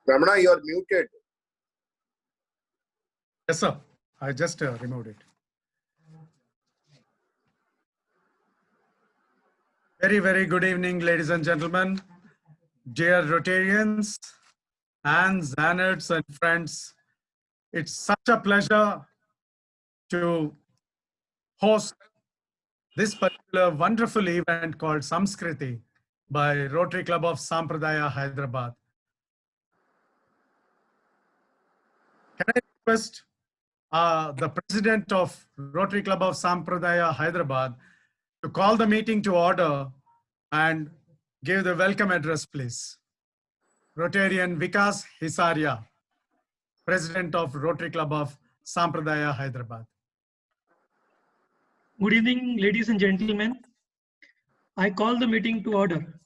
Ramana, you are muted. Yes, sir. I just removed it. Very, very good evening, ladies and gentlemen, dear Rotarians and Xanads and friends. It's such a pleasure to host this particular wonderful event called Samskriti by Rotary Club of Saampradaya, Hyderabad. Can I request the president of Rotary Club of Saampradaya, Hyderabad, to call the meeting to order and give the welcome address, please. Rotarian Vikas Hisaria, President of Rotary Club of Saampradaya, Hyderabad. Good evening, ladies and gentlemen. I call the meeting to order.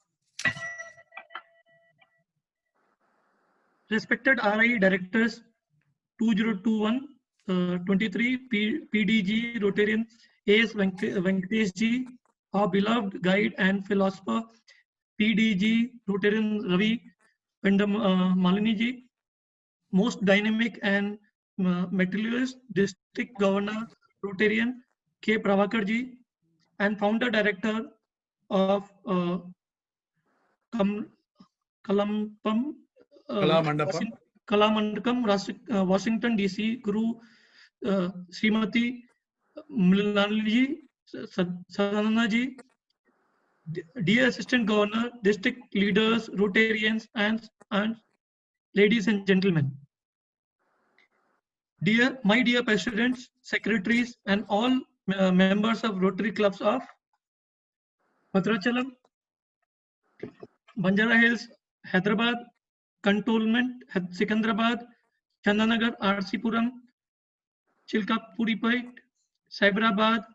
Respected RI Directors 2021-23 PDG Rotarian A.S. Venkatesh Ji, our beloved guide and philosopher PDG Rotarian Ravi Malini Ji, most dynamic and materialist district governor Rotarian K. Pravakar Ji, and founder director of Kalamandapam, Washington DC, Guru Srimati Milanji Sadhana Ji, dear Assistant Governor, district leaders, Rotarians, and ladies and gentlemen. My dear presidents, secretaries, and all members of Rotary Clubs of Bhadrachalam, Banjara Hills, Hyderabad, Cantonment, Secunderabad, Chandanagar, RC Puram, Chilkapuripet, Cyberabad,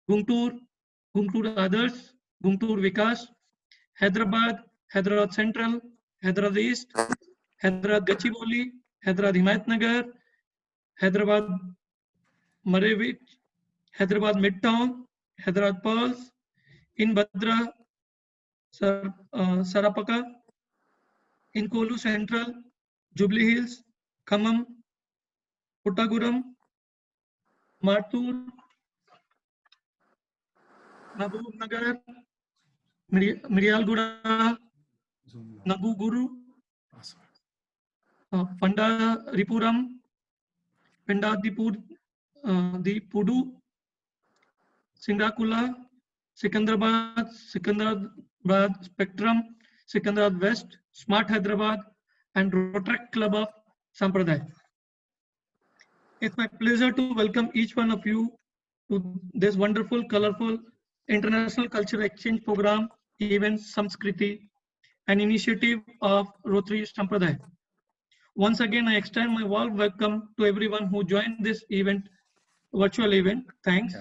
Guntur others, Guntur Vikas, Hyderabad, Hyderabad Central, Hyderabad East, Hyderabad Gachibowli, Hyderabad Himayatnagar, Hyderabad Marevich, Hyderabad Midtown, Hyderabad Pearls, in Badra, Sarapaka, in Kolu Central, Jubilee Hills, Khammam, Puttaguram, Martur, Mahbub Nagar, Miryalguda, Naguguru, Pandaripuram, Pendadipur, Dipudu, Singakula, Secunderabad Spectrum, Secunderabad West, Smart Hyderabad, and Rotary Club of Saampradaya. It's my pleasure to welcome each one of you to this wonderful, colorful international cultural exchange program, event Samskriti, an initiative of Rotary Saampradaya. Once again, I extend my warm welcome to everyone who joined this event, virtual event. Thanks.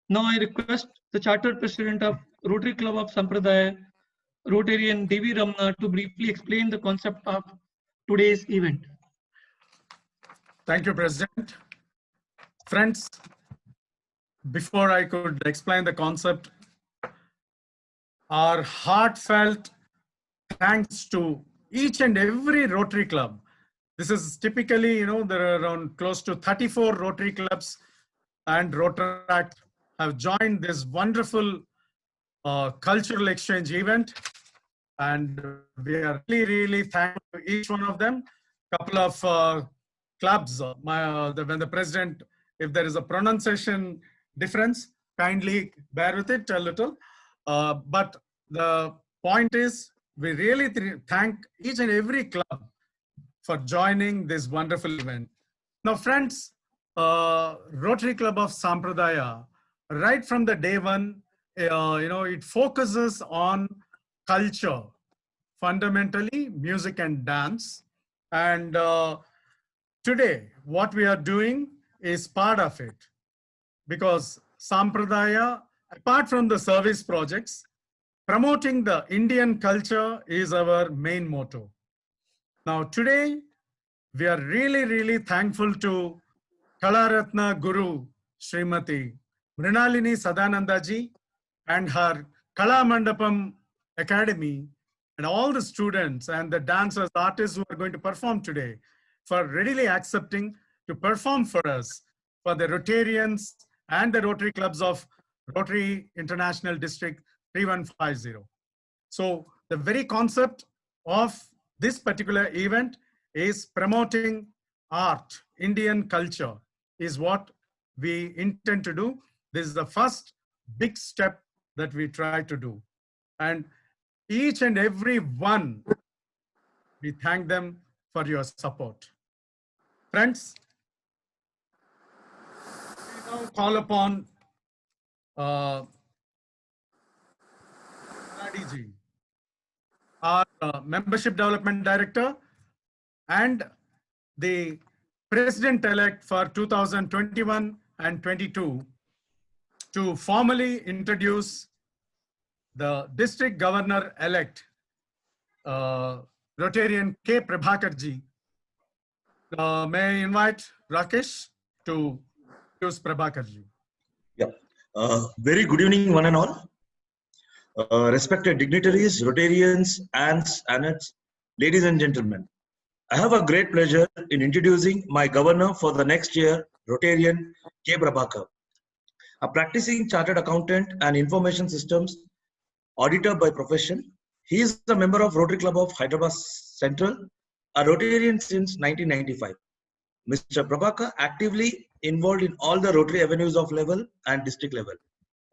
Now I request the Chartered President of Rotary Club of Saampradaya, Rotarian D.V. Ramana, to briefly explain the concept of today's event. Thank you, President. Friends, before I could explain the concept, our heartfelt thanks to each and every Rotary Club. This is typically, there are around close to 34 Rotary Clubs and Rotaract have joined this wonderful cultural exchange event. And we are really, really thankful to each one of them. Couple of clubs, when the president, if there is a pronunciation difference, kindly bear with it a little. But the point is, we really thank each and every club for joining this wonderful event. Now, friends, Rotary Club of Saampradaya, right from the day one, it focuses on culture, fundamentally music and dance. And today, what we are doing is part of it, because Saampradaya, apart from the service projects, promoting the Indian culture is our main motto. Now today, we are really, really thankful to Kalaratna Guru Srimati Mrinalini Sadananda ji and her Kalamandapam Academy and all the students and the dancers, artists who are going to perform today for readily accepting to perform for us, for the Rotarians and the Rotary clubs of Rotary International District 3150. So the very concept of this particular event is promoting art, Indian culture is what we intend to do. This is the first big step that we try to do. And each and every one, we thank them for your support. Friends, we now call upon Ji, our Membership Development Director and the President-elect for 2021 and 22 to formally introduce the District Governor-elect, Rotarian K. Prabhakarji. May I invite Rakesh to introduce Prabhakarji. Yeah. Very good evening, one and all. Respected dignitaries, Rotarians, aunts, aunts, ladies and gentlemen. I have a great pleasure in introducing my governor for the next year, Rotarian K. Prabhakar, a practicing chartered accountant and information systems auditor by profession. He is a member of Rotary Club of Hyderabad Central, a Rotarian since 1995. Mr. Prabhakar actively involved in all the Rotary avenues of level and district level.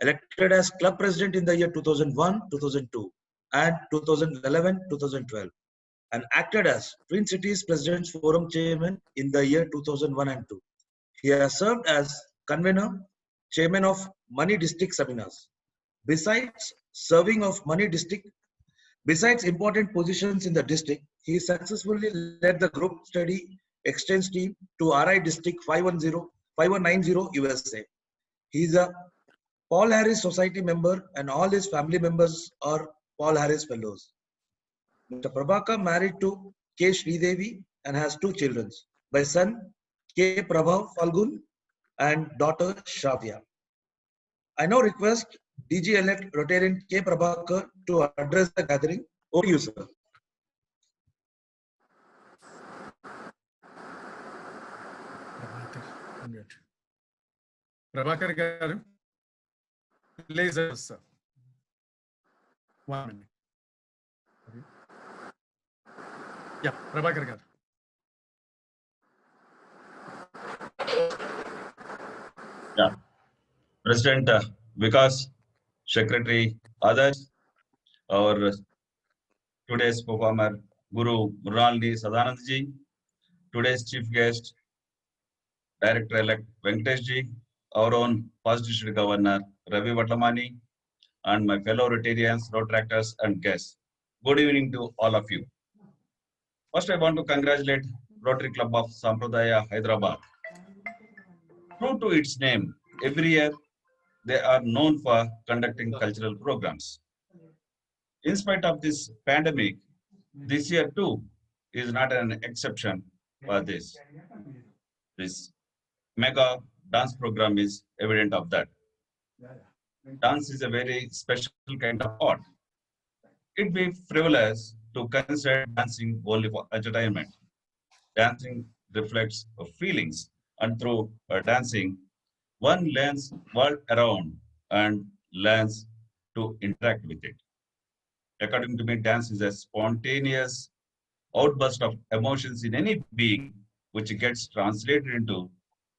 Elected as club president in the year 2001, 2002 and 2011-2012, and acted as Twin Cities Presidents Forum Chairman in the year 2001 and 2. He has served as convener, chairman of Money District Seminars. Besides serving of Money District, besides important positions in the district, he successfully led the group study exchange team to RI District 5190 USA. He is a Paul Harris Society member and all his family members are Paul Harris Fellows. Mr. Prabhakar married to K. Sridevi and has 2 children, by son K. Prabhav Falgun and daughter Shravya. I now request DG-elect Rotarian K. Prabhakar to address the gathering. Over to you, sir. Prabhakar garu, please, sir. 1 minute. Yeah, Prabhakar garu. Yeah. President Vikas, Secretary, others, our today's performer, Guru Muralini Sadanandji, today's chief guest, Director-elect Venkateshji, our own First District Governor Ravi Vatlamani, and my fellow Rotarians, Rotaractors, and guests. Good evening to all of you. First, I want to congratulate Rotary Club of Saampradaya, Hyderabad. True to its name, every year they are known for conducting cultural programs. In spite of this pandemic, this year too is not an exception for this. This mega dance program is evident of that. Dance is a very special kind of art. It be frivolous to consider dancing only for entertainment. Dancing reflects feelings, and through dancing, one learns world around and learns to interact with it. According to me, dance is a spontaneous outburst of emotions in any being, which gets translated into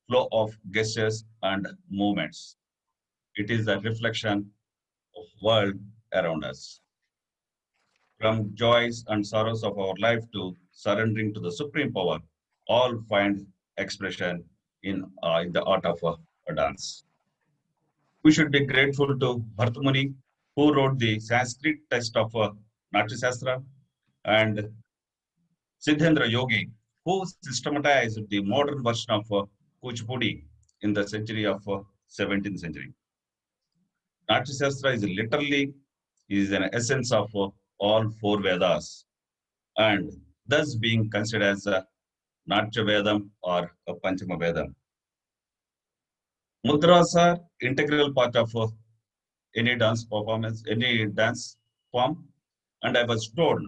flow of gestures and movements. It is a reflection of world around us. From joys and sorrows of our life to surrendering to the supreme power, all find expression in the art of a dance. We should be grateful to Bhartamuni, who wrote the Sanskrit text of Natya Shastra, and Siddhendra Yogi, who systematized the modern version of Kuchipudi in the century of 17th century. Natya Shastra is literally is an essence of all 4 Vedas, and thus being considered as a Natya Vedam or a Panchama Vedam. Mudras are integral part of any dance performance, any dance form. And I was told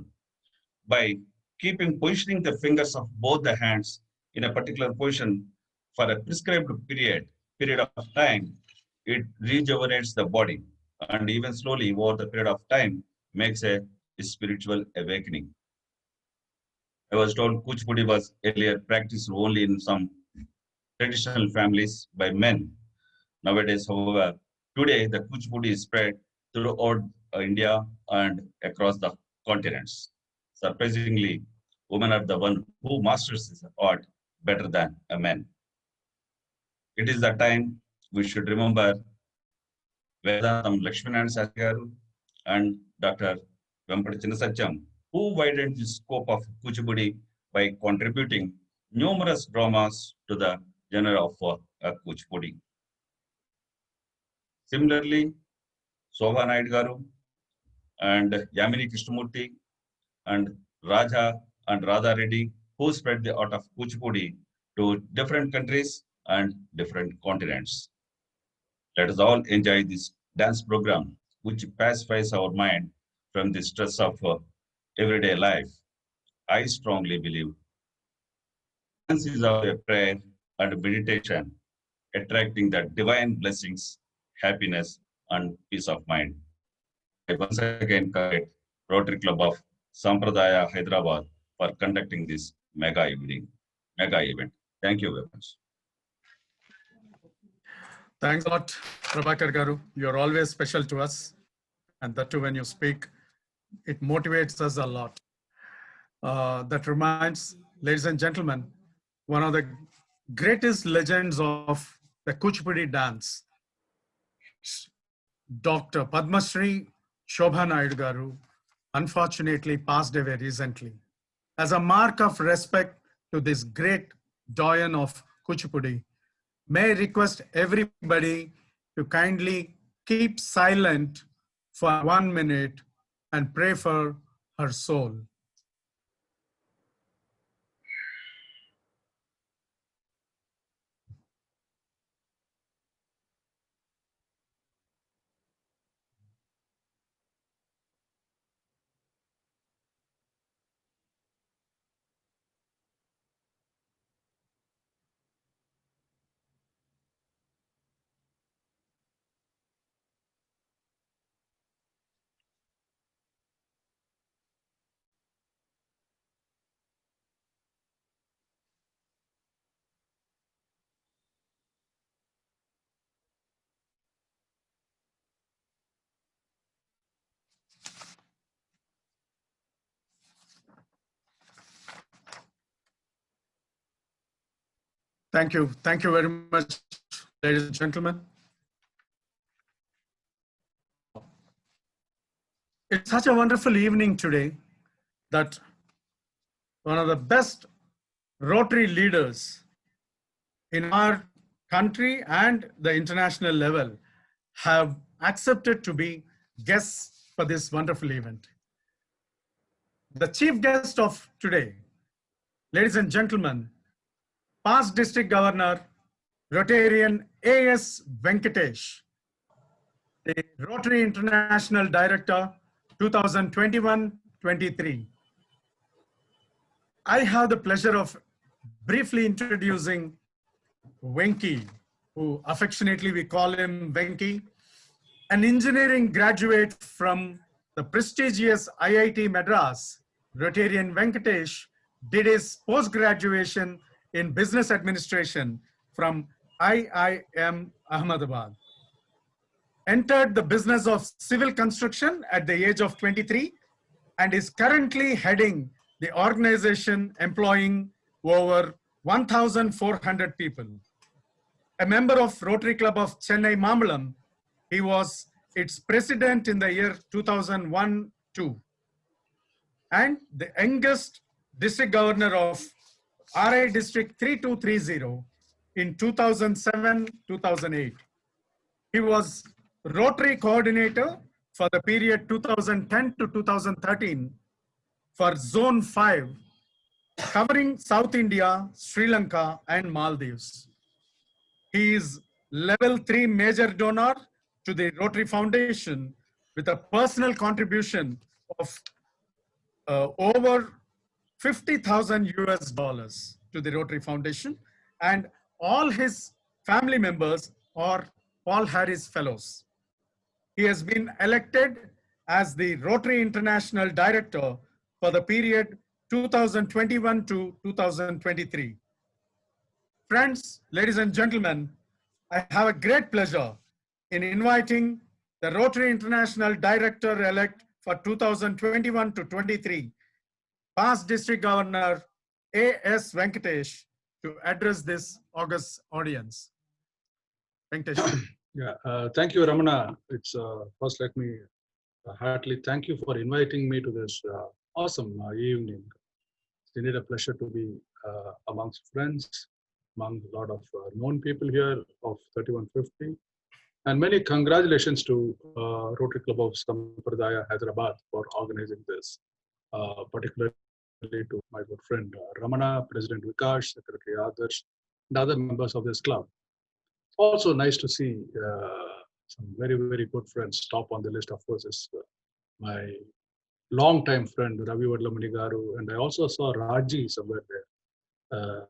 by positioning the fingers of both the hands in a particular position for a prescribed period of time, it rejuvenates the body and even slowly over the period of time makes a spiritual awakening. I was told Kuchipudi was earlier practiced only in some traditional families by men. Nowadays, however, today the Kuchipudi is spread throughout India and across the continents. Surprisingly, women are the one who masters this art better than a man. It is the time we should remember Vedantam Lakshmanan Sastri Garu and Dr. Vempati Chinnasacham, who widened the scope of Kuchipudi by contributing numerous dramas to the genre of Kuchipudi. Similarly, Shobha Naidu Garu and Yamini Krishnamurthy and Raja and Radha Reddy, who spread the art of Kuchipudi to different countries and different continents. Let us all enjoy this dance program, which pacifies our mind from the stress of everyday life. I strongly believe dance is our prayer and meditation, attracting the divine blessings, happiness, and peace of mind. I once again congratulate Rotary Club of Saampradaya, Hyderabad for conducting this mega event. Thank you very much. Thanks a lot, Prabhakar Garu. You're always special to us. And that too, when you speak, it motivates us a lot. That reminds, ladies and gentlemen, one of the greatest legends of the Kuchipudi dance, Dr. Padma Shri Shobha Naidu Garu, unfortunately passed away recently. As a mark of respect to this great doyen of Kuchipudi, may I request everybody to kindly keep silent for 1 minute and pray for her soul. Thank you. Thank you very much, ladies and gentlemen. It's such a wonderful evening today that one of the best Rotary leaders in our country and the international level have accepted to be guests for this wonderful event. The chief guest of today, ladies and gentlemen, past district governor, Rotarian A.S. Venkatesh, the Rotary International Director, 2021-23. I have the pleasure of briefly introducing Venki, who affectionately we call him Venki, an engineering graduate from the prestigious IIT Madras. Rotarian Venkatesh did his post-graduation in business administration from IIM Ahmedabad. Entered the business of civil construction at the age of 23 and is currently heading the organization employing over 1,400 people. A member of Rotary Club of Chennai Mambalam, he was its president in the year 2001-2 and the youngest district governor of RI District 3230 in 2007-2008. He was Rotary coordinator for the period 2010 to 2013 for Zone 5, covering South India, Sri Lanka, and Maldives. He is level 3 major donor to the Rotary Foundation with a personal contribution of over 50,000 US dollars to the Rotary Foundation, and all his family members are Paul Harris Fellows. He has been elected as the Rotary International Director for the period 2021 to 2023. Friends, ladies and gentlemen, I have a great pleasure in inviting the Rotary International Director-elect for 2021 to 23, past District Governor A.S. Venkatesh, to address this august audience. Venkatesh. Yeah, thank you, Ramana. It's first let me heartily thank you for inviting me to this awesome evening. It's indeed a pleasure to be amongst friends, among a lot of known people here of 3150. And many congratulations to Rotary Club of Saampradaya, Hyderabad for organizing this, particularly to my good friend Ramana, President Vikash, Secretary Adarsh, and other members of this club. Also nice to see some very, very good friends. Top on the list, of course, is my long-time friend Ravi Vadlamani Garu, and I also saw Raji somewhere there,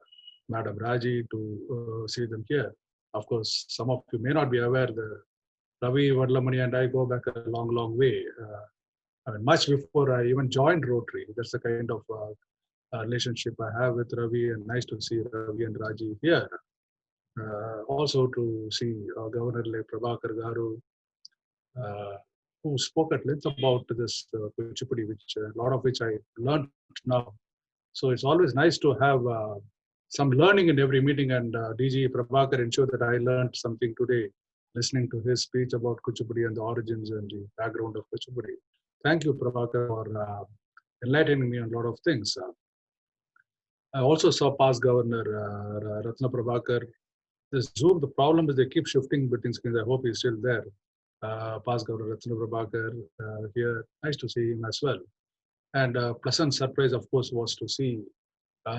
Madam Raji, to see them here. Of course, some of you may not be aware that Ravi Vadlamani and I go back a long, long way. Much before I even joined Rotary, that's the kind of relationship I have with Ravi, and nice to see Ravi and Raji here. Also to see Governor Prabhakar Garu, who spoke at length about this Kuchipudi, which a lot of which I learned now. So it's always nice to have some learning in every meeting, and DG Prabhakar ensured that I learned something today, listening to his speech about Kuchipudi and the origins and the background of Kuchipudi. Thank you, Prabhakar, for enlightening me on a lot of things. I also saw past Governor Ratna Prabhakar. This Zoom, the problem is they keep shifting between screens. I hope he's still there. Past Governor Ratna Prabhakar here. Nice to see him as well. And pleasant surprise, of course, was to see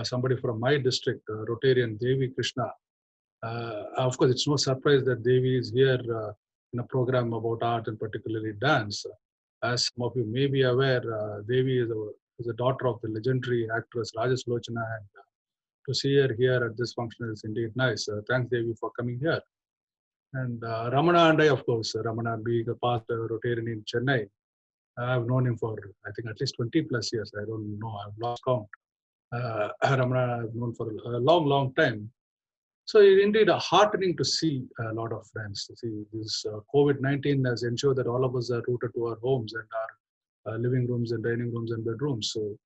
somebody from my district, Rotarian Devi Krishna. Of course, it's no surprise that Devi is here in a program about art and particularly dance. As some of you may be aware, Devi is a daughter of the legendary actress Rajas Lochana, and to see her here at this function is indeed nice. Thanks, Devi, for coming here. And Ramana and I, of course, Ramana being a past Rotarian in Chennai, I've known him for, I think, at least 20 plus years. I don't know, I've lost count. Ramana I've known for a long, long time. So it's indeed heartening to see a lot of friends. To see this COVID-19 has ensured that all of us are rooted to our homes and our living rooms and dining rooms and bedrooms. So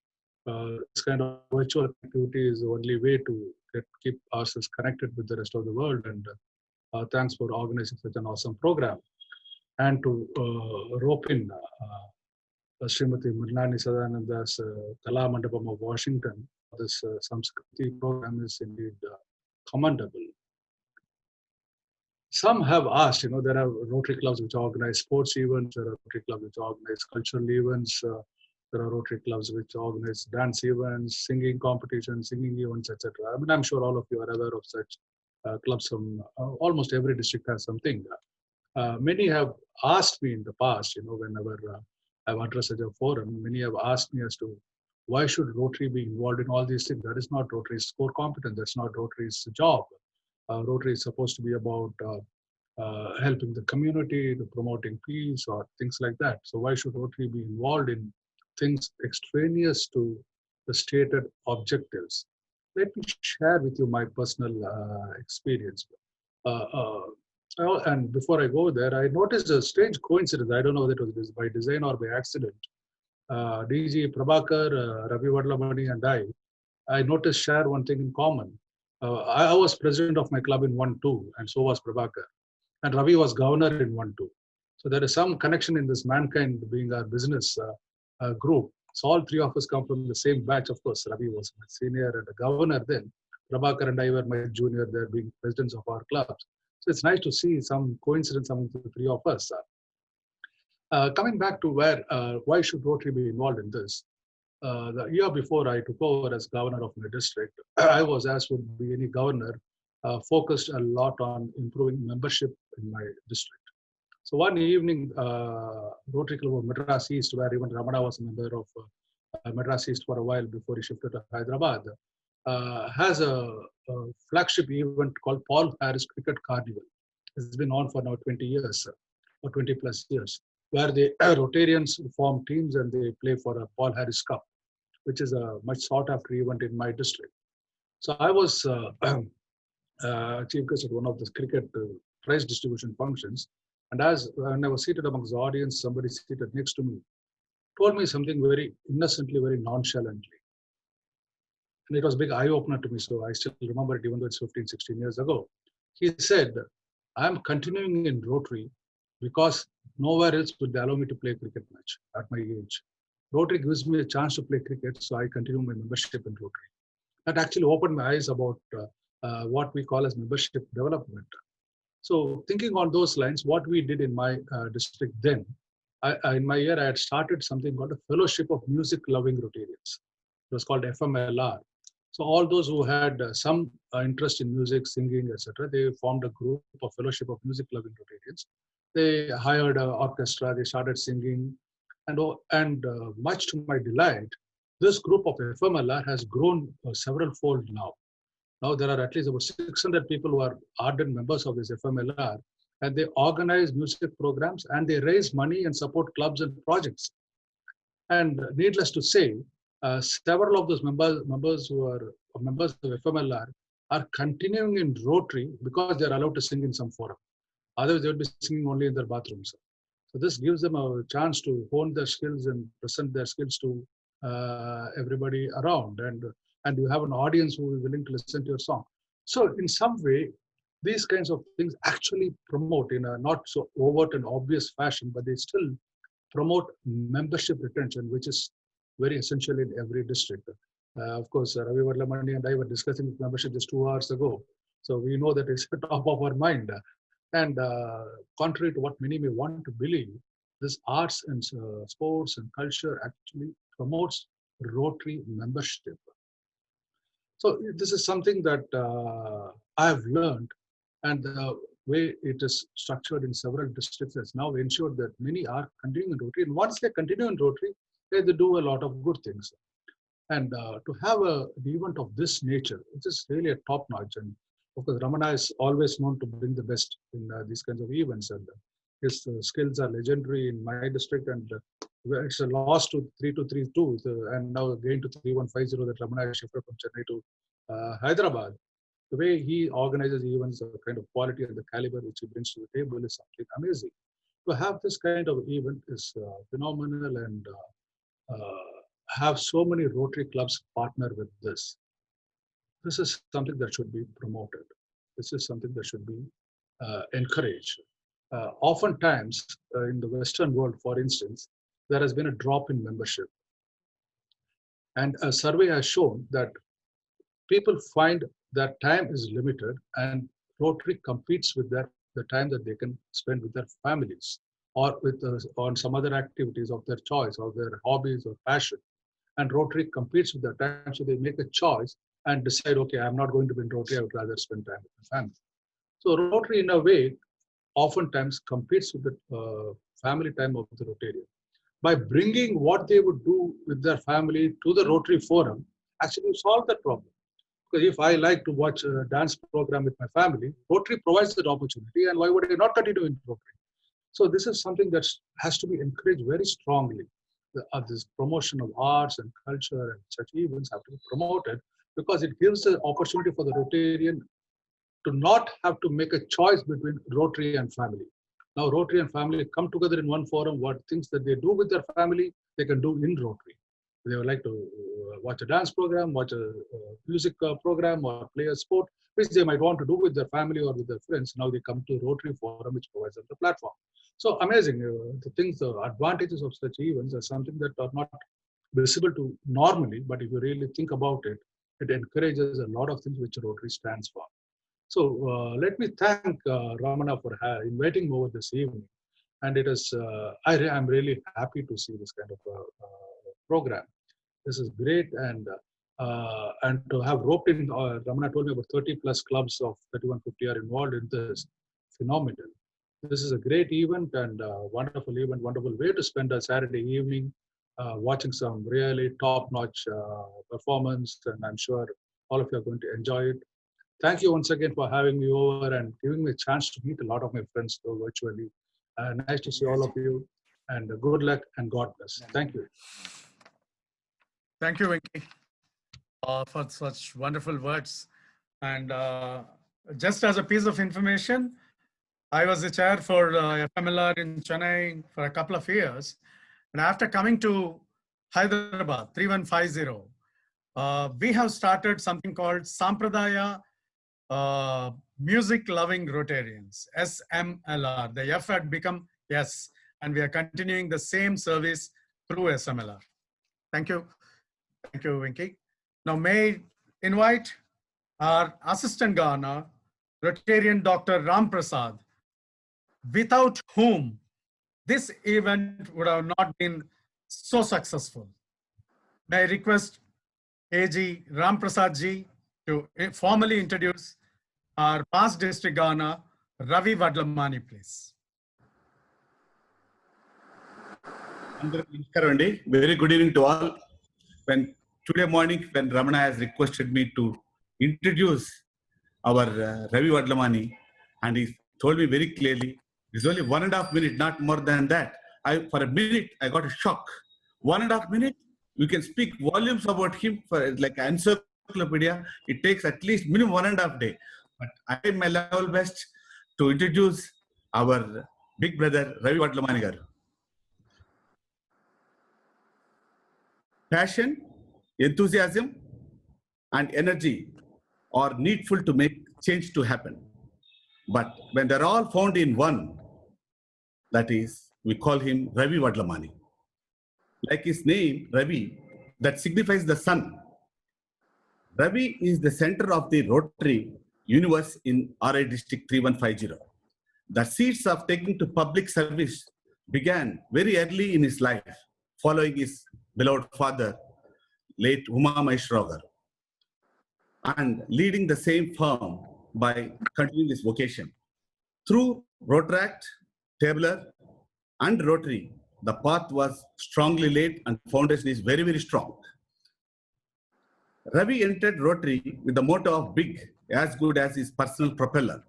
this kind of virtual activity is the only way to keep ourselves connected with the rest of the world. And thanks for organizing such an awesome program. And to rope in Srimati Murnani Sadananda's Kalamandapam of Washington, this Samskriti program is indeed commendable. Some have asked, there are Rotary clubs which organize sports events, there are Rotary clubs which organize cultural events, there are Rotary clubs which organize dance events, singing competitions, singing events, etc. I mean, I'm sure all of you are aware of such clubs from almost every district has something. Many have asked me in the past, whenever I've addressed such a forum, many have asked me as to why should Rotary be involved in all these things? That is not Rotary's core competence. That's not Rotary's job. Rotary is supposed to be about helping the community, to promoting peace or things like that. So why should Rotary be involved in things extraneous to the stated objectives? Let me share with you my personal experience. And before I go there, I noticed a strange coincidence. I don't know whether it was by design or by accident. DG Prabhakar, Ravi Vadlamani and I noticed share one thing in common. I was president of my club in 1-2, and so was Prabhakar. And Ravi was governor in 1-2. So there is some connection in this mankind being our business group. So all three of us come from the same batch. Of course, Ravi was my senior and a governor then. Prabhakar and I were my junior there, being presidents of our clubs. So it's nice to see some coincidence among the three of us. Coming back to why should Rotary be involved in this? The year before I took over as governor of my district, I was, as would be any governor, focused a lot on improving membership in my district. So one evening, Rotary Club of Madras East, where even Ramana was a member of Madras East for a while before he shifted to Hyderabad, has a flagship event called Paul Harris Cricket Carnival. It's been on for now 20 years or 20 plus years, where the Rotarians form teams and they play for a Paul Harris Cup, which is a much sought after event in my district. So I was chief guest at one of the cricket prize distribution functions. And when I was seated amongst the audience, somebody seated next to me told me something very innocently, very nonchalantly. And it was a big eye opener to me. So I still remember it, even though it's 15, 16 years ago. He said, I'm continuing in Rotary because nowhere else would they allow me to play a cricket match at my age. Rotary gives me a chance to play cricket, so I continue my membership in Rotary. That actually opened my eyes about what we call as membership development. So thinking on those lines, what we did in my district then, in my year, I had started something called a Fellowship of Music Loving Rotarians. It was called FMLR. So all those who had some interest in music, singing, etc., they formed a group of Fellowship of Music Loving Rotarians. They hired an orchestra, they started singing, and much to my delight, this group of FMLR has grown several fold now. Now there are at least about 600 people who are ardent members of this FMLR, and they organize music programs and they raise money and support clubs and projects. And needless to say, several of those members who are members of FMLR are continuing in Rotary because they are allowed to sing in some forum. Otherwise, they would be singing only in their bathrooms. So this gives them a chance to hone their skills and present their skills to everybody around. And you have an audience who is willing to listen to your song. So in some way, these kinds of things actually promote in a not so overt and obvious fashion, but they still promote membership retention, which is very essential in every district. Of course, Ravi Varlamani and I were discussing membership just 2 hours ago. So we know that it's top of our mind. And contrary to what many may want to believe, this arts and sports and culture actually promotes Rotary membership. So this is something that I have learned, and the way it is structured in several districts has now ensured that many are continuing in Rotary. And once they continue in Rotary, they do a lot of good things. And to have an event of this nature, it is really a top notch. And of course, Ramana is always known to bring the best in these kinds of events. And his skills are legendary in my district. And it's a loss to 3-2, and now again to 3-1-5-0 that Ramana shifted from Chennai to Hyderabad. The way he organizes events, the kind of quality and the caliber which he brings to the table is something amazing. To have this kind of event is phenomenal, and have so many Rotary clubs partner with this. This is something that should be promoted. This is something that should be encouraged. Oftentimes in the Western world, for instance, there has been a drop in membership. And a survey has shown that people find that time is limited, and Rotary competes with the time that they can spend with their families or with on some other activities of their choice or their hobbies or passion. And Rotary competes with their time, so they make a choice and decide, okay, I'm not going to be in Rotary, I would rather spend time with my family. So Rotary, in a way, oftentimes competes with the family time of the Rotarian. By bringing what they would do with their family to the Rotary Forum, actually solve that problem. Because if I like to watch a dance program with my family, Rotary provides that opportunity, and why would I not continue in Rotary? So this is something that has to be encouraged very strongly. This promotion of arts and culture and such events have to be promoted, because it gives the opportunity for the Rotarian to not have to make a choice between Rotary and family. Now Rotary and family come together in one forum. What things that they do with their family, they can do in Rotary. They would like to watch a dance program, watch a music program, or play a sport, which they might want to do with their family or with their friends. Now they come to Rotary Forum, which provides them the platform. So amazing. The things, the advantages of such events are something that are not visible to normally, but if you really think about it, it encourages a lot of things which Rotary stands for. So let me thank Ramana for inviting me over this evening. And it is, I'm really happy to see this kind of program. This is great, and to have roped in, Ramana told me about 30 plus clubs of 3150 are involved in this. Phenomenal. This is a great event and wonderful event, wonderful way to spend a Saturday evening watching some really top-notch performance, and I'm sure all of you are going to enjoy it. Thank you once again for having me over and giving me a chance to meet a lot of my friends though virtually. Nice to see all of you, and good luck and God bless. Thank you. Thank you, Venki, for such wonderful words. And just as a piece of information, I was the chair for FMLR in Chennai for a couple of years. And after coming to Hyderabad, 3150, we have started something called Saampradaya Music Loving Rotarians, SMLR. The F had become S, and we are continuing the same service through SMLR. Thank you. Thank you, Venki. Now, may I invite our Assistant Governor, Rotarian Dr. Ram Prasad, without whom this event would have not been so successful. May I request AG Ram Prasad ji to formally introduce our past district governor, Ravi Vadlamani, please. Very good evening to all. Today morning, when Ramana has requested me to introduce our Ravi Vadlamani, and he told me very clearly, it's only 1.5 minutes, not more than that. For a minute, I got a shock. 1.5 minutes, we can speak volumes about him for like encyclopedia. It takes at least minimum 1.5 days. But I did my level best to introduce our big brother, Ravi Vadlamani garu. Passion, enthusiasm, and energy are needful to make change to happen. But when they're all found in one, that is, we call him Ravi Vadlamani. Like his name, Ravi, that signifies the sun. Ravi is the center of the Rotary universe in RI District 3150. The seeds of taking to public service began very early in his life, following his beloved father, late Uma Maishrogar, and leading the same firm by continuing his vocation. Through Rotaract, Tabler, and Rotary, the path was strongly laid and foundation is very, very strong. Ravi entered Rotary with the motto of big, as good as his personal propeller.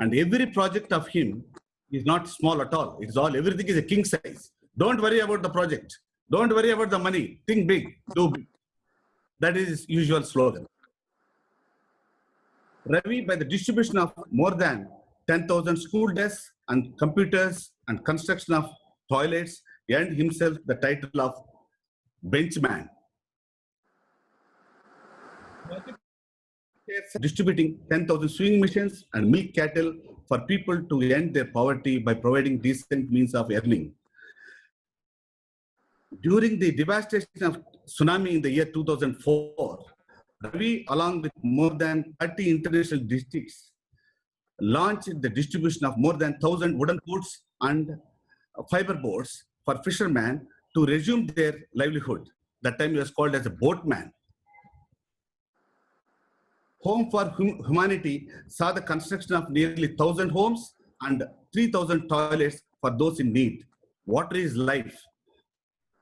And every project of him is not small at all. It's all, everything is a king size. Don't worry about the project. Don't worry about the money. Think big, do big. That is his usual slogan. Ravi, by the distribution of more than 10,000 school desks and computers and construction of toilets, earned himself the title of benchman. Distributing 10,000 sewing machines and milk cattle for people to end their poverty by providing decent means of earning. During the devastation of tsunami in the year 2004, Ravi, along with more than 30 international districts, launched the distribution of more than 1,000 wooden boats and fiber boats for fishermen to resume their livelihood. That time he was called as a boatman. Home for Humanity saw the construction of nearly 1,000 homes and 3,000 toilets for those in need. Water is Life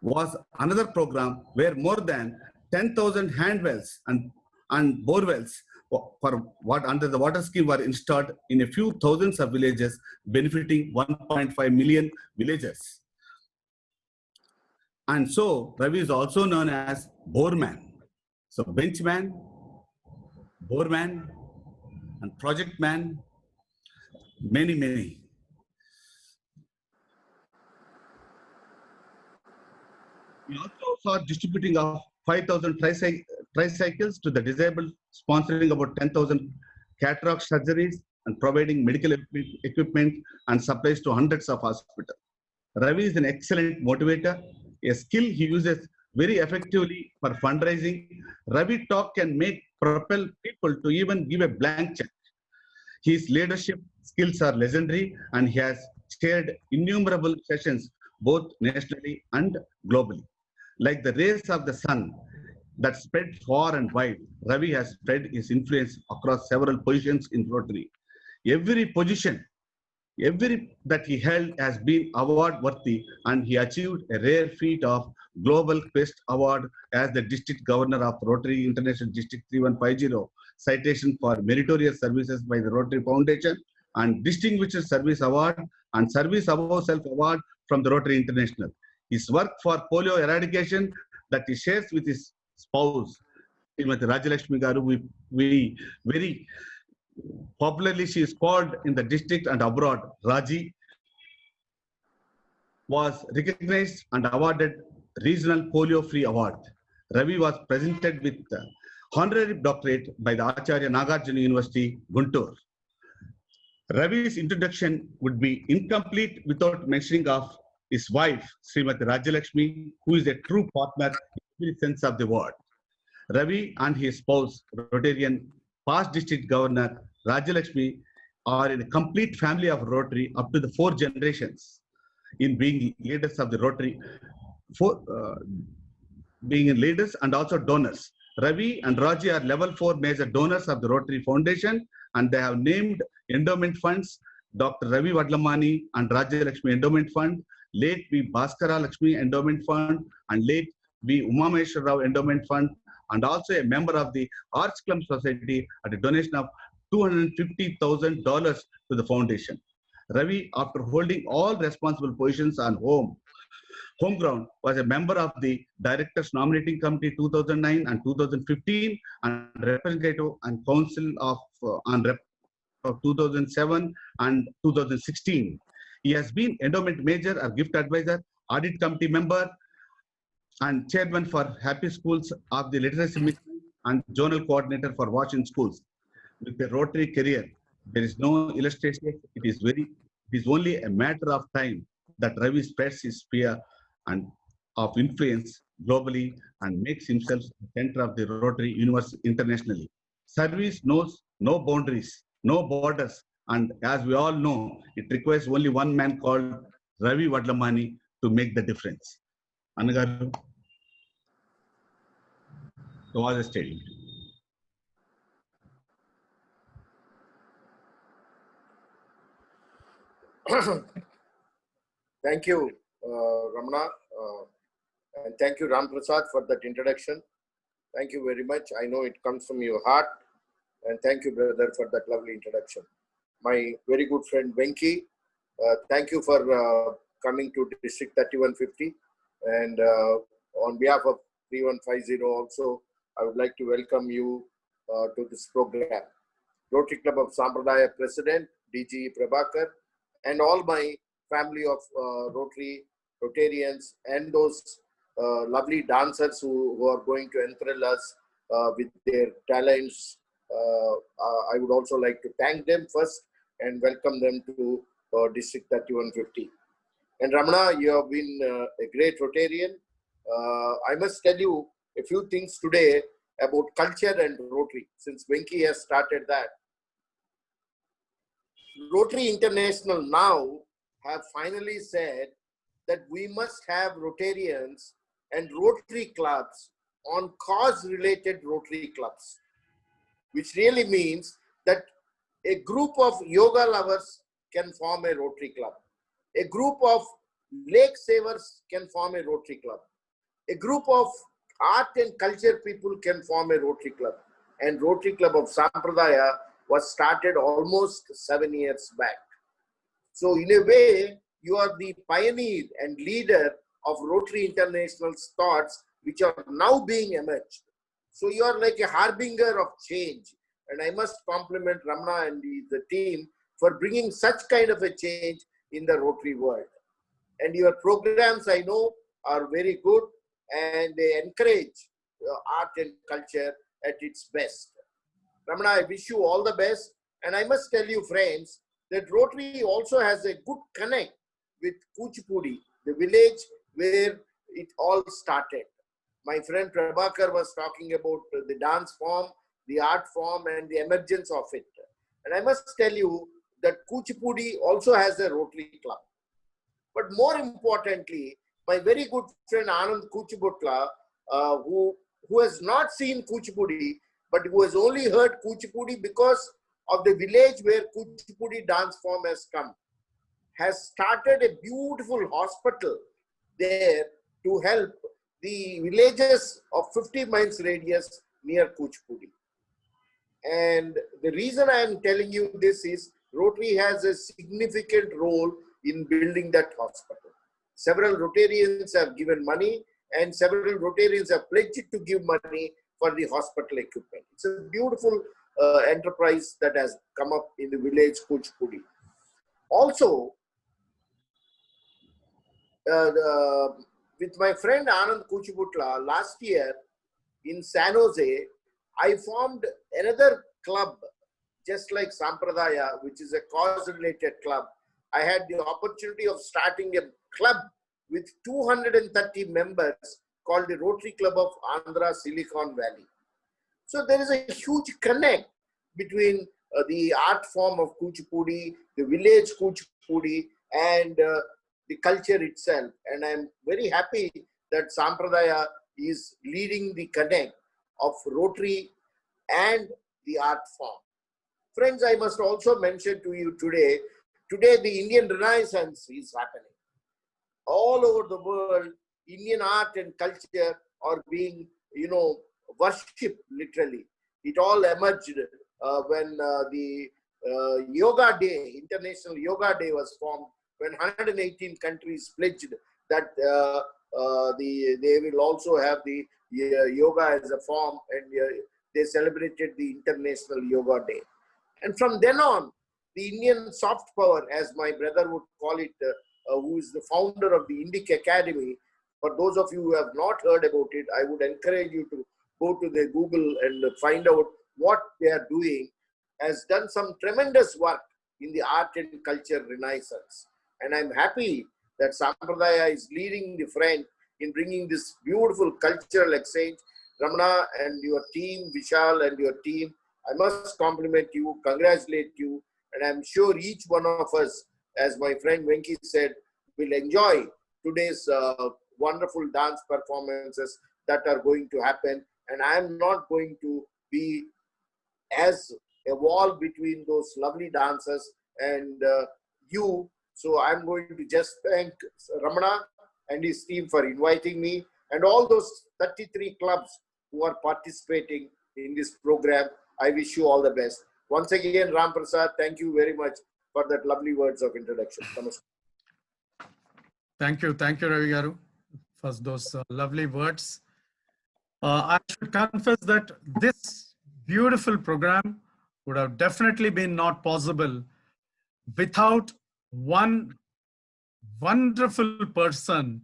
was another program where more than 10,000 handwells and borewells for what under the water scheme were installed in a few thousands of villages, benefiting 1.5 million villagers. And so Ravi is also known as Boreman. So benchman, Boreman, and project man, many, many. We also saw distributing of 5,000 tricycles to the disabled, sponsoring about 10,000 cataract surgeries, and providing medical equipment and supplies to hundreds of hospitals. Ravi is an excellent motivator, a skill he uses very effectively for fundraising. Ravi talk can propel people to even give a blank check. His leadership skills are legendary, and he has chaired innumerable sessions both nationally and globally. Like the rays of the sun that spread far and wide, Ravi has spread his influence across several positions in Rotary. Every position Every that he held has been award worthy, and he achieved a rare feat of Global Quest Award as the District Governor of Rotary International District 3150, citation for meritorious services by the Rotary Foundation, and Distinguished Service Award and Service Above Self Award from the Rotary International. His work for polio eradication that he shares with his spouse, Srimati Rajalakshmi Garu, we very popularly she is called in the district and abroad Raji, was recognized and awarded Regional Polio Free Award. Ravi was presented with honorary doctorate by the Acharya Nagarjuna University, Guntur. Ravi's introduction would be incomplete without mentioning of his wife, Srimati Rajalakshmi, who is a true partner in every sense of the word. Ravi and his spouse, Rotarian past district governor Rajalakshmi, are in a complete family of Rotary up to the 4 generations in being leaders of the Rotary, being leaders and also donors. Ravi and Raji are level 4 major donors of the Rotary Foundation, and they have named endowment funds Dr. Ravi Vadlamani and Rajalakshmi Endowment Fund, late V. Bhaskara Lakshmi Endowment Fund, and late V. Umameshwar Rao Endowment Fund, and also a member of the Arts Club Society at a donation of $250,000 to the foundation. Ravi, after holding all responsible positions on home ground, was a member of the Directors Nominating Committee 2009 and 2015 and representative and council of 2007 and 2016. He has been endowment major or gift advisor, audit committee member, and chairman for Happy Schools of the Literacy Mission and zonal coordinator for Wash in Schools. With a Rotary career, there is no illustration. It is only a matter of time that Ravi spreads his sphere and of influence globally and makes himself the center of the Rotary universe internationally. Service knows no boundaries, no borders, and as we all know, it requires only one man called Ravi Vadlamani to make the difference. Anagaru, so was a statement. Thank you, Ramana, and thank you, Ram Prasad, for that introduction. Thank you very much. I know it comes from your heart, and thank you, brother, for that lovely introduction. My very good friend Venki, thank you for coming to District 3150, and on behalf of 3150 also, I would like to welcome you to this program. Rotary Club of Saampradaya President, DG Prabhakar, and all my family of Rotarians, and those lovely dancers who are going to enthrall us with their talents. I would also like to thank them first and welcome them to District 3150. And Ramana, you have been a great Rotarian. I must tell you a few things today about culture and Rotary, since Venki has started that. Rotary International now have finally said that we must have Rotarians and Rotary clubs on cause-related Rotary clubs, which really means that a group of yoga lovers can form a Rotary club. A group of lake savers can form a Rotary club. A group of art and culture people can form a Rotary club. And Rotary Club of Saampradaya was started almost 7 years back. So in a way, you are the pioneer and leader of Rotary International's thoughts, which are now being emerged. So you are like a harbinger of change. And I must compliment Ramana and the team for bringing such kind of a change in the Rotary world. And your programs, I know, are very good, and they encourage art and culture at its best. Ramana, I wish you all the best. And I must tell you, friends, that Rotary also has a good connect with Kuchipudi, the village where it all started. My friend Prabhakar was talking about the dance form, the art form, and the emergence of it. And I must tell you that Kuchipudi also has a Rotary club. But more importantly, my very good friend Anand Kuchibutla, who has not seen Kuchipudi, but who has only heard Kuchipudi because of the village where Kuchipudi dance form has come. has started a beautiful hospital there to help the villages of 50 miles radius near Kuchipudi. And the reason I am telling you this is Rotary has a significant role in building that hospital. Several Rotarians have given money and several Rotarians have pledged to give money for the hospital equipment. It's a beautiful enterprise that has come up in the village Kuchipudi. Also, with my friend Anand Kuchiputla, last year in San Jose, I formed another club, just like Saampradaya, which is a cause-related club. I had the opportunity of starting a club with 230 members called the Rotary Club of Andhra Silicon Valley. So there is a huge connect between the art form of Kuchipudi, the village Kuchipudi, and the culture itself. And I'm very happy that Saampradaya is leading the connect of Rotary and the art form. Friends, I must also mention to you today the Indian Renaissance is happening. All over the world, Indian art and culture are being, worshipped literally. It all emerged when the Yoga Day, International Yoga Day was formed, when 118 countries pledged that they will also have the yoga as a form, and they celebrated the International Yoga Day. And from then on, the Indian soft power, as my brother would call it, who is the founder of the Indic Academy, for those of you who have not heard about it, I would encourage you to go to the Google and find out what they are doing, has done some tremendous work in the art and culture renaissance. And I'm happy that Saampradaya is leading the front in bringing this beautiful cultural exchange. Ramana and your team, Vishal and your team, I must compliment you, congratulate you, and I'm sure each one of us, as my friend Venki said, will enjoy today's wonderful dance performances that are going to happen. And I'm not going to be as a wall between those lovely dancers and you. So I'm going to just thank Ramana and his team for inviting me, and all those 33 clubs who are participating in this program. I wish you all the best. Once again, Ram Prasad, thank you very much for that lovely words of introduction. Namaskar. Thank you, Ravi Garu, for those lovely words. I should confess that this beautiful program would have definitely been not possible without one wonderful person,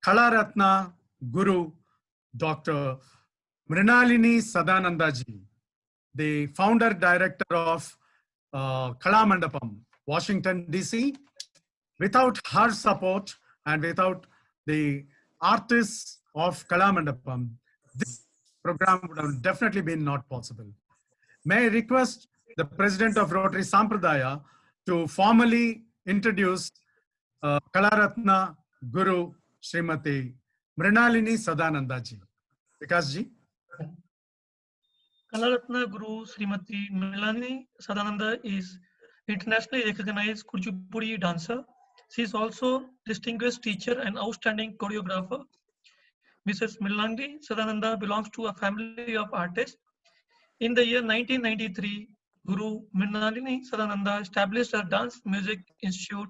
Kalaratna Guru, Dr. Mrinalini Sadanandaji, the founder director of Kalamandapam, Washington, DC. Without her support and without the artists of Kalamandapam, this program would have definitely been not possible. May I request the president of Rotary Saampradaya to formally introduce Kalaratna Guru Srimati Mrinalini Sadanandaji. Vikasji. Kalaratna Guru Srimati Mrinalini Sadananda is internationally recognized Kuchipudi dancer. She is also distinguished teacher and outstanding choreographer. Mrs. Mrinalini Sadananda belongs to a family of artists. In the year 1993, Guru Mrinalini Sadananda established a dance music institute,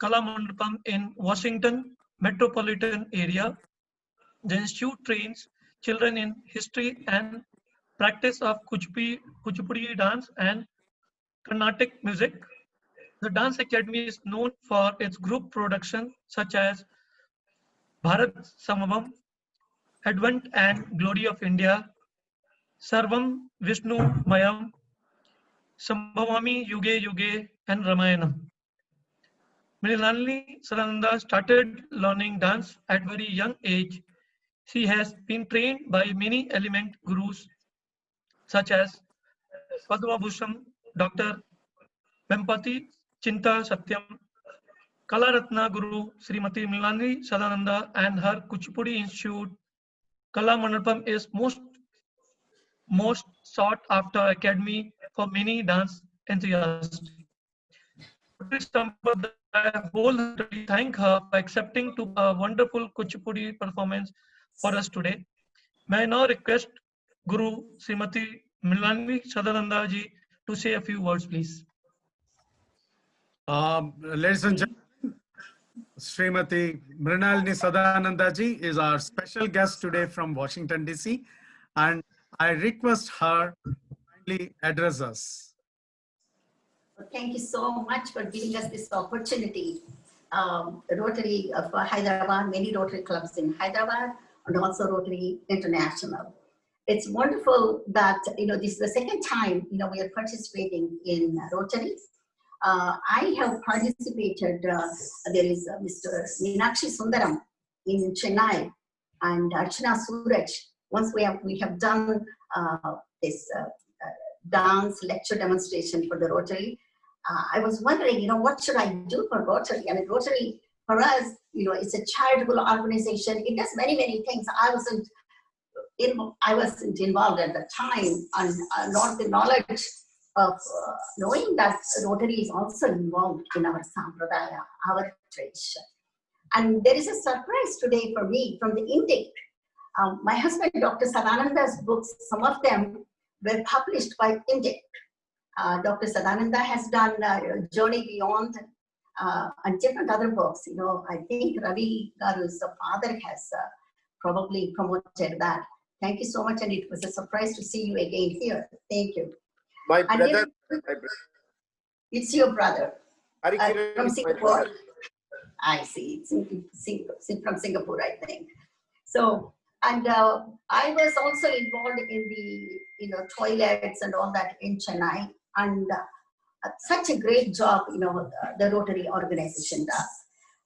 Kalamandapam, in Washington metropolitan area. The institute trains children in history and practice of Kuchipudi dance and Carnatic music. The Dance Academy is known for its group production such as Bharat Samabam, Advent and Glory of India, Sarvam Vishnu Mayam, Sambhavami Yuge Yuge, and Ramayanam. Mrinalini Sadananda started learning dance at very young age. She has been trained by many element gurus such as Padma Bhushan, Dr. Vempati Chinta Satyam, Kalaratna Guru Srimati Mrinalini Sadananda, and her Kuchipudi Institute. Kalamandapam is most sought after academy for many dance enthusiasts. I wholeheartedly thank her for accepting to a wonderful Kuchipudi performance for us today. May I now request Guru Srimati Mrinalini Sadananda ji to say a few words, please. Ladies and gentlemen, Srimati Mrinalini Sadananda ji is our special guest today from Washington, D.C. And I request her to kindly address us. Thank you so much for giving us this opportunity. Rotary of Hyderabad, many Rotary clubs in Hyderabad, and also Rotary International. It's wonderful that, this is the second time, we are participating in Rotary. I have participated, there is Mr. Meenakshi Sundaram in Chennai and Archana Suraj. Once we have done this dance lecture demonstration for the Rotary. I was wondering, what should I do for Rotary? I mean, Rotary for us, it's a charitable organization. It does many, many things. I wasn't involved at the time, and not the knowledge of knowing that Rotary is also involved in our Saampradaya, our tradition. And there is a surprise today for me from the intake. My husband, Dr. Sadananda's books, some of them were published by intake. Dr. Sadananda has done Journey Beyond and different other books. I think Ravi Garu's father has probably promoted that. Thank you so much, and it was a surprise to see you again here. Thank you. My brother. It's your brother from Singapore. Brother. I see. It's from Singapore, I think. So, and I was also involved in the toilets and all that in Chennai, and such a great job, the Rotary organization does.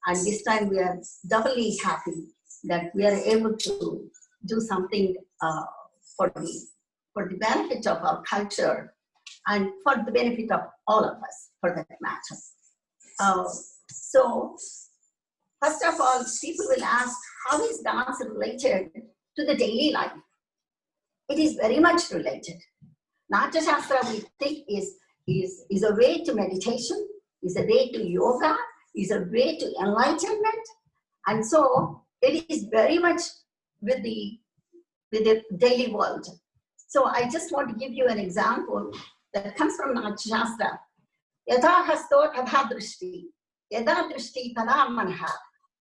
And this time we are doubly happy that we are able to do something for the benefit of our culture and for the benefit of all of us, for that matter. So, first of all, people will ask, how is dance related to the daily life? It is very much related. Natya Shastra, we think, is a way to meditation, is a way to yoga, is a way to enlightenment. And so it is very much with the daily world. So I just want to give you an example that comes from Natya Shastra. Yadha hasto tadha drishti, yada drishti tada manha,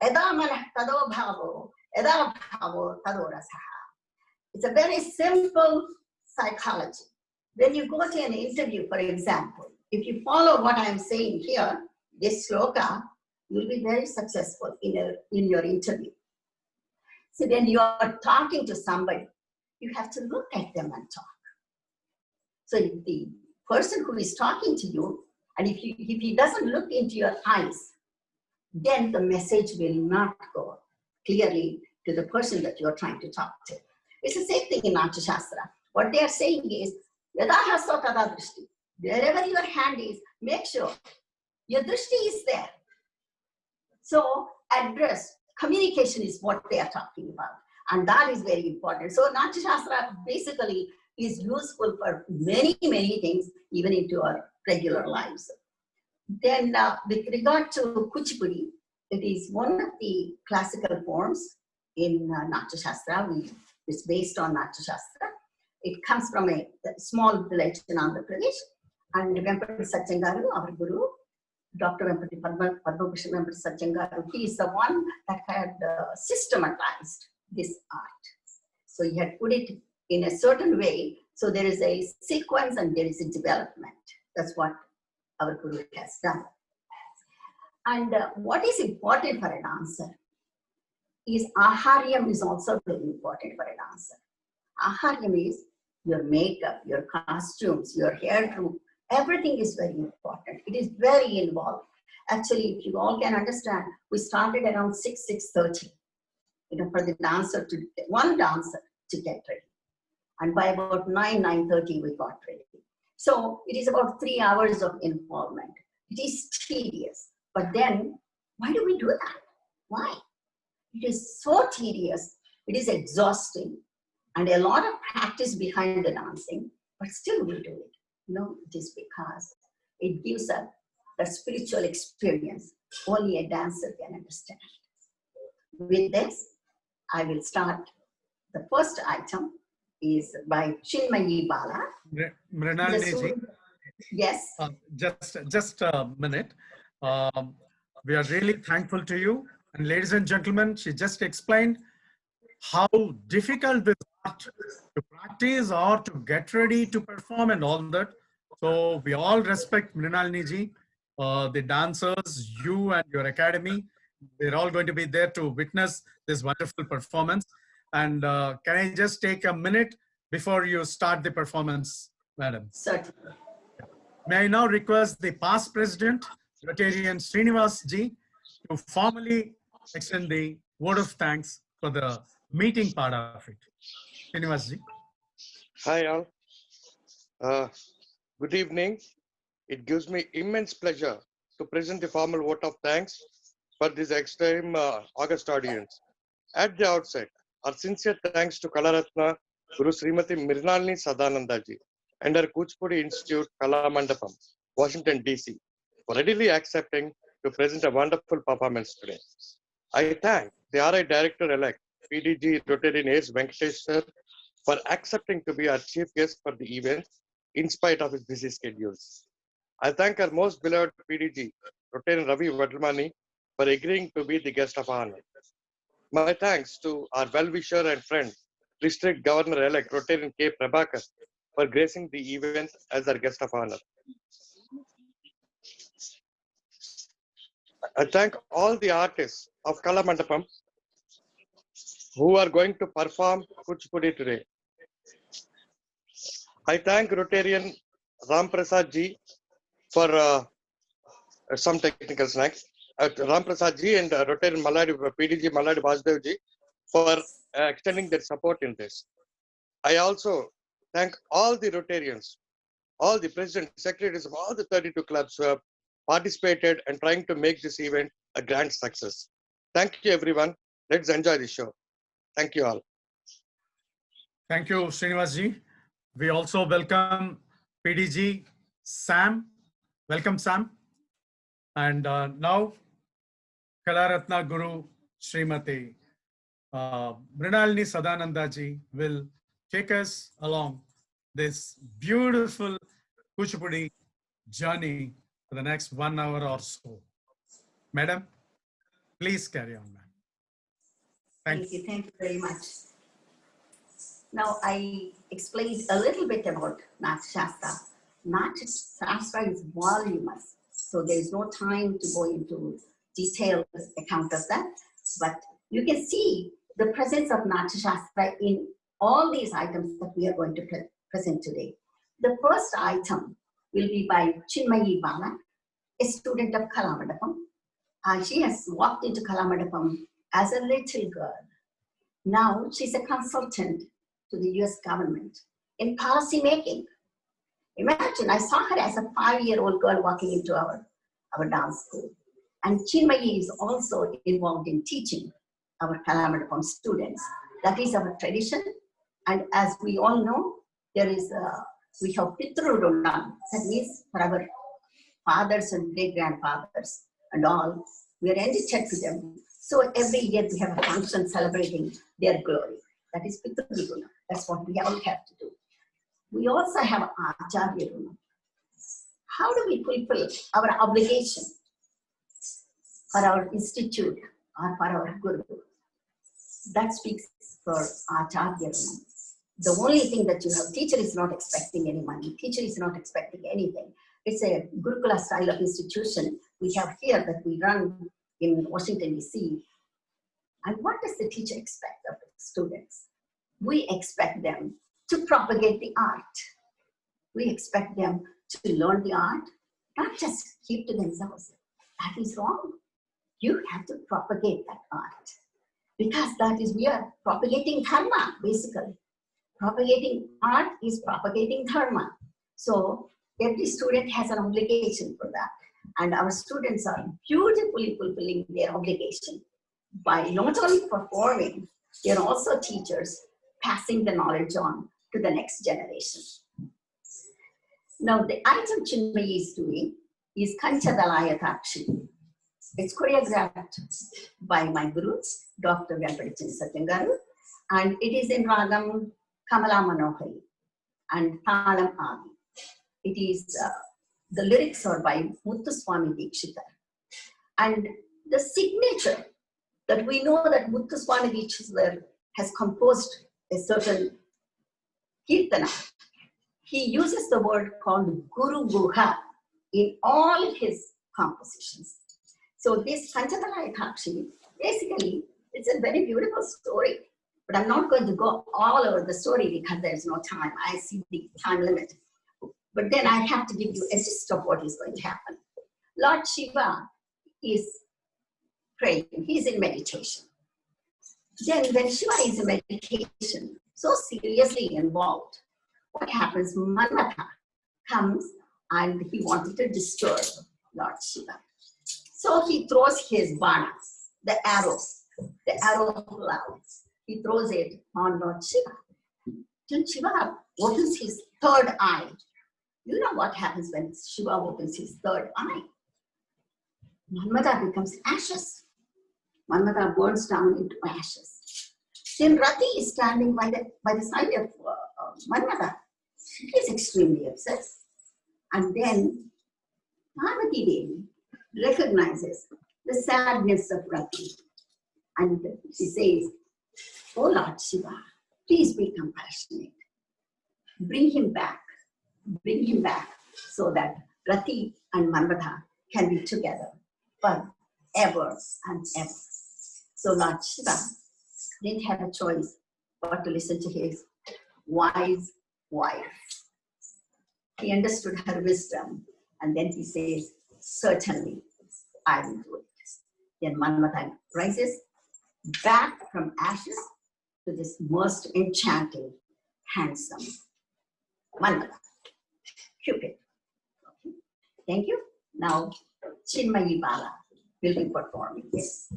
yada manah tado bhavo, yada bhavo tado rasaha. It's a very simple psychology. When you go to an interview, for example, if you follow what I'm saying here, this sloka, you'll be very successful in your interview. So when you are talking to somebody, you have to look at them and talk. So if the person who is talking to you, and if he doesn't look into your eyes, then the message will not go clearly to the person that you're trying to talk to. It's the same thing in Natya Shastra. What they are saying is, Yada hasto tada drishti. Wherever your hand is, make sure your drishti is there. So address, communication is what they are talking about. And that is very important. So Natya Shastra basically is useful for many, many things, even into our regular lives. Then with regard to Kuchipudi, it is one of the classical forms in Natya Shastra. It's based on Natya Shastra. It comes from a small village in Andhra Pradesh. And Vempati Satyangaru, our guru, Dr. Vempati Padmabhushan Vempati Satyangaru, he is the one that had systematized this art. So he had put it in a certain way. So there is a sequence and there is a development. That's what our guru has done. And what is important for a dancer is aharyam is also very important for a dancer. Aharyam is your makeup, your costumes, your hairdo, everything is very important. It is very involved. Actually, if you all can understand, we started around 6:30, for the dancer one dancer to get ready. And by about 9:30, we got ready. So it is about 3 hours of involvement. It is tedious. But then, why do we do that? Why? It is so tedious. It is exhausting. And a lot of practice behind the dancing, but still we do it. It is because it gives us a spiritual experience only a dancer can understand. With this, I will start. The first item is by Chinmayi Bala. Mrinalini ji, Yes. just a minute. We are really thankful to you. And ladies and gentlemen, she just explained how difficult this art to practice or to get ready to perform and all that. So we all respect Mrinalini ji, the dancers, you and your academy. We're all going to be there to witness this wonderful performance. And can I just take a minute before you start the performance, madam? Certainly. May I now request the past president, Rotarian Srinivas ji, to formally extend the word of thanks for the meeting part of it. Srinivas ji. Hi all. Good evening. It gives me immense pleasure to present the formal vote of thanks for this extreme August audience. At the outset, our sincere thanks to Kalaratna Guru Srimati Mrinalini Sadananda ji and her Kuchipudi Institute, Kalamandapam, Washington, D.C., for readily accepting to present a wonderful performance today. I thank the RI Director-elect, PDG Rotarian A.S. Venkatesh sir, for accepting to be our chief guest for the event in spite of his busy schedules. I thank our most beloved PDG, Rotarian Ravi Vadlamani, for agreeing to be the guest of honor. My thanks to our well-wisher and friend, District Governor-elect Rotarian K. Prabhakar, for gracing the event as our guest of honor. I thank all the artists of Kalamandapam who are going to perform Kuchipudi today. I thank Rotarian Ram Prasad ji for some technical snacks. Ram Prasad ji and Rotarian Maladi, PDG Maladi Vasudev ji for extending their support in this. I also thank all the Rotarians, all the presidents, secretaries of all the 32 clubs who have participated and trying to make this event a grand success. Thank you, everyone. Let's enjoy the show. Thank you all. Thank you, Srinivas ji. We also welcome PDG Sam. Welcome, Sam. And now, Kalaratna Guru Srimati Mrinalini Sadananda ji will take us along this beautiful Kuchipudi journey for the next 1 hour or so. Madam, please carry on, ma'am. Thank you. Thank you very much. Now, I explained a little bit about Natya Shastra. Natya Shastra is voluminous, so there is no time to go into detailed account of that. But you can see the presence of Natya Shastra in all these items that we are going to present today. The first item will be by Chinmayi Bala, a student of Kalamandapam. She has walked into Kalamandapam as a little girl. Now she's a consultant to the US government in policy making. Imagine, I saw her as a 5-year-old girl walking into our dance school. And Chinmayi is also involved in teaching our Kalamandapam students. That is our tradition. And as we all know, we have Pitru Runam. That means for our fathers and great-grandfathers and all, we are indebted to them. So every year we have a function celebrating their glory. That is Pitru Runam. That's what we all have to do. We also have Acharya Runam. How do we fulfill our obligation for our institute or for our Guru? That speaks for Acharya Runam. The only thing that you have, teacher is not expecting any money. Teacher is not expecting anything. It's a Gurukula style of institution we have here that we run in Washington, D.C. And what does the teacher expect of the students? We expect them to propagate the art. We expect them to learn the art, not just keep to themselves. That is wrong. You have to propagate that art. Because that is, we are propagating dharma, basically. Propagating art is propagating dharma. So every student has an obligation for that. And our students are beautifully fulfilling their obligation by not only performing, they're also teachers passing the knowledge on to the next generation. Now, the item Chinmayi is doing is Kanchadalayathaksi. It's choreographed by my guru, Dr. Venkatachin Satyangaru, and it is in Ragam Kamala Manohari and Thalam Adi. It is, the lyrics are by Muthuswami Dikshita. And the signature that we know that Muthuswami Dikshita has composed a certain Kirtana. He uses the word called Guru Guha in all his compositions. So this Kanchadalayathaksi, basically, it's a very beautiful story. But I'm not going to go all over the story because there's no time. I see the time limit. But then I have to give you a gist of what is going to happen. Lord Shiva is praying. He's in meditation. Then when Shiva is in meditation, so seriously involved, what happens? Manmatha comes and he wanted to disturb Lord Shiva. So he throws his banas, the arrow of love. He throws it on Lord Shiva. Till Shiva opens his third eye. You know what happens when Shiva opens his third eye? Manmatha becomes ashes. Manmatha burns down into ashes. Then Rati is standing by the side of Manmatha. She is extremely upset. And then Parvati Devi recognizes the sadness of Rati. And she says, "Oh Lord Shiva, please be compassionate. Bring him back so that Rati and Manmatha can be together forever and ever." So Lord Shiva didn't have a choice but to listen to his wise wife. He understood her wisdom, and then he says, "Certainly, I will do it." Then Manmatha rises back from ashes to this most enchanting, handsome Manmatha, Cupid. Okay. Thank you. Now, Chinmayi Bala will be performing this.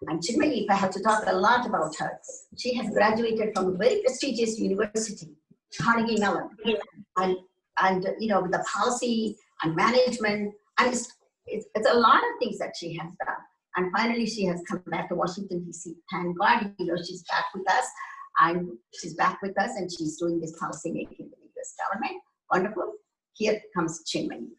And Chinmayi, if I have to talk a lot about her, she has graduated from a very prestigious university, Carnegie Mellon, and you know, with the policy and management, and it's a lot of things that she has done. And finally, she has come back to Washington, D.C. Thank God, you know, she's back with us, and she's doing this policy making with the U.S. government. Wonderful. Here comes Chinmayi.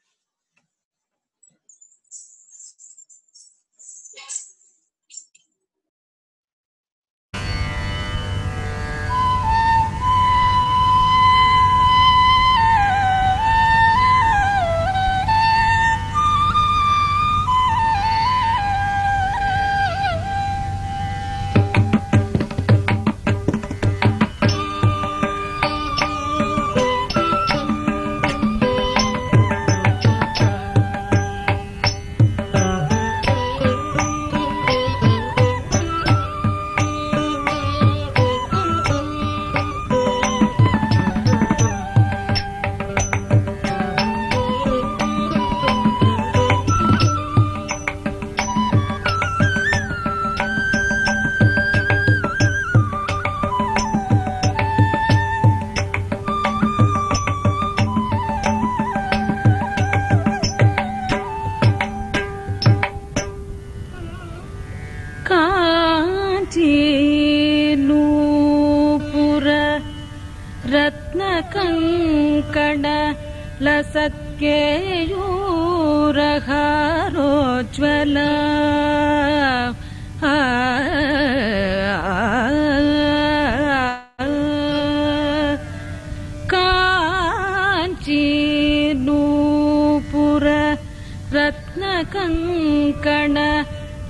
लसत्केयूरहारोज्ज्वला काञ्चीनूपुर रत्नकङ्कण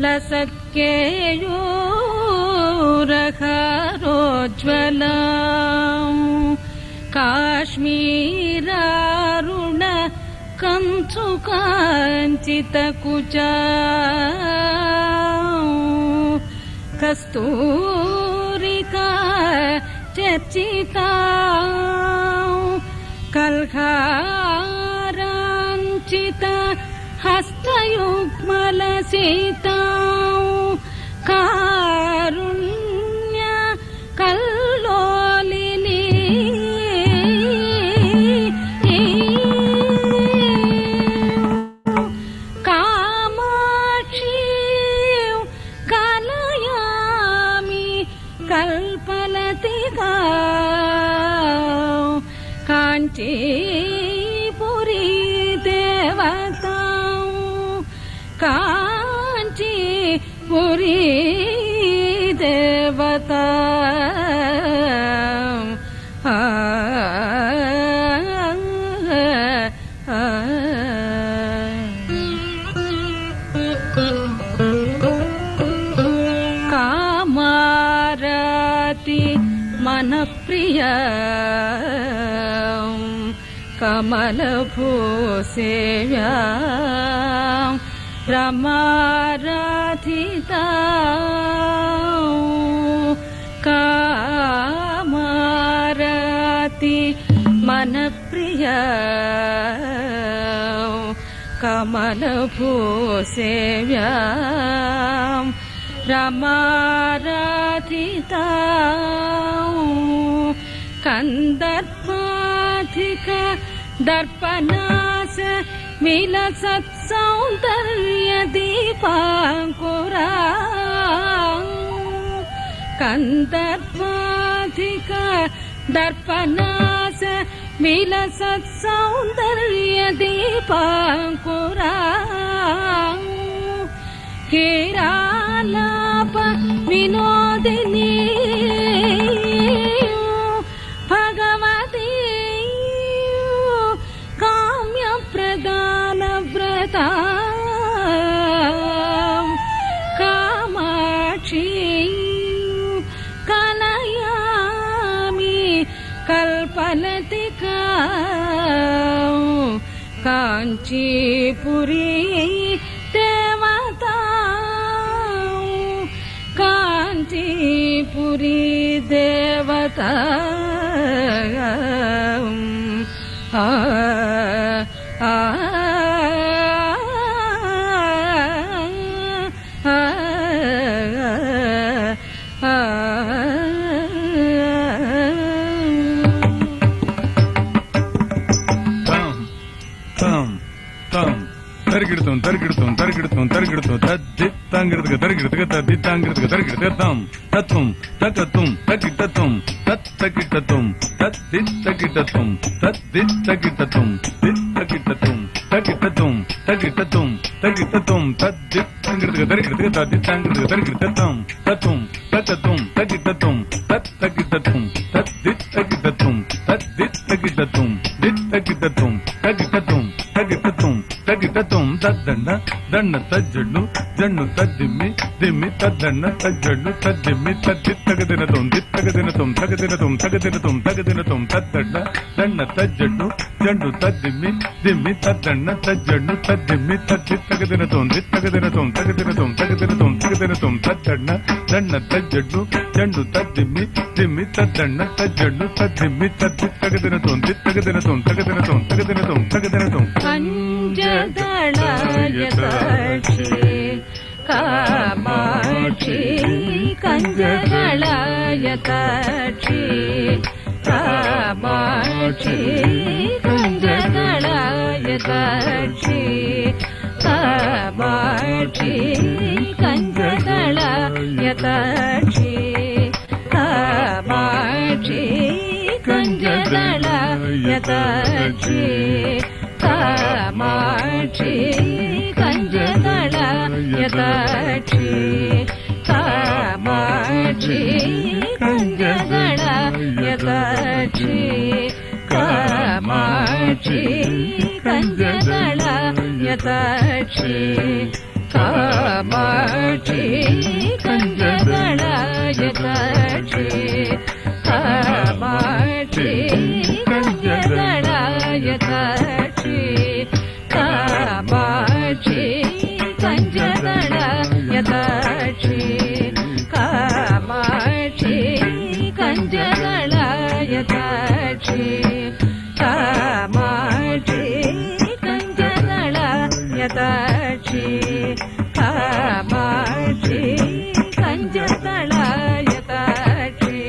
लसत्केयूरहारोज्ज्वला काश्मीरारुण Kanchu कांचित कुचा कस्तूरिका चर्चिता कल्हारांचित हस्तयुग्मलसिता कारुण्य कल्लोलिनी काञ्चीपुरी देवता काञ्चीपुरी देवता कामारति मनप्रिया कमलभूसेव्या रमाराधिता कामारति मनप्रिया कमलभूसेव्या रमाराधिता कन्दर्पाधिक दर्पणास विलसत्सौन्दर्य दीपाङ्कुरा कन्दर्पाधिक दर्पणास विलसत्सौन्दर्य दीपाङ्कुरा केरालाप विनोदिनी भगवती काम्यप्रदान व्रता कामाक्षी कलयामि कल्पलतिका काञ्चीपुरी देवता काञ्चीपुरी देवता தரிகிடுத்தும் தத்தித் தாங்கிறதுக்கு தரிகிடுத்துக்கு தத்தி தாங்கிறதுக்கு தரிகிடுத்து தம் தத்தும் தக்கத்தும் தக்கிட்டத்தும் தத் தக்கிட்டத்தும் தத்தித் தக்கிட்டத்தும் தத்தித் தக்கிட்டத்தும் தித் தக்கிட்டத்தும் தக்கிட்டத்தும் தக்கிட்டத்தும் தக்கிட்டத்தும் தத்தித் தாங்கிறதுக்கு தரிகிடுத்துக்கு தத்தி தாங்கிறதுக்கு தரிகிடுத்து தம் தத்தும் தக்கத்தும் தக்கிட்டத்தும் தத் தக்கிட்டத்தும் தத்தித் தக்கிட்டத்தும் தத்தித் தக்கிட்டத்தும் தித் தக்கிட்டத்தும் தக்கிட்டத்தும் தக்கிட்டத்தும் தக்கிட்டத்தும் தத்தண்ண தண்ண தஜ்ஜಣ್ಣு ஜಣ್ಣு தத்திம்மி திம்மி தத்தண்ண தஜ்ஜಣ್ಣு தத்திம்மி தத்தி தகதினத்தும் தித்தகதினத்தும் தகதினத்தும் தகதினத்தும் தகதினத்தும் தத்தண்ண தண்ண தஜ்ஜண்ணு ஜಣ್ಣு தத்திம்மி திம்மி தத்தண்ண தஜ்ஜண்ணு தத்திம்மி தத்தி தகதினத்தும் தித்தகதினத்தும் தகதினத்தும் தகதினத்தும் தகதினத்தும் தத்தண்ண தண்ண தஜ்ஜண்ணு ஜಣ್ಣு தத்திம்மி திம்மி தத்தண்ண தஜ்ஜண்ணு தத்திம்மி தத்தி தகதினத்தும் தித்தகதினத்தும் தகதினத்தும் தகதினத்தும் தகதினத்தும் கஞ்சதளயதாட்சி காமாட்சி கஞ்சதளயதாட்சி காமாட்சி கஞ்சதளயதாட்சி காமாட்சி கஞ்சதளயதாட்சி காமாட்சி கஞ்சதளயதாட்சி कामाक्षी कञ्जदलयदाक्षी कामाक्षी कञ्जदलयदाक्षी कामाक्षी कञ्जदलयदाक्षी कामाक्षी कञ्जदलयदाक्षी कामाक्षी कञ्जदलयदाक्षी कामाक्षी कञ्जदलयदाक्षी कामाक्षी कञ्जदलयदाक्षी कामाक्षी कञ्जदलयदाक्षी कामाक्षी कञ्जदलयदाक्षी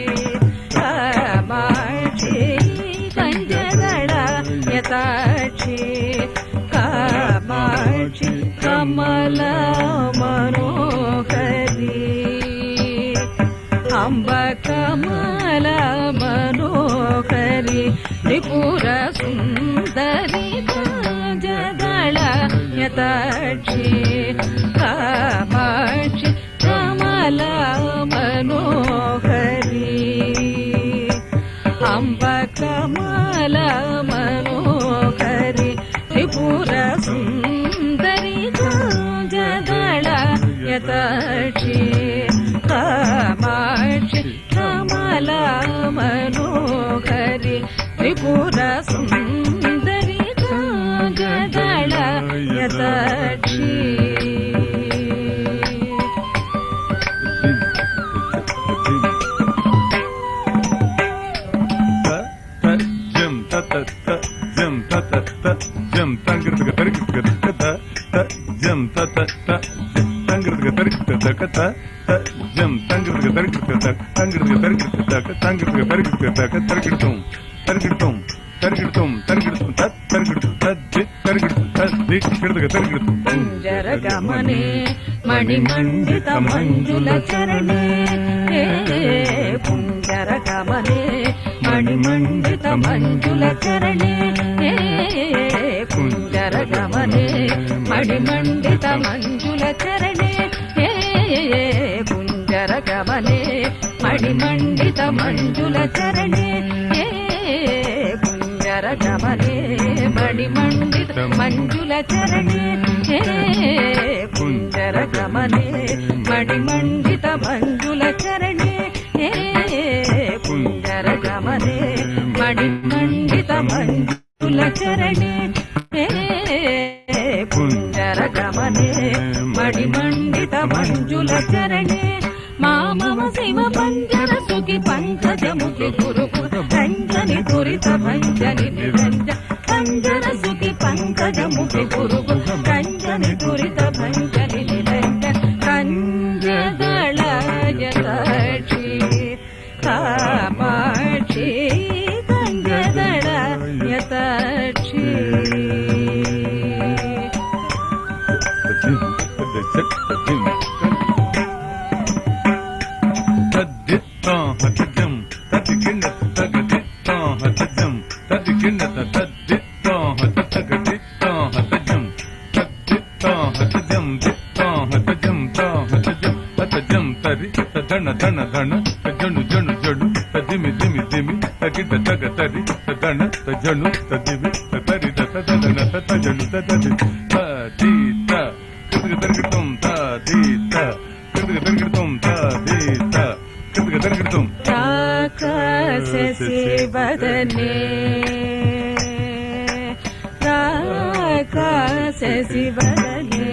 कामाक्षी कञ्जदलयदाक्षी कामाक्षी कमला मनोहरा सुन्दरि जदळ यताक्षि कामाक्षि कमला मनोहरी अम्ब कमला मनोहरी त्रिपुर सुन्दरि जदळ यताक्षि कामाक्षि कमला मनोहरि त्रिपुर सुन्दरि जदळ यताक्षि कुञ्जरगमने मणिमण्डित मञ्जुलचरणे कुञ्जरगमने मणिमण्डित मञ्जुलचरणे कुञ्जरगमने मणिमण्डित मञ्जुलचरणे कुञ्जरगमने मणिमण्डित मञ्जुलचरणे कुञ्जरगमने मणिमण्डित मञ्जुलचरणे कुञ्जरगमने मणिमण्डित मञ्जुलचरणे कुञ्जरगमने मणिमण्डित मञ्जुलचरणे कुञ्जरगमने मणिमण्डित मञ्जुलचरणे मामम शिव पञ्जर सुखि पङ्कजमुखि गुरुपुर रञ्जनि दुरित भञ्जनि निरञ्ज पञ्जर सुखि पङ्कजमुखि गुरुपुर रञ्जनि दुरित भञ्जनि निरञ्ज कञ्जदळ यताक्षि कामाक्षि कञ्जदळ यताक्षि शिवदने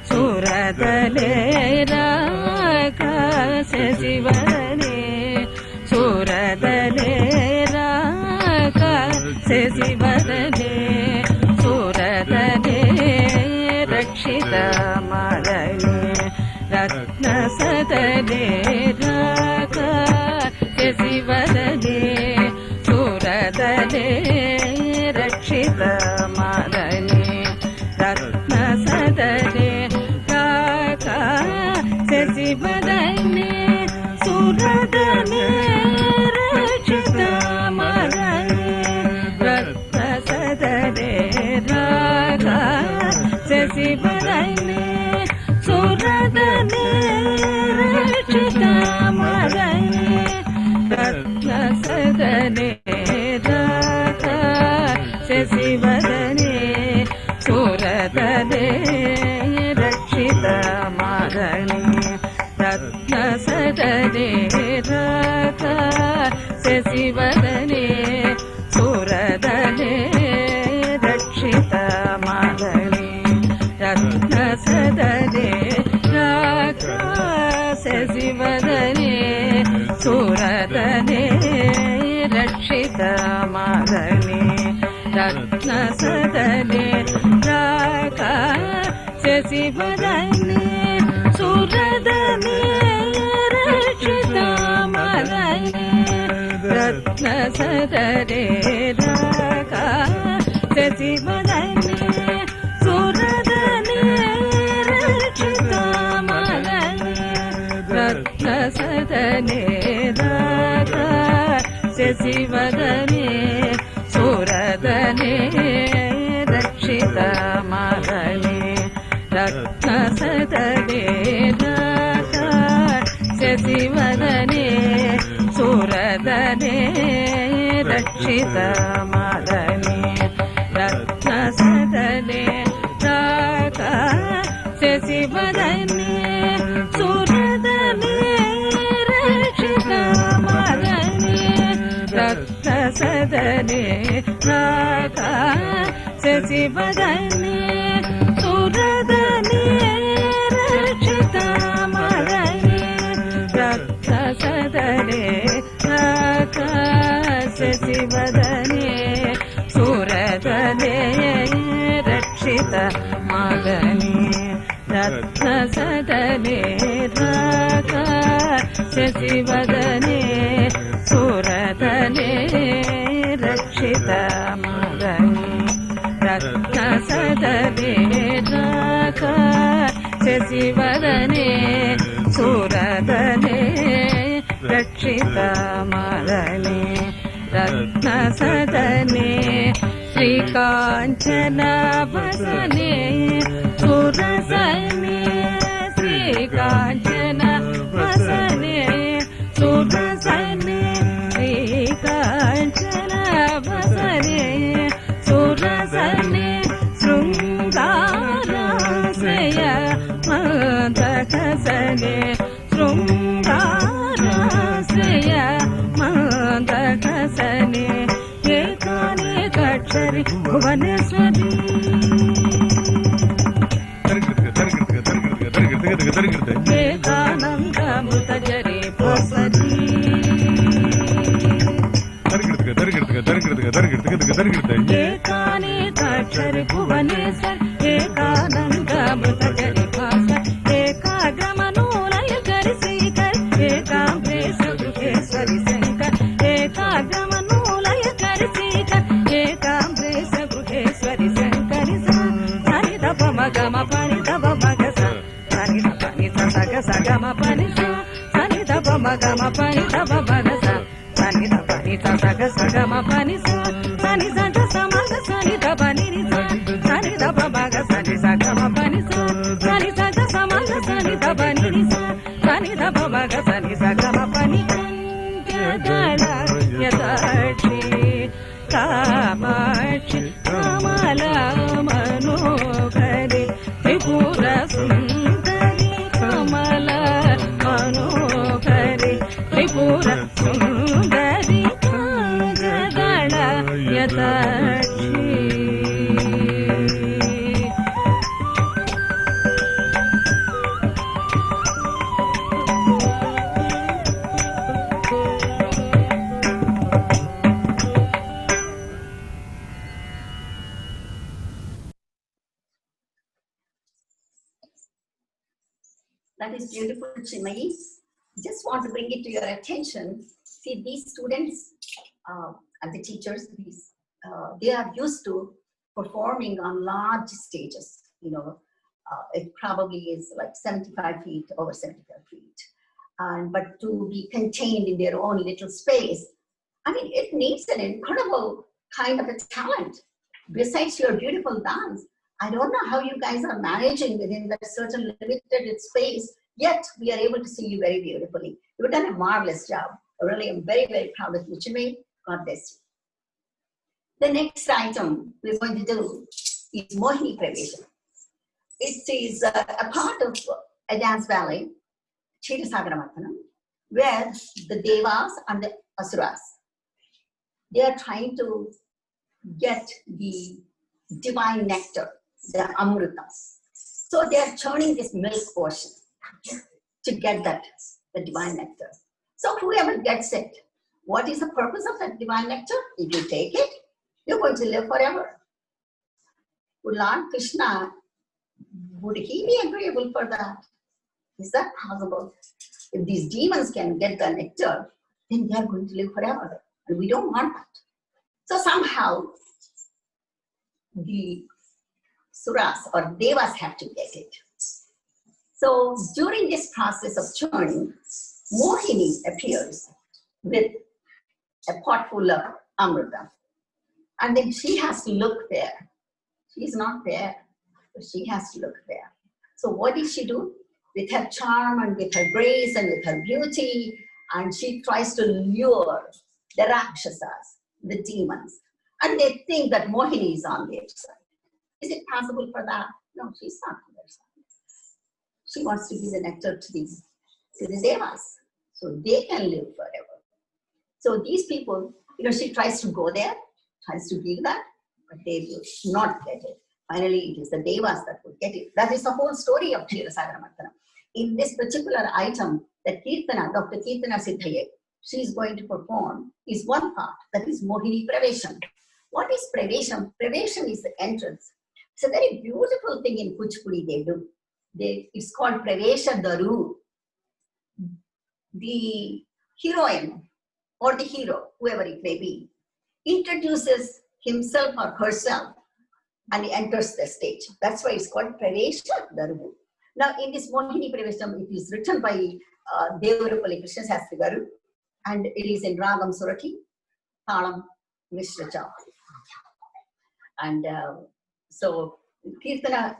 सुरदले राकाश शिवदने सुरदले राकाश शिवदने सुरदने रक्षित मदने रत्न सदने राकाश शिवदने सुरदने रक्षित मदने रत्न सदने काकाश शिवदने सुरदने रक्षित मदने रत्न सदने काकाश शिवदने सुरदने रक्षित मदने रत्न सदने काकाश शिवदने सुरदने रक्षित मदने रत्न सदने काकाश शिवदने सुरदने रक्षित मदने रत्न सदने काकाश शिवदने सुरदने रक्षित मदने रत्न सदने काकाश शिवदने सुरदने रक्षित मदने रत्न सदने काकाश शिवदने सुरदने रक्षित मदने रत्न सदने काकाश शिवदने सुरदने शशिवदने सुरदने रक्षितमादने रत्नसदने राका शशिवदने सुरदने रक्षितमादने रत्नसदने राका शशिवदने सुरदने रक्षितमादने रत्नसदने राका शशिवदने सुरदने रक्षितमादने रत्नसदने राका शशिवदने सुरदने रक्षितमादने रत्नसदने राका शशिवदने सुरदने रक्षितमादने रत्नसदने श्रीकाञ्चनवसने सुरसने श्रीकाञ्चनवसने सुरसने श्रीकाञ्चनवसने सुरसने शृङ्गाराश्रय मन्दकसने शृङ्गाराश्रय मन्दकसने एकानेकाक्षरि भुवनेश्वरी एकानन्दमृतजरे प्रसरी एकानेकाक्षरि भुवनेश्वर एकानन्दमृतजरे प्रसर एकाग्रमनोलय करिसीकर एकाम्बरेश गृहेश्वरि शङ्कर एकाग्रमनोलय करिसीकर एकाम्बरेश गृहेश्वरि शङ्करि सनि दप मगम पनि दप मग सनि दप नि सग सगम पनि सनि दप मगम पनि दप मग सनि दप नि सग सगम पनि सनि सग समग सनि दप नि सनि दप मग सनि सगम पनि सनि सग समग सनि दप नि सनि दप मग सनि सगम पनि यदाक्षी कामाक्षी कमला मनोहरि त्रिपुर सुन्दरि कमला मनोहरि त्रिपुर सुन्दरि काजगण यदाक्षी That is beautiful, Chimayi. Just want to bring it to your attention. See, these students and the teachers, they are used to performing on large stages. You know, it probably is like 75 feet, over 75 feet. But to be contained in their own little space, I mean, it needs an incredible kind of a talent. Besides your beautiful dance, I don't know how you guys are managing within that certain limited space, yet we are able to see you very beautifully. You've done a marvelous job. I really am very, very proud of you, Chimay. God bless you. The next item we're going to do is Mohini Pravesha. It is a part of a dance ballet, Kshetrasagaramartanam, where the Devas and the Asuras, they are trying to get the divine nectar, the Amrita. So they are churning this milk ocean to get that, the divine nectar. So whoever gets it, what is the purpose of that divine nectar? If you take it, you're going to live forever. Would Lord Krishna, would he be agreeable for that? Is that possible? If these demons can get the nectar, then they're going to live forever. And we don't want that. So somehow, the Suras or Devas have to get it. So during this process of churning, Mohini appears with a pot full of Amrita. And then she has to look there. She's not there, but she has to look there. So what did she do? with her charm and with her grace and with her beauty, and she tries to lure the Rakshasas, the demons, and they think that Mohini is on their side. Is it possible for that? No, she's not on their side. She wants to give the nectar to the devas, so they can live forever. So these people, she tries to go there, tries to give that, but they will not get it. Finally, it is the devas that will get it. That is the whole story of Kshetrasagara Martana. In this particular item, that Kirtana, Dr. Kirtana Siddhaye, she is going to perform is one part, that is Mohini Pravesham. What is Pravesham? Pravesham is the entrance. It's a very beautiful thing in Kuchipudi they do. It's called Pravesha Daru. The heroine or the hero, whoever it may be, introduces himself or herself and he enters the stage. That's why it's called Pravesha Daru. Now, in this Mohini Pravesham, it is written by Devarupalli Krishna Sastri Garu, and it is in Ragam Surati, Talam Mishra Chau. And so, Kirtana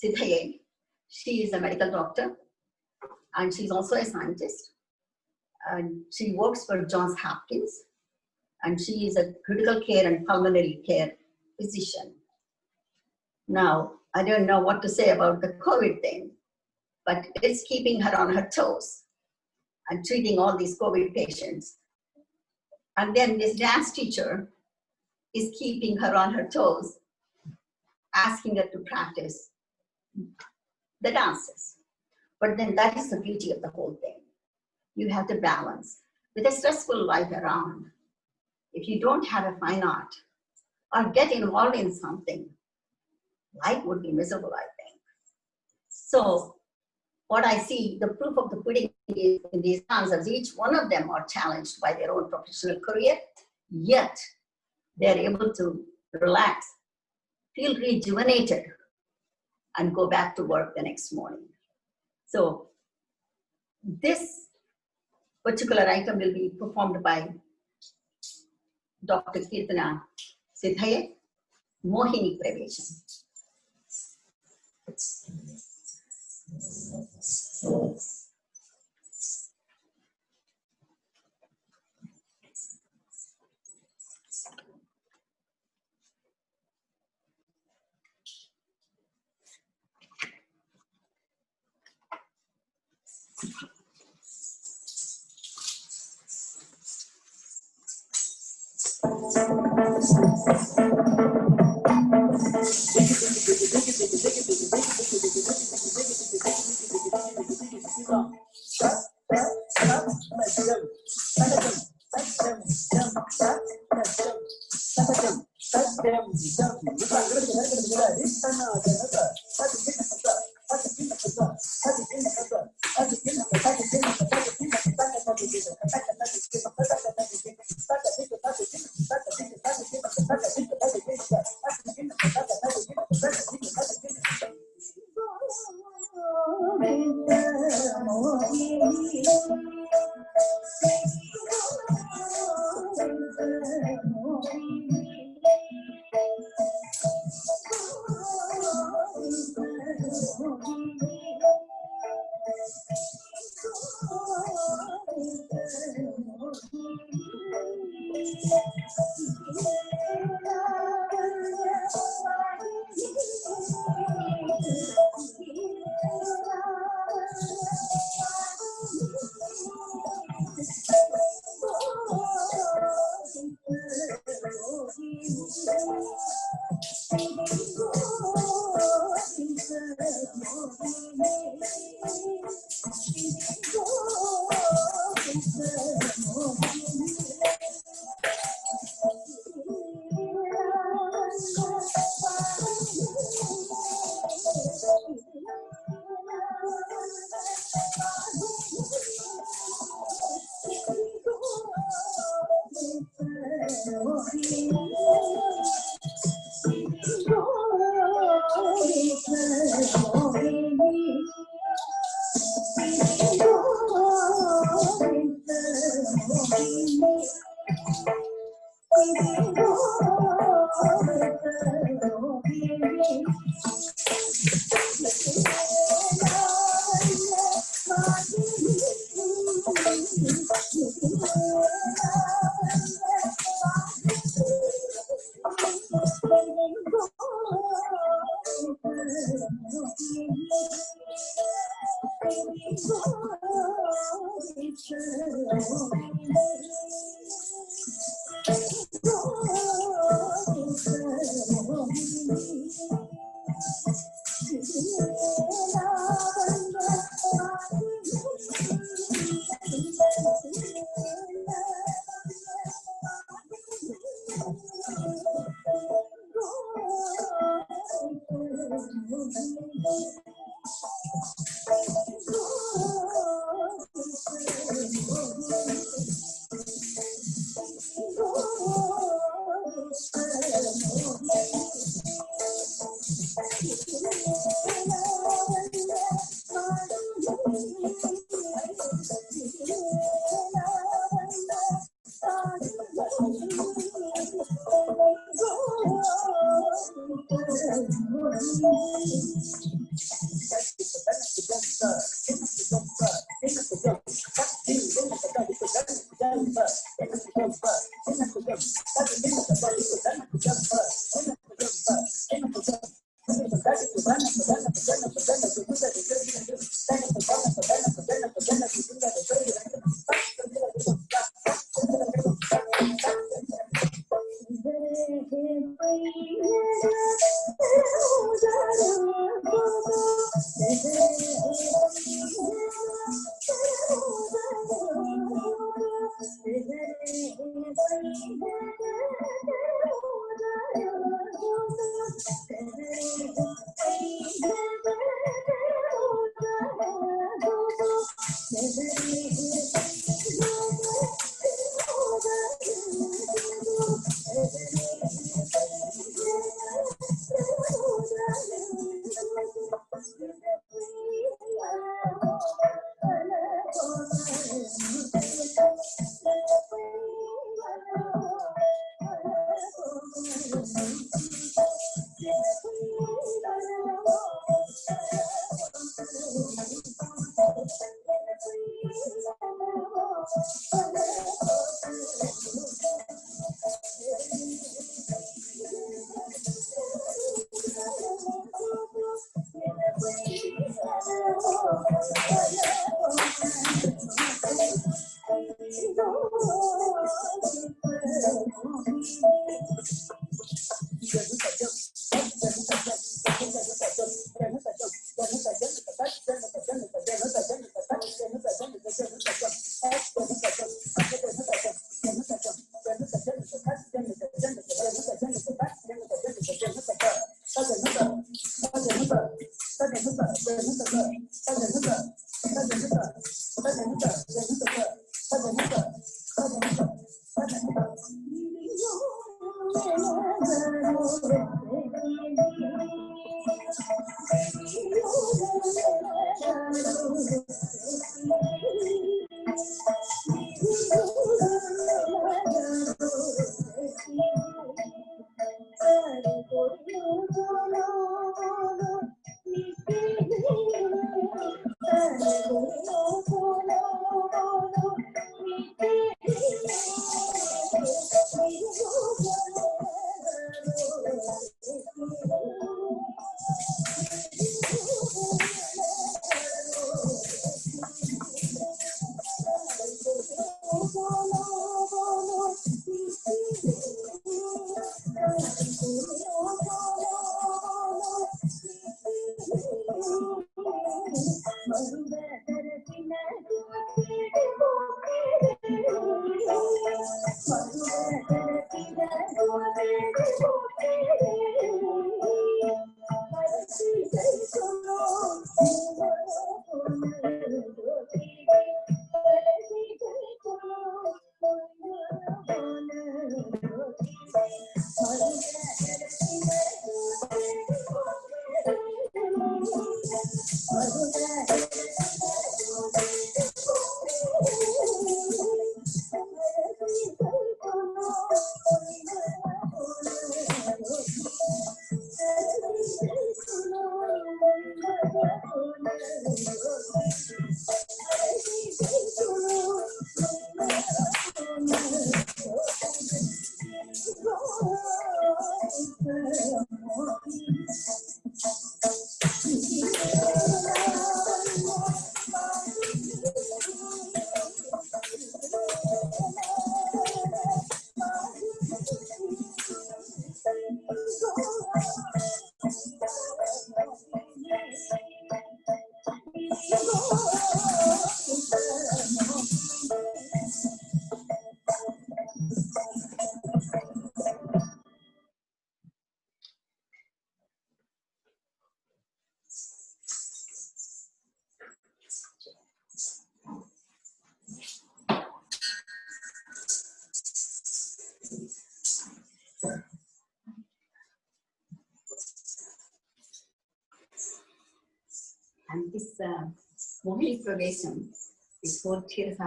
Siddhaye, she is a medical doctor, and she's also a scientist. And she works for Johns Hopkins, and she is a critical care and pulmonary care physician. Now, I don't know what to say about the COVID thing, but it's keeping her on her toes and treating all these COVID patients. And then this dance teacher is keeping her on her toes, asking her to practice the dances. But then that is the beauty of the whole thing. You have to balance. With a stressful life around, if you don't have a fine art or get involved in something, life would be miserable, I think. So what I see, the proof of the pudding is in these dancers, each one of them are challenged by their own professional career, yet they're able to relax, feel rejuvenated, and go back to work the next morning. So this particular item will be performed by Dr. Kirtana Siddhaye, Mohini Pravesham. Mohini Pravesam is choreographed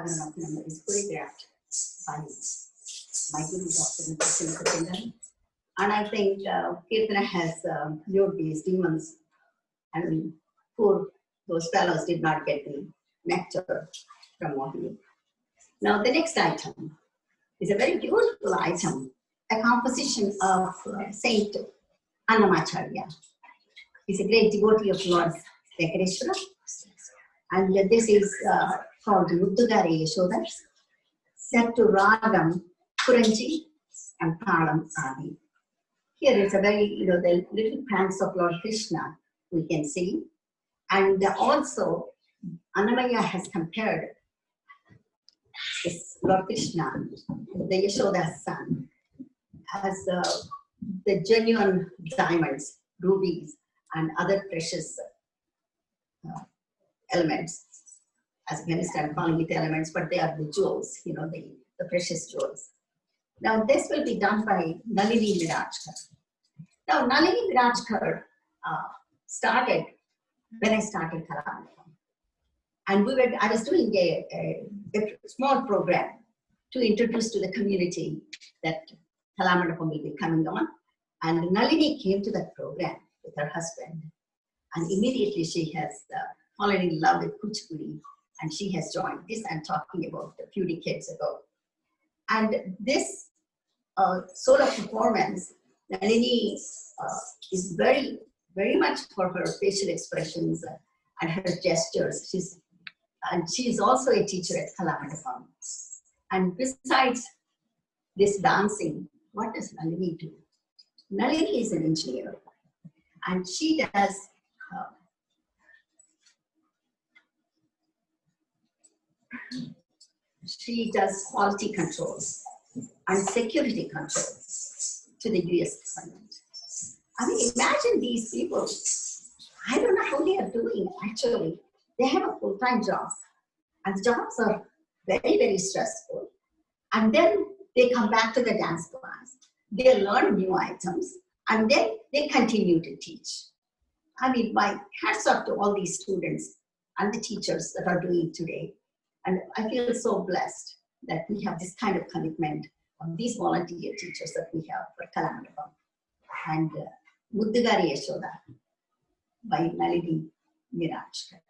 by my guru, Dr. Nitya. And I think Kirtana has lured these demons, and poor those fellows did not get the nectar from Mohini. Now the next item is a very beautiful item, a composition of Saint Annamacharya. He's a great devotee of Lord Venkateshwara. And this is called Muddugare Yashoda, set to Ragam, Kuranji, and Talam Adi. Here is a very, the little pants of Lord Krishna we can see. And also, Annamaya has compared this Lord Krishna, the Yashoda's son, as the genuine diamonds, rubies, and other precious elements. As you understand, calling it elements, but they are the jewels, the precious jewels. Now, this will be done by Nalini Mirajkar. Now, Nalini Mirajkar started when I started Kalamandapam. And I was doing a small program to introduce to the community that Kalamandapam will be coming on. And Nalini came to that program with her husband. And immediately she has fallen in love with Kuchipudi, and she has joined this. I'm talking about a few decades ago. And this solo performance, Nalini is very, very much for her facial expressions and her gestures. She is also a teacher at Kalamandapam. And besides this dancing, what does Nalini do? Nalini is an engineer, and she does quality controls and security controls to the US government. I mean, imagine these people. I don't know how they are doing, actually. They have a full-time job, and the jobs are very, very stressful. And then they come back to the dance class. They learn new items, and then they continue to teach. I mean, my hats off to all these students and the teachers that are doing today. And I feel so blessed that we have this kind of commitment of these volunteer teachers that we have for Kalamandapam. And Muddugare Yashoda by Nalini Mirajkar.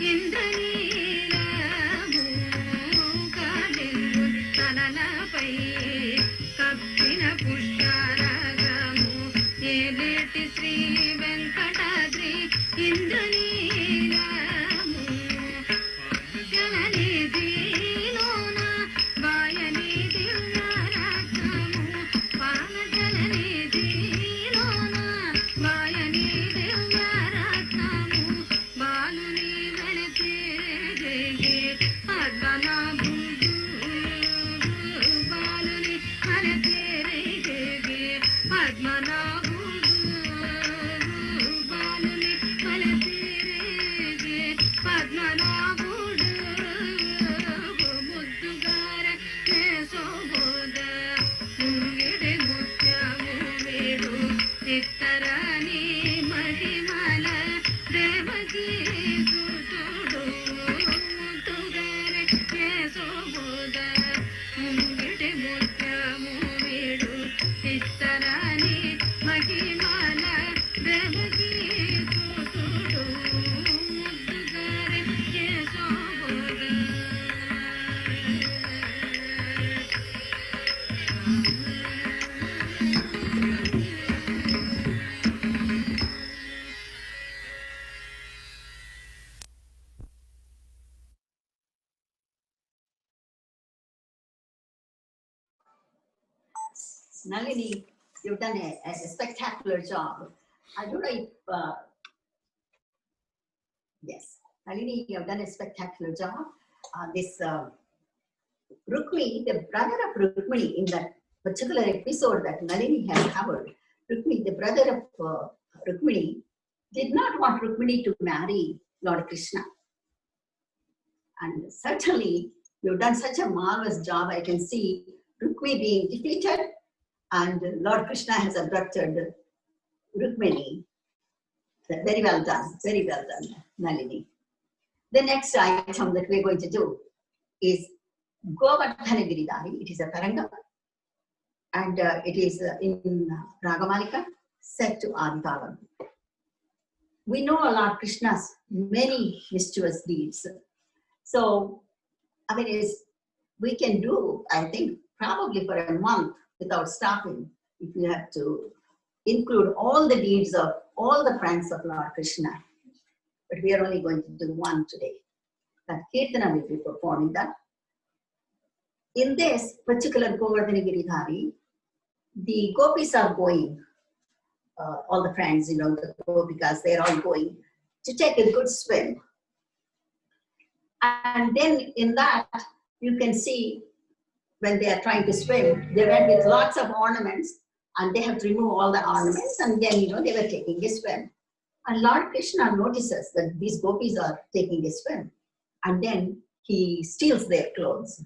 ఇంద్రనీలము కాలింగు తలల ముంగిటి ముత్యము వీడు ఇస్తరాని మహిమాల Devaki కూతుడు ముద్దుగారే Yashoda. Nalini, you've done a spectacular job. I don't know if, yes, Nalini, you've done a spectacular job. This Rukmi, the brother of Rukmini, in that particular episode that Nalini has covered, Rukmi, the brother of Rukmini, did not want Rukmini to marry Lord Krishna. And certainly, you've done such a marvelous job. I can see Rukmi being defeated and Lord Krishna has abducted Rukmini. Very well done, Nalini. The next item that we're going to do is Govardhana Giridhari. It is a Taranga and it is in Ragamalika set to Aditalam. We know Lord Krishna's many mischievous deeds. So, I mean, we can do, I think, probably for a month without stopping, if you have to include all the deeds of all the pranks of Lord Krishna. But we are only going to do one today. That Kirtana will be performing that. In this particular Govardhana Giridhari, the gopis are going, all the friends, you know, the gopikas, they're all going to take a good swim. And then in that, you can see when they are trying to swim, they went with lots of ornaments and they have to remove all the ornaments and then, you know, they were taking a swim. And Lord Krishna notices that these gopis are taking a swim and then he steals their clothes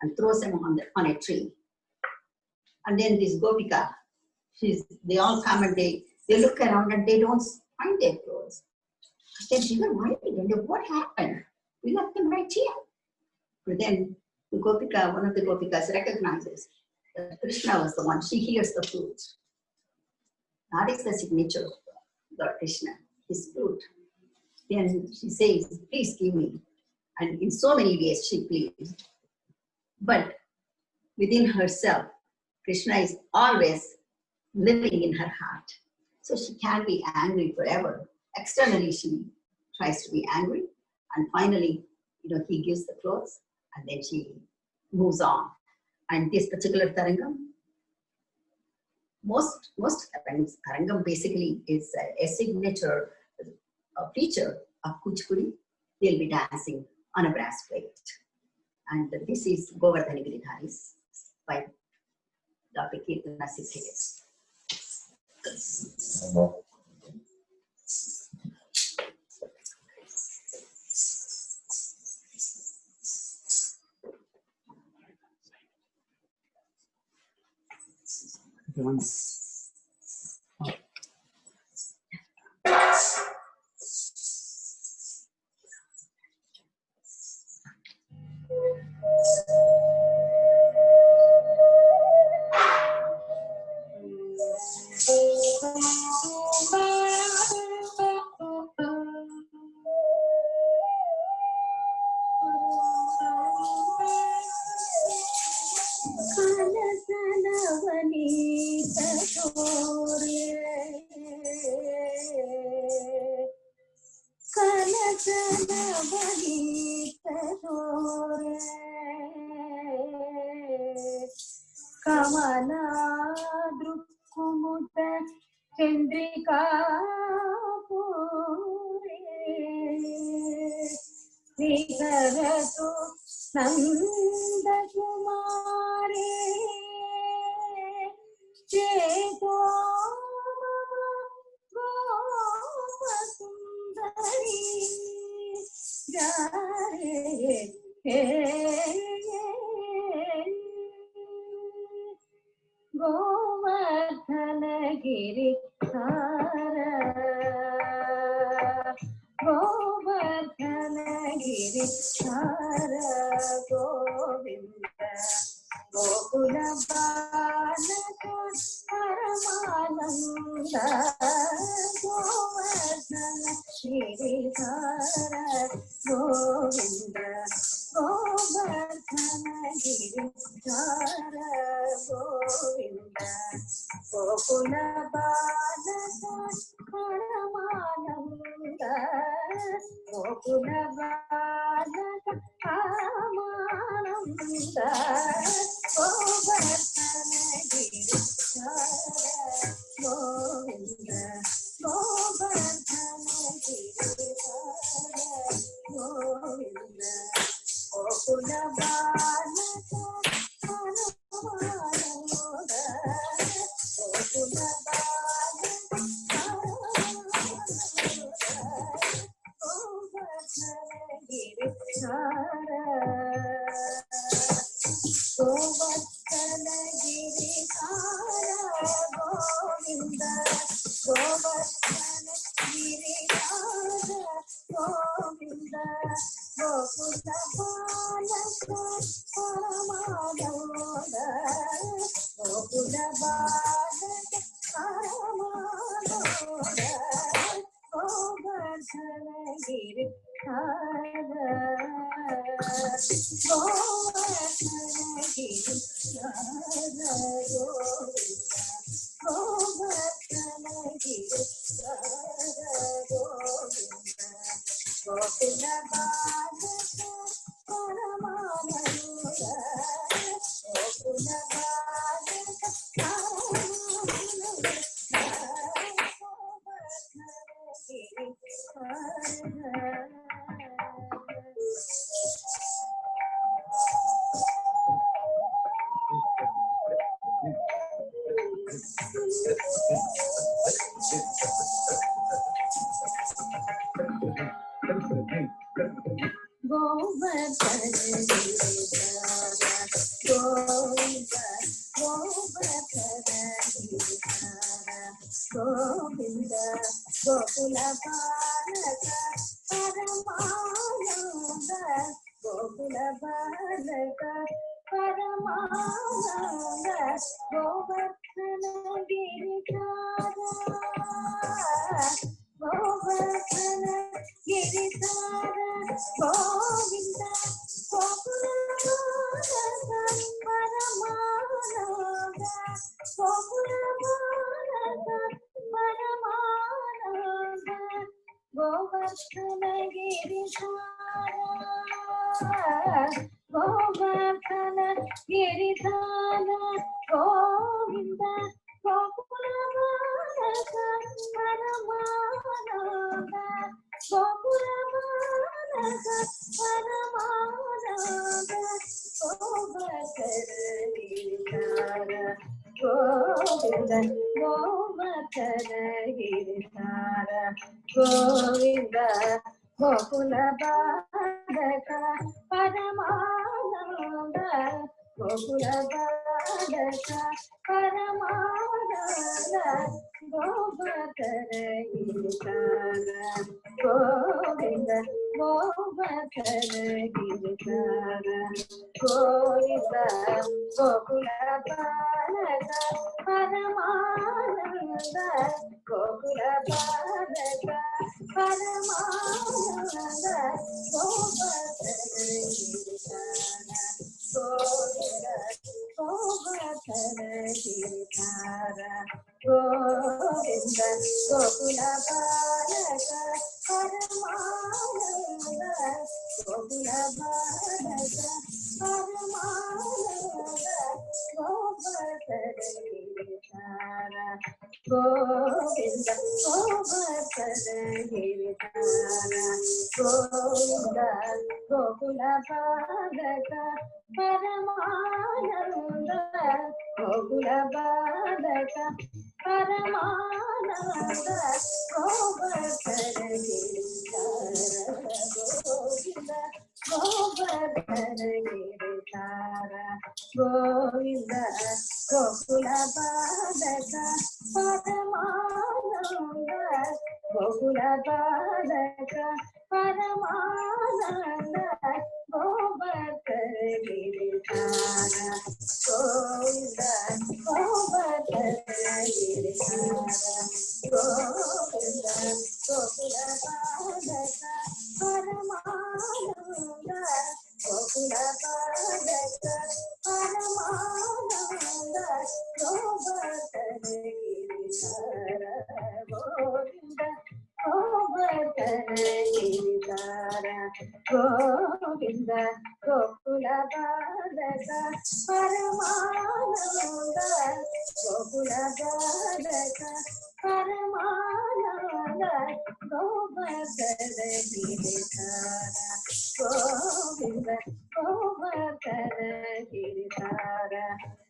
and throws them on a tree. And then this gopika, they all come and they look around and they don't find their clothes. Then she said, what happened? We left them right here. But then the gopika, one of the gopikas recognizes that Krishna was the one. She hears the flute. That is the signature of Lord Krishna, his flute. Then she says, please give me. And in so many ways she pleads. But within herself, Krishna is always living in her heart. So she can't be angry forever. Externally, she tries to be angry. And finally, you know, he gives the clothes and then she moves on. And this particular Tarangam, most Tarangam basically is a signature feature of Kuchipudi. They'll be dancing on a brass plate. And this is Govardhana Giridhari by Dr. Kirtana Siddhis. Kamala Drukumuta Chandrika Pure Viharatu Nanda Kumare Cheto Gopasundari Jare Govardhana Giridhara Govardhana Giridhara Govardhana Govinda, Gokula Balaka Paramananda, Govardhana Giridhara Govinda, Govardhana Giridhara Govinda, Gokula Balaka Paramananda, Gokula Balaka Paramananda, Govardhana Giridhara Govinda, Govardhana Giridhara Govinda, Gokula Balaka Paramananda, Gokula Balaka Govardhana Giridhara, Govardhana Giridhara Govinda, Govardhana Giridhara Govinda, Gokula Balaka Paramananda, Gokula Balaka Paramananda, Govardhana Giridhara, Govardhana Giridhara Govinda, Govardhana Giridhara Govinda, Gokula Balaka Paramananda, Gokula Balaka Paramananda, Govardhana Giridhara. Govardhana Giridhara Govinda, Govardhana Giridhara Govinda, Gokula Balaka Paramananda, Gokula Balaka Paramananda, Govardhana Giridhara, Govardhana Giridhara Govinda, Gokula Balaka Paramananda, Gokula Balaka Paramananda, Govardhana Giridhara, Govardhana Giridhara Govinda, Gokula Balaka Paramananda, Gokula Balaka Paramananda, Govardhana Giridhara Govinda, Govardhana Giridhara Govinda, Gokula Balaka Paramananda, Gokula Balaka Paramananda, Govardhana Giridhara Govinda, Govardhana Giridhara Govinda, Gokula Balaka Paramananda, Gokula Balaka Paramananda, Govardhana Giridhara Govinda, Govardhana Giridhara Govinda, Gokula Balaka Paramananda, Gokula Balaka Paramananda, Govardhana Giridhara Govinda, Govardhana Giridhara Govinda, Gokula Balaka Paramananda, Gokula Balaka Paramananda, Govardhana Giridhara Govinda, Govardhana Giridhara Govinda, Gokula Balaka Paramananda, Gokula Balaka Paramananda, Govardhana Giridhara Govinda Gokula బాలక పరమానంద గోకుల బాలక పరమానంద గోవర్ధన గిరిధార గోవింద గోవర్ధన గిరిధార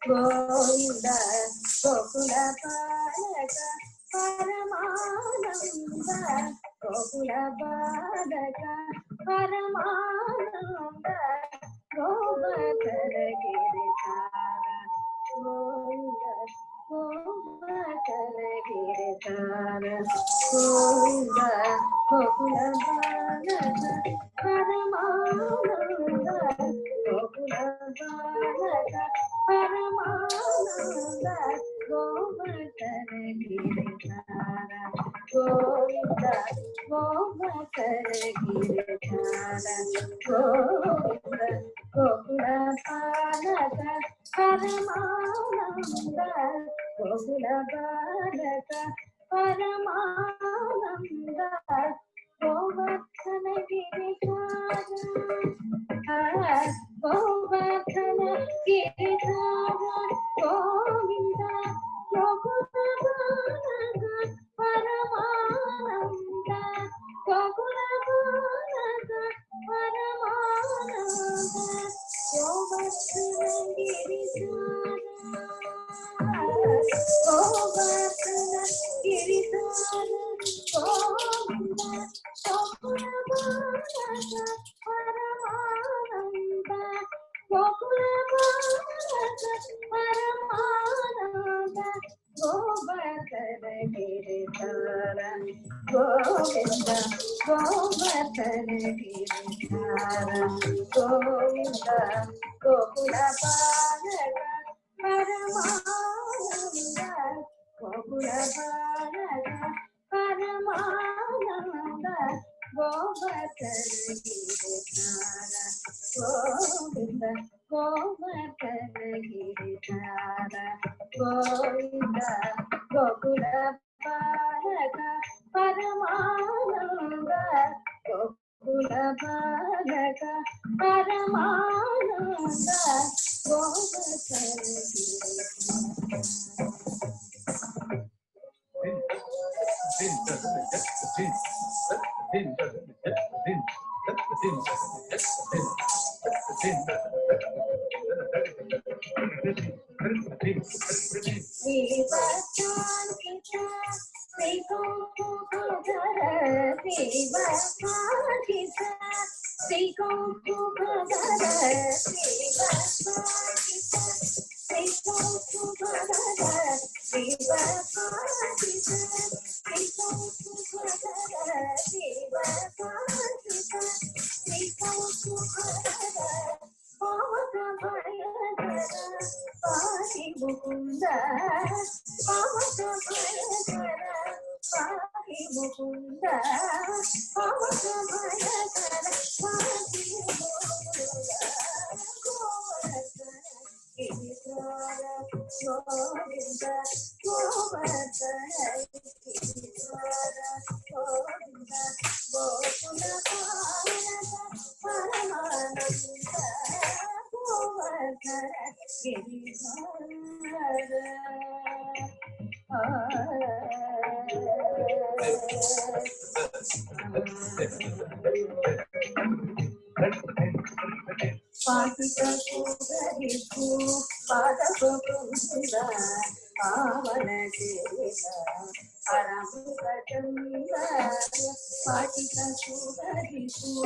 గోవింద గోకుల బాలక పరమానంద గోకుల బాలక పరమానంద గోవర్ధన గిరిధార గోవింద గోవర్ధన గిరిధార గోవింద గోకుల బాలక పరమానంద గోకుల బాలక పరమానంద గోవర్ధన గిరిధార గోవింద గోవర్ధన గిరిధార గోవింద గోకుల బాలక పరమానంద గోకుల బాలక పరమానంద గోవర్ధన గిరిధార గోవర్ధన గిరిధార గోవింద గోకుల బాలక పరమానంద గోకుల బాలక పరమానంద గోవర్ధన గిరిధార గోవర్ధన గిరిధార గోవింద గోకుల బాలక పరమానంద గోకుల బాలక పరమానంద గోవర్ధన గిరిధార గోవింద గోవర్ధన గిరిధార గోవింద గోకుల బాలక పరమానంద గోకుల బాలక పరమానంద గోవర్ధన గిరిధార గోవింద గోవర్ధన గిరిధార గోవింద గోకుల బాలక పరమానంద గోకుల బాలక పరమానంద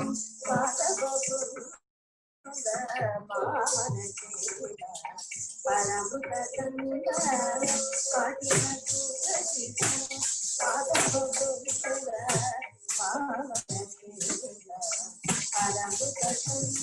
Govardhana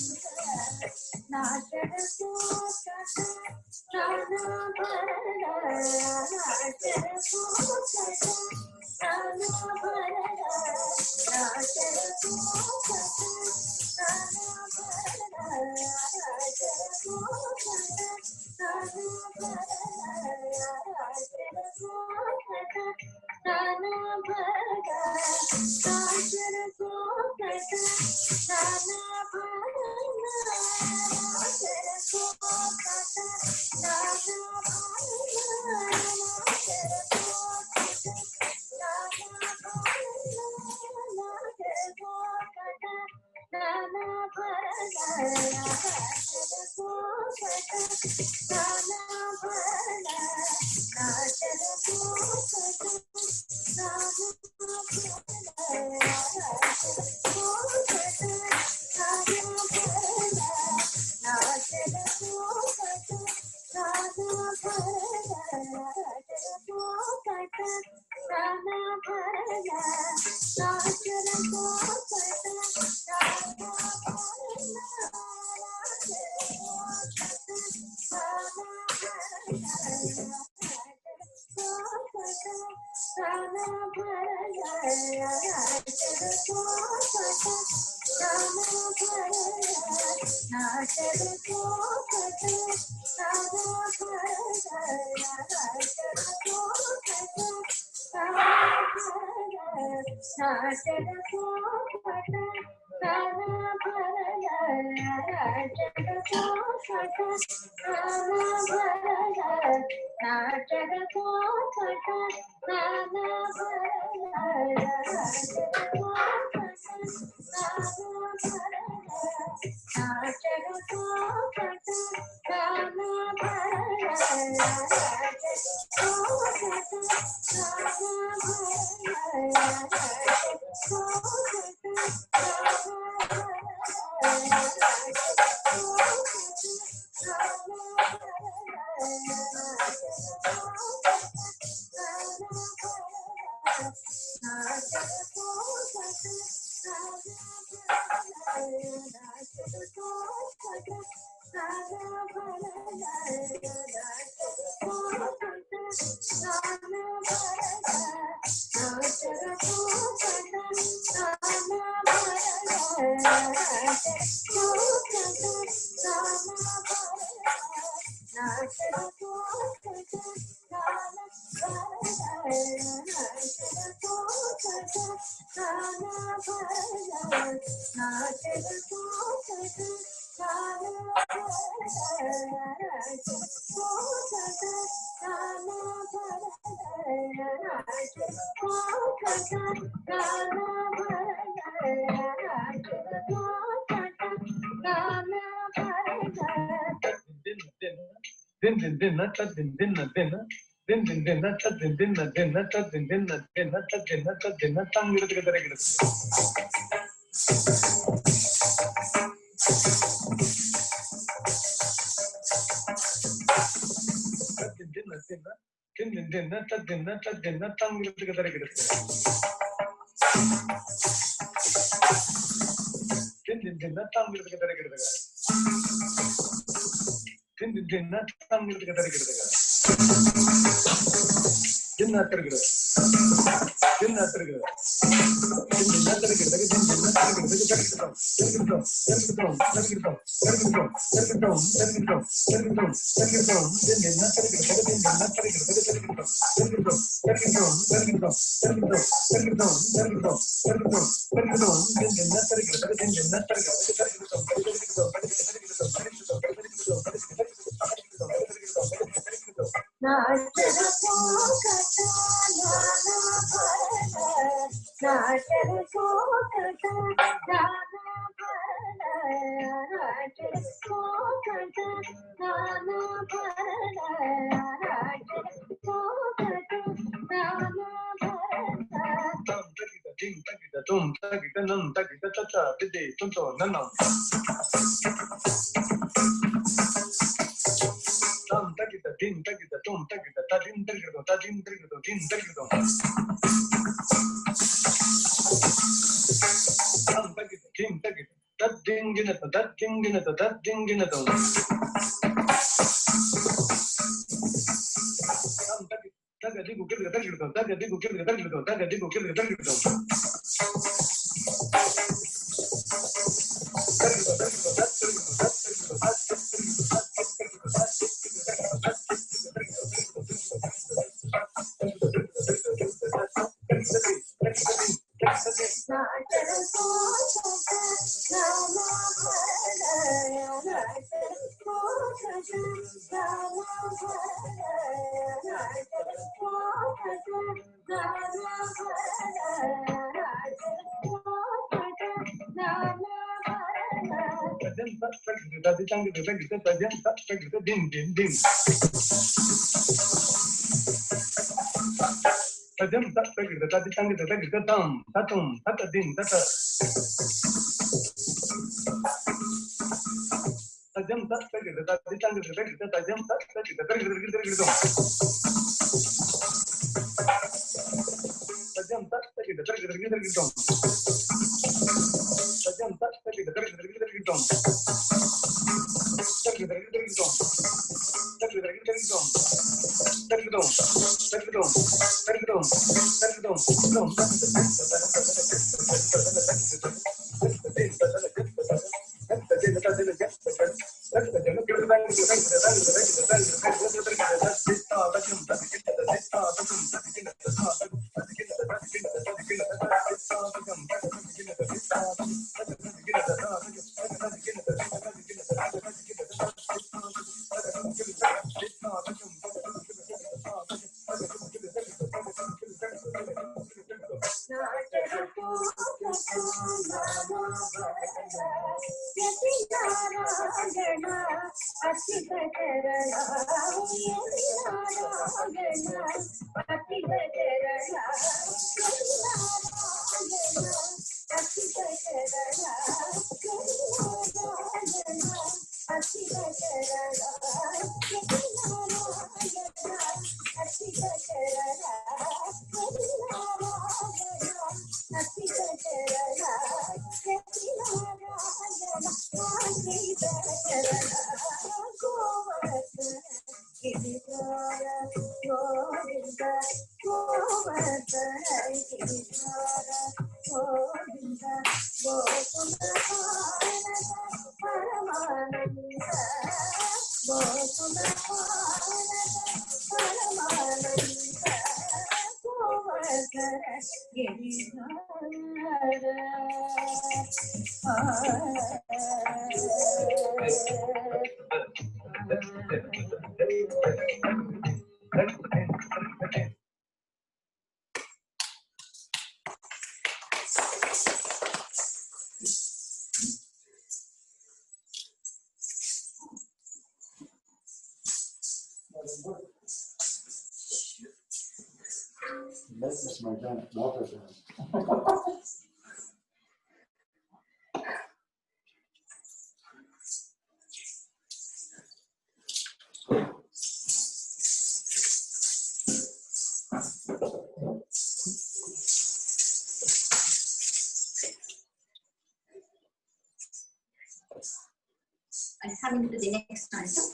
And coming to the next item,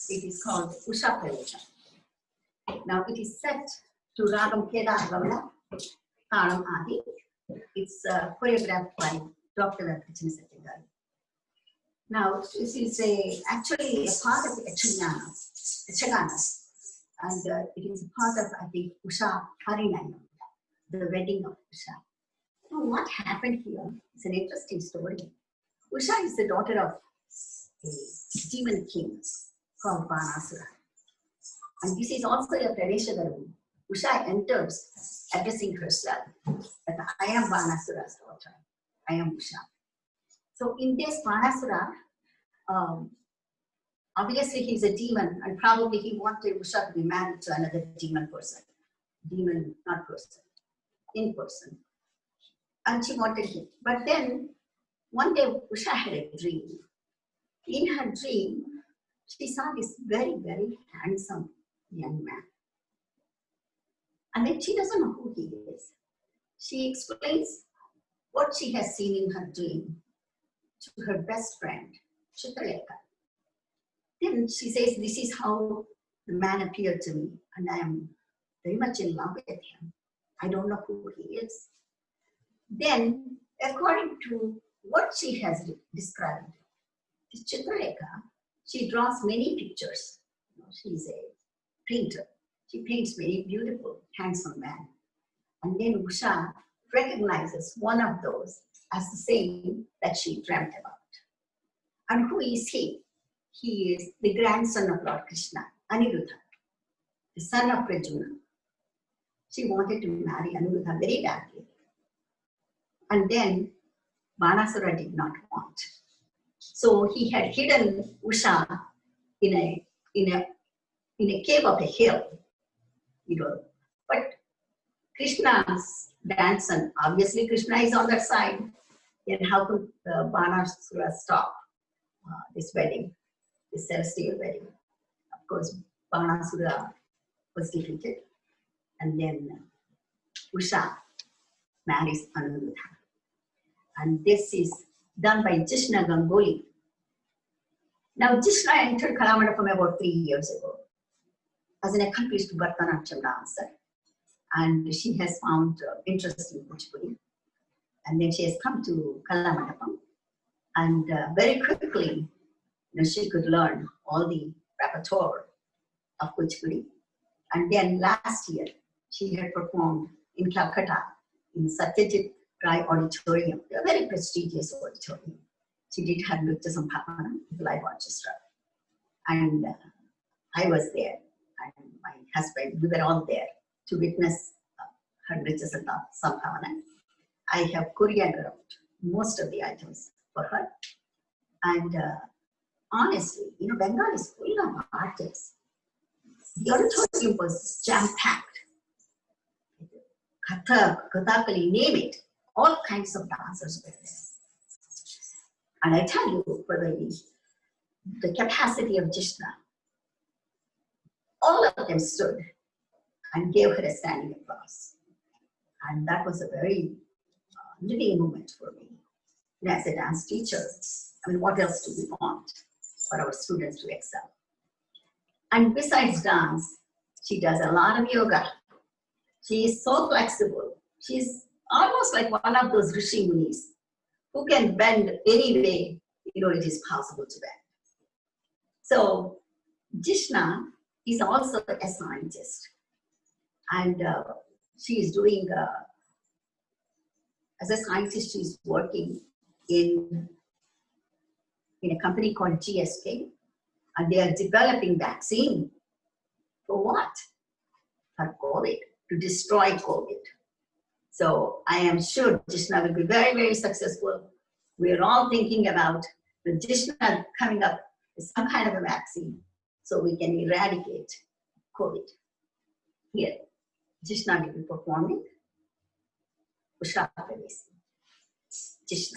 it is called Usha Pradesh. Now it is set to Ragam Kedar Gavana, Taram Adi. It's choreographed by Dr. Kachinasattigal. Now this is actually a part of the Yachagana, and it is a part of, I think, Usha Harinayam, the wedding of Usha. Now what happened here is an interesting story. Usha is the daughter of a demon king called Banasura. And this is also a Pradeshagaru. Usha enters addressing herself that I am Banasura's daughter. I am Usha. So in this Banasura, obviously he's a demon, and probably he wanted Usha to be married to another demon person. Demon, not person, in person. And she wanted him. But then one day Usha had a dream. In her dream, she saw this very, very handsome young man. And then she doesn't know who he is. She explains what she has seen in her dream to her best friend, Chitralekha. Then she says, this is how the man appeared to me, and I am very much in love with him. I don't know who he is. Then, according to what she has described, this Chitralekha, she draws many pictures. She's a painter. She paints very beautiful, handsome men. And then Usha recognizes one of those as the same that she dreamt about. And who is he? He is the grandson of Lord Krishna, Aniruddha, the son of Arjuna. She wanted to marry Aniruddha very badly. And then Banasura did not want. So he had hidden Usha in a cave of a hill, But Krishna's grandson, obviously Krishna is on that side. Then how could Banasura stop this wedding, this celestial wedding? Of course, Banasura was defeated. And then Usha marries Aniruddha. And this is done by Jishna Ganguly. Now, Jishna entered Kalamandapam about 3 years ago as an accomplished Bharatanatyam dancer. And she has found interest in Kuchipudi. And then she has come to Kalamandapam. And very quickly, she could learn all the repertoire of Kuchipudi. And then last year, she had performed in Calcutta in Satyajit Rai Auditorium, a very prestigious auditorium. She did her Nritya Sampradaya with live orchestra. And I was there, and my husband, we were all there to witness her Nritya Sampradaya. I have choreographed most of the items for her. And honestly, Bengal is full of artists. The auditorium was jam-packed. Kathak, Kathakali, name it. All kinds of dancers were there. And I tell you, for the capacity of Jishna, all of them stood and gave her a standing applause. And that was a very living moment for me. As a dance teacher, what else do we want for our students to excel? And besides dance, she does a lot of yoga. She is so flexible. She's almost like one of those Rishi Munis who can bend any way, it is possible to bend. So Jishna is also a scientist. And she is doing, as a scientist, she's working in a company called GSK. And they are developing vaccine. For what? For COVID, to destroy COVID. So I am sure Jishna will be very, very successful. We're all thinking about the Jishna coming up with some kind of a vaccine so we can eradicate COVID. Here, Jishna will be performing. Usha Pradesh. Jishna.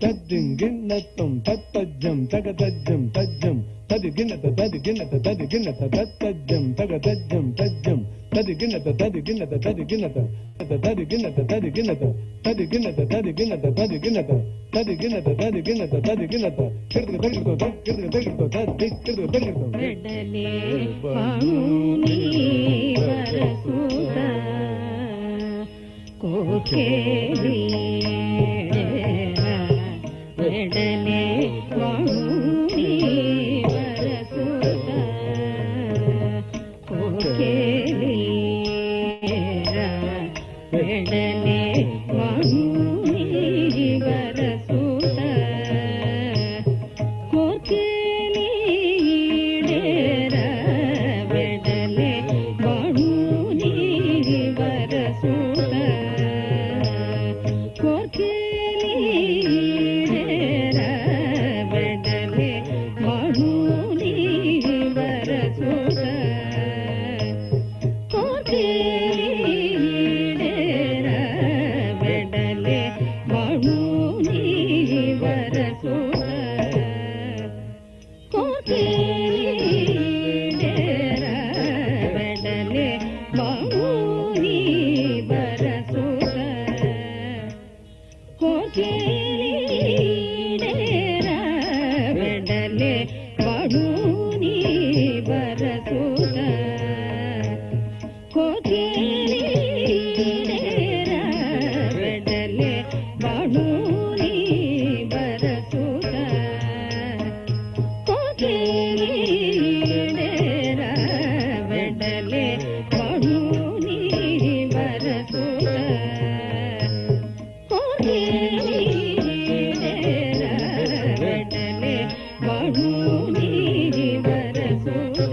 తద్దింగిన్నత్తం తత్తజ్జం తగతజ్జం తజ్జం తదిగిన్నత తదిగిన్నత తదిగిన్నత తత్తజ్జం తగతజ్జం తజ్జం తదిగిన్నత తదిగిన్నత తదిగిన్నత తదిగిన్నత తదిగిన్నత తదిగిన్నత తదిగిన్నత తదిగిన్నత తదిగిన్నత తదిగిన్నత తదిగిన్నత కిర్దగ తగితో కిర్దగ తగితో తది కిర్దగ తగితో వెడలే పాముని వరసూత కోకేలి వెడలే పాముని వరసూత కోకేలి వెడలే పాముని వరసూత కోకేలి వెడలే పాముని వరసూత కోకేలి వెడలే పాముని వరసూత వెడలే పాముని వరసూత వెడలే పాముని వరసూత వెడలే పాముని వరసూత వెడలే పాముని వరసూత వెడలే పాముని వరసూత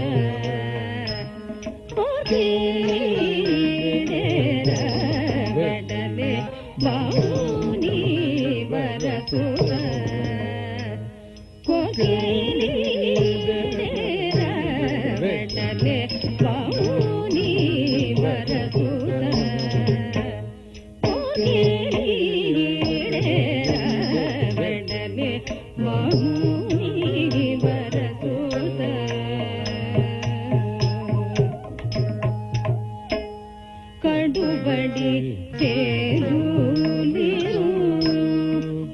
వెడలే పాముని వరసూత వెడలే పాముని వరసూత వెడలే పాముని వరసూత వెడలే పాముని వరసూత కడుబడి చేరులిరు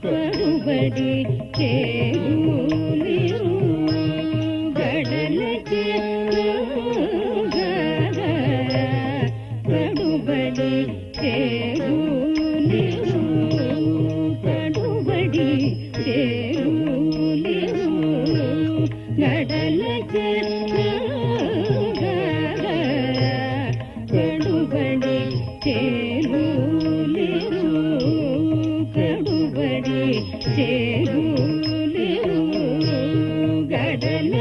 కడుబడి చేరులిరు గడల కడుబడి చేరులిరు కడుబడి చేరులిరు గడల కడుబడి చేరులిరు కడుబడి చేరులిరు గడల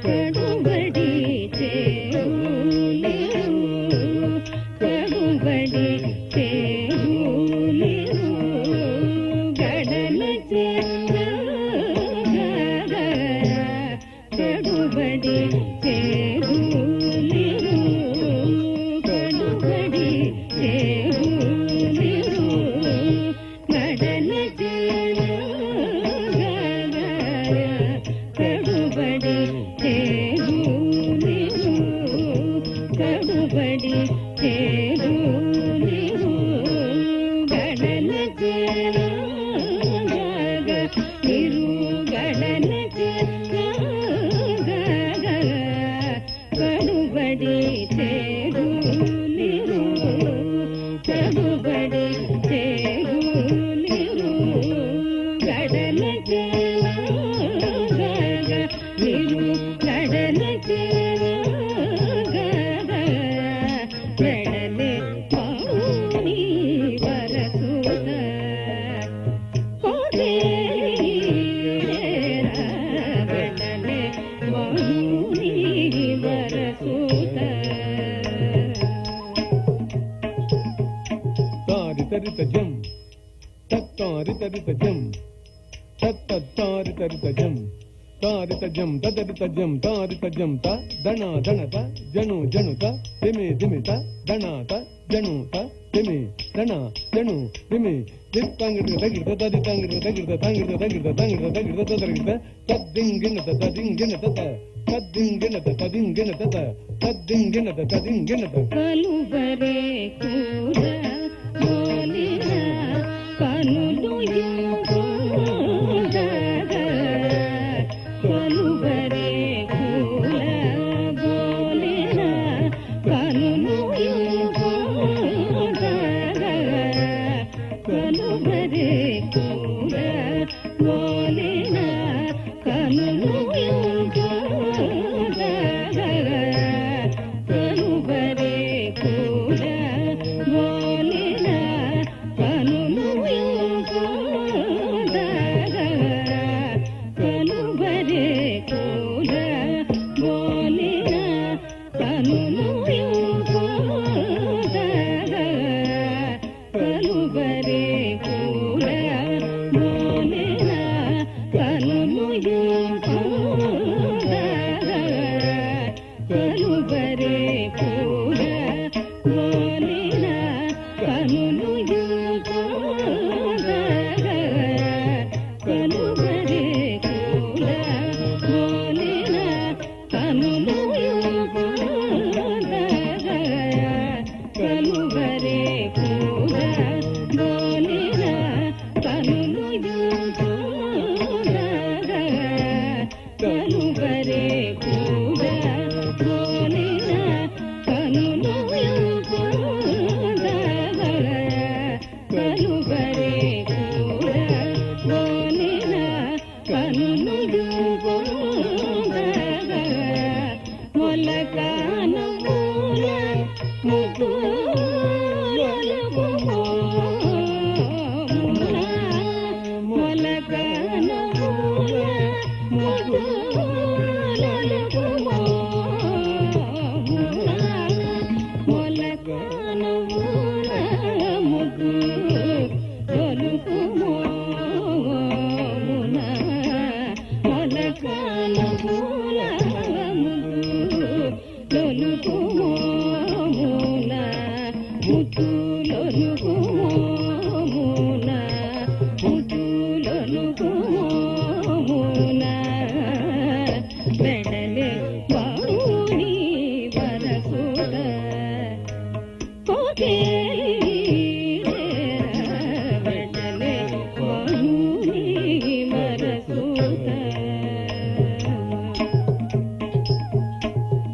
కడుబడి చేరులిరు కడుబడి చేరులిరు గడల కడుబడి చేరులిరు కడుబడి చేరులిరు గడల కడుబడి చేరులిరు కడుబడి చేరులిరు గడల నిరు గడల కడుబడి చేరులిరు కడుబడి చేరులిరు గడల నిరు గడల వెడలే పాముని వరసూత వెడలే పాముని వరసూత తారితరిత జం తత్తారితరిత జం తత్తత్తారితరిత జం తారితజం తదరితజం తారితజం త దణ దణత జను జనుత దిమి దిమిత దణాత జనుత దిమి దణ జను దిమి దిత్తంగిట తగిట తదితంగిట తగిట తంగిట తగిట తంగిట తగిట తదరిత తద్దింగినత తదింగినత తద్దింగినత తదింగినత తద్దింగినత తదింగినత కలువరే కూర మోలిన కనులు కలువరే కూర మోలిన కనులు కలువరే కూర మోలిన కనులు కలువరే కూర మోలిన కనులు కలువరే కూర మోలిన కనులు కలువరే కూర మోలిన కనులు కలువరే కూర మోలిన కనులు కలువరే కూర మోలిన కనులు కలువరే కూర మోలిన కనులు కలువరే కూర మోలిన కనులు కలువరే కూర మోలిన కనులు మొలకాన మూల ముగ్గులకు మొలకాన మూల ముగ్గులకు మొలకాన మూల ముగ్గు తొలుకు మొలకాన మూల ముగ్గు తొలుకు మూల ముద్దులొలుకు మూల ముద్దులొలుకు మూల వెడలే బావుని వరసుడ వెడలే బావుని వరసుడ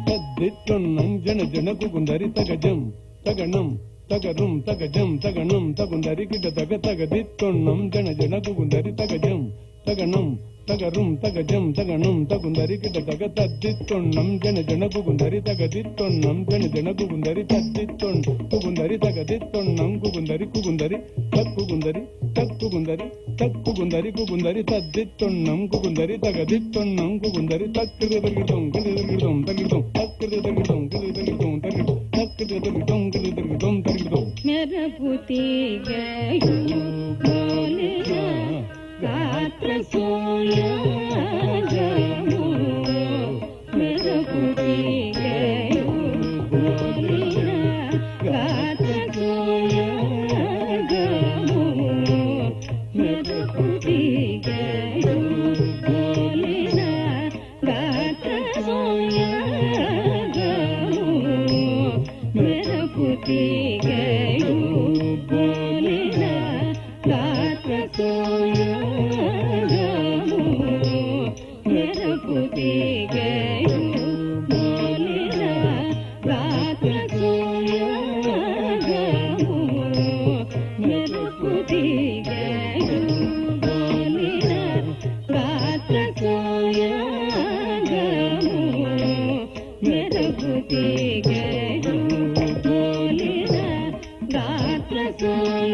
తద్దిత్తున్నం జన జనకు గుందరి తగజం తగణం తగరుం తగజం తగణం తగుందరి కిట తగ తగదిత్తున్నం జన జనకు గుందరి తగజం తగణం తగరుం తగజం తగణం తగుందరి కిట తగ తద్దిత్తున్నం జన జనకు గుందరి తగదిత్తున్నం జన జనకు గుందరి తద్దిత్తున్ కుగుందరి తగదిత్తున్నం కుగుందరి కుగుందరి తక్కుగుందరి తక్కుగుందరి తక్కుగుందరి కుగుందరి తద్దిత్తున్నం కుగుందరి తగదిత్తున్నం కుగుందరి తక్కుదిగితం గిరిగితం తగితం తక్కుదిగితం గిరిగితం తగితం తక్కుదిగితం గిరిగితం తగితం మెరపుతి గయు మోలిన గాత్ర సోయజము మెరపుతి గయు మోలిన గాత్ర సోయజము మెరపుతి గయు మోలిన గాత్ర సోయజము మెరపుతి గయు మోలిన గాత్ర సోయజము మెరపుతి గయు మోలిన గాత్ర సోయజము మెరపుతి గయు మోలిన గాత్ర సోయజము మెరపుతి గయు మోలిన గాత్ర సోయజము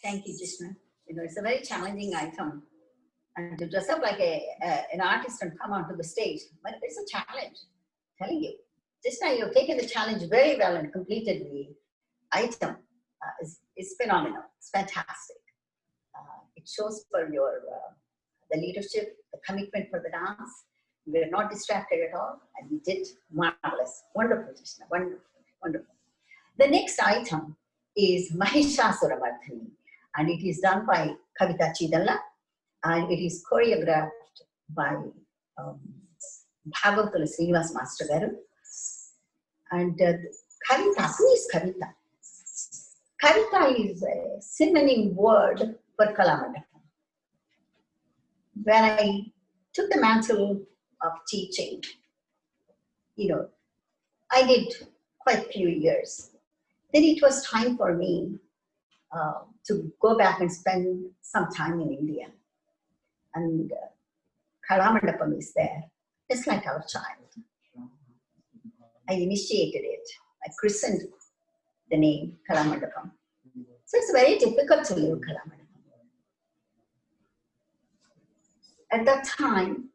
Thank you, Jishna. You know, it's a very challenging item. And to dress up like an artist and come onto the stage, but it's a challenge. I'm telling you. Jishna, you've taken the challenge very well and completed the item. It's phenomenal. It's fantastic. It shows for your the leadership, the commitment for the dance. We were not distracted at all, and you did marvelous. Wonderful, Jishna. Wonderful, wonderful. The next item is Mahishasuramardhini, and it is done by Kavita Chidalla, and it is choreographed by Bhagavathula Srinivas Master Garu. And Kavita, who is Kavita? Kavita is a synonym word for Kalamandapam. When I took the mantle of teaching, you know, I did quite a few years. Then it was time for me to go back and spend some time in India. And Kalamandapam is there, just like our child. I initiated it. I christened the name Kalamandapam. So it's very difficult to leave Kalamandapam. At that time,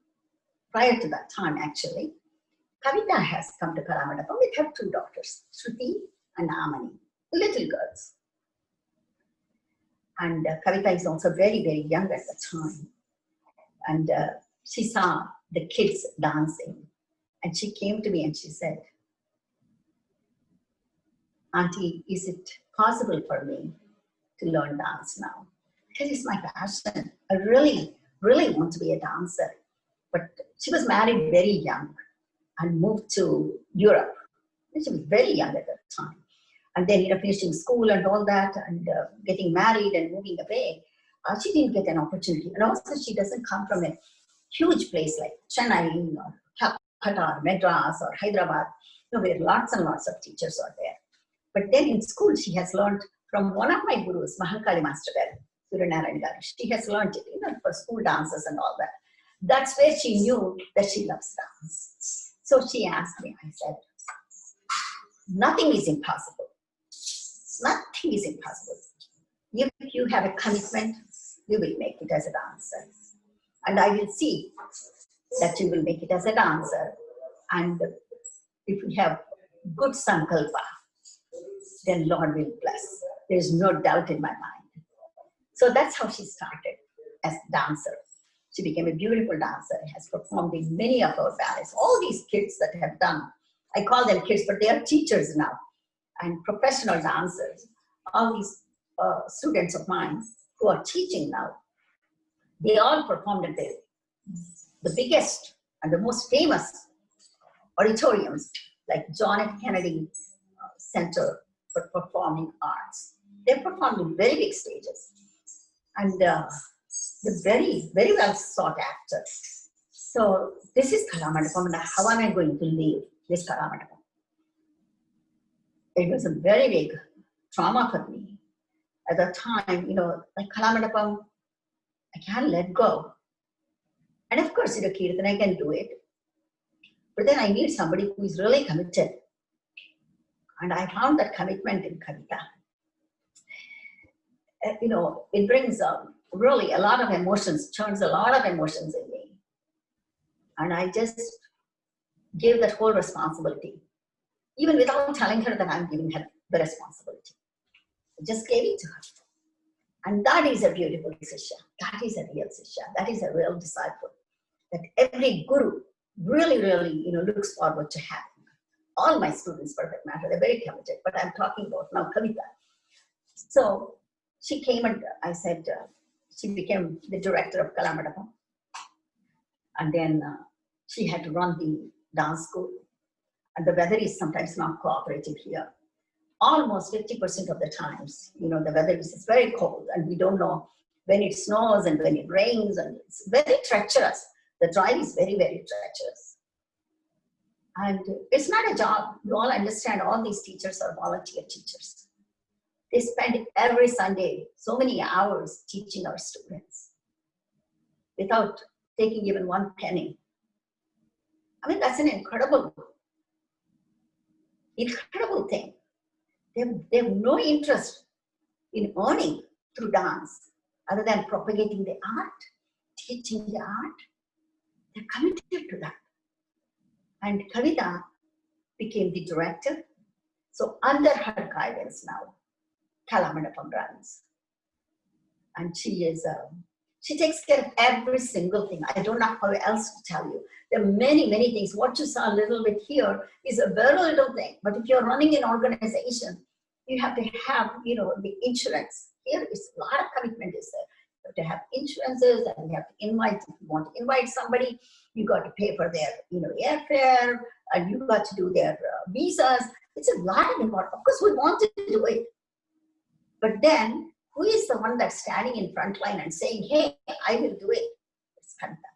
prior to that time actually, Kavita has come to Kalamandapam with her two daughters, Shruti and Amani, little girls. And Kavita is also very, very young at the time. And she saw the kids dancing. And she came to me and she said, Auntie, is it possible for me to learn dance now? Because it's my passion. I really, really want to be a dancer. But she was married very young and moved to Europe. She was very young at that time. And then, finishing school and all that, and getting married and moving away, she didn't get an opportunity. And also, she doesn't come from a huge place like Chennai or Calcutta or Madras or Hyderabad, where lots and lots of teachers are there. But then in school, she has learned from one of my gurus, Mahalkali Master Suryanarayan Garu. She has learned it, for school dances and all that. That's where she knew that she loves dance. So she asked me, I said, nothing is impossible. Nothing is impossible. If you have a commitment, you will make it as a dancer. And I will see that you will make it as a dancer. And if you have good sankalpa, then Lord will bless. There's no doubt in my mind. So that's how she started as a dancer. She became a beautiful dancer, has performed in many of our ballets. All these kids that have done, I call them kids, but they are teachers now and professional dancers. All these students of mine who are teaching now, they all performed at the biggest and the most famous auditoriums like John F. Kennedy Center for Performing Arts. They performed in very big stages, and they're very, very well sought after. So this is Kalamandapam, and how am I going to leave this Kalamandapam? It was a very big trauma for me. At the time, like Kalamandapam, I can't let go. And of course, Kirtan, I can do it. But then I need somebody who is really committed. And I found that commitment in Kavita. It brings really a lot of emotions, turns a lot of emotions in me. And I just gave that whole responsibility, even without telling her that I'm giving her the responsibility. I just gave it to her. And that is a beautiful Sishya. That is a real Sishya. That is a real disciple. That every guru really, really, looks forward to having. All my students, for that matter, they're very committed. But I'm talking about now Kavita. So she came and I said, she became the director of Kalamandapam. And then she had to run the dance school. And the weather is sometimes not cooperative here. Almost 50% of the times, the weather is very cold and we don't know when it snows and when it rains, and it's very treacherous. The drive is very, very treacherous. And it's not a job. You all understand all these teachers are volunteer teachers. They spend every Sunday so many hours teaching our students without taking even one penny. I mean, that's an incredible thing. They have no interest in earning through dance other than propagating the art, teaching the art. They're committed to that. And Kavita became the director. So under her guidance now, Kalamandapam runs. And she takes care of every single thing. I don't know how else to tell you. There are many, many things. What you saw a little bit here is a very little thing. But if you're running an organization, you have to have, the insurance. Here is a lot of commitment is there. You have to have insurances, and you have to invite, if you want to invite somebody, you got to pay for their, airfare, and you got to do their visas. It's a lot of important. Of course, we want to do it. But then, who is the one that's standing in front line and saying, hey, I will do it? It's Kavita.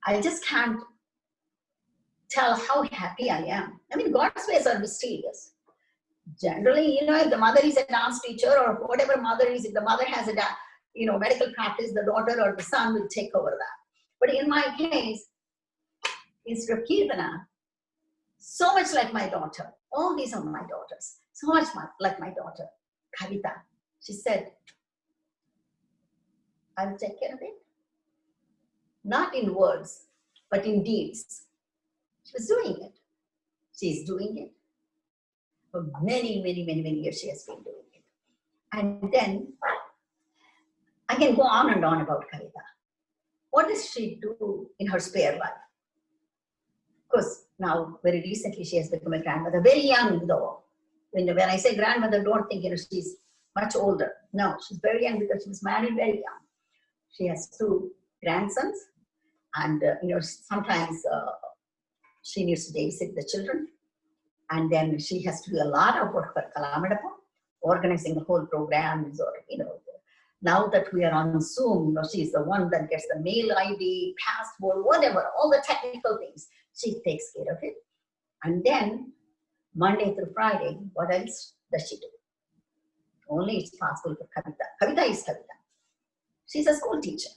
I just can't tell how happy I am. I mean, God's ways are mysterious. Generally, if the mother is a dance teacher or whatever mother is, if the mother has a, medical practice, the daughter or the son will take over that. But in my case, instead of Kirtana, so much like my daughter, all these are my daughters, so much like my daughter, Kavita. She said, I'll take care of it. Not in words, but in deeds. She was doing it. She's doing it. For many, many, many, many years she has been doing it. And then I can go on and on about Kavita. What does she do in her spare life? Of course, now very recently she has become a grandmother, very young though. When I say grandmother, don't think she's much older. No, she's very young because she was married very young. She has 2 grandsons, and sometimes she needs to babysit the children. And then she has to do a lot of work for Kalamandapam, organizing the whole programs, or, now that we are on Zoom, she's the one that gets the mail ID, passport, whatever, all the technical things. She takes care of it. And then Monday through Friday, what else does she do? Only it's possible for Kavita. Kavita is Kavita. She's a school teacher.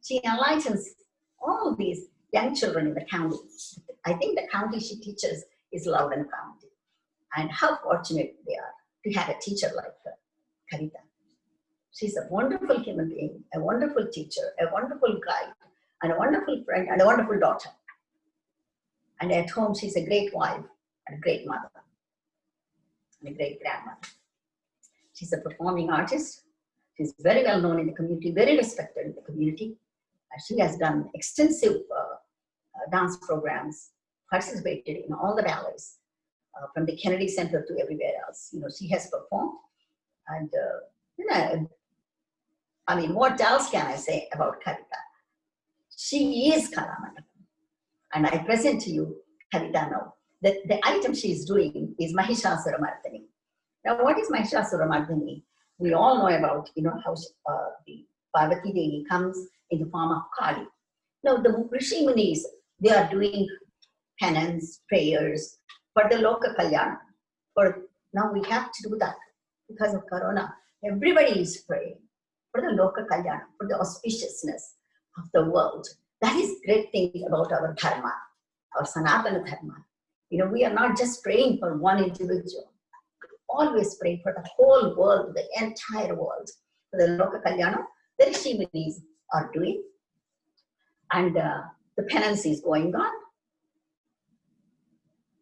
She enlightens all these young children in the county. I think the county she teaches is Loudon County. And how fortunate they are to have a teacher like her, Kavita. She's a wonderful human being, a wonderful teacher, a wonderful guide, and a wonderful friend, and a wonderful daughter. And at home, she's a great wife, and a great mother, and a great grandmother. She's a performing artist. She's very well known in the community, very respected in the community. She has done extensive dance programs, participated in all the ballets, from the Kennedy Center to everywhere else. She has performed, and You know, I mean, what else can I say about Kavita? She is Kalamandapam. And I present to you Kavita now. The item she is doing is Mahishasura Mardani. Now, what is Mahishasura Mardani? We all know about, you know, how the Parvati Devi comes in the form of Kali. Now, the Rishi Munis, they are doing penance, prayers for the Loka Kalyana. Now we have to do that because of Corona. Everybody is praying for the Loka Kalyana, for the auspiciousness of the world. That is great thing about our Dharma, our Sanatana Dharma. You know, we are not just praying for one individual. Always pray for the whole world, the entire world. For the Loka Kalyana, the Rishi Munis are doing. And the penance is going on.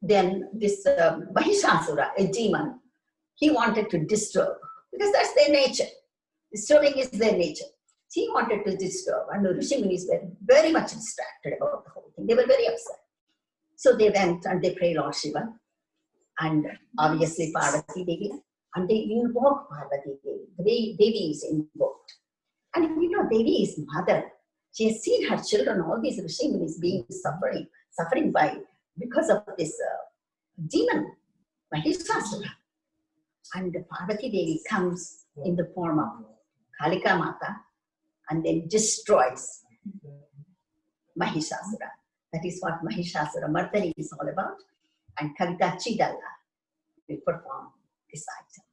Then this Mahishasura, a demon, he wanted to disturb, because that's their nature. Disturbing is their nature. He wanted to disturb, and the Rishi Munis were very much distracted about the whole thing. They were very upset. So they went and they prayed Lord Shiva, and obviously Parvati Devi, and they invoked Parvati Devi. The Devi is invoked. And you know, Devi is mother. She has seen her children, all these Rishi Munis being suffering because of this demon, Mahishasura. And Parvati Devi comes in the form of Kalika Mata and then destroys Mahishasura. That is what Mahishasura Mardani is all about. And Kavita Chidalla will perform this item.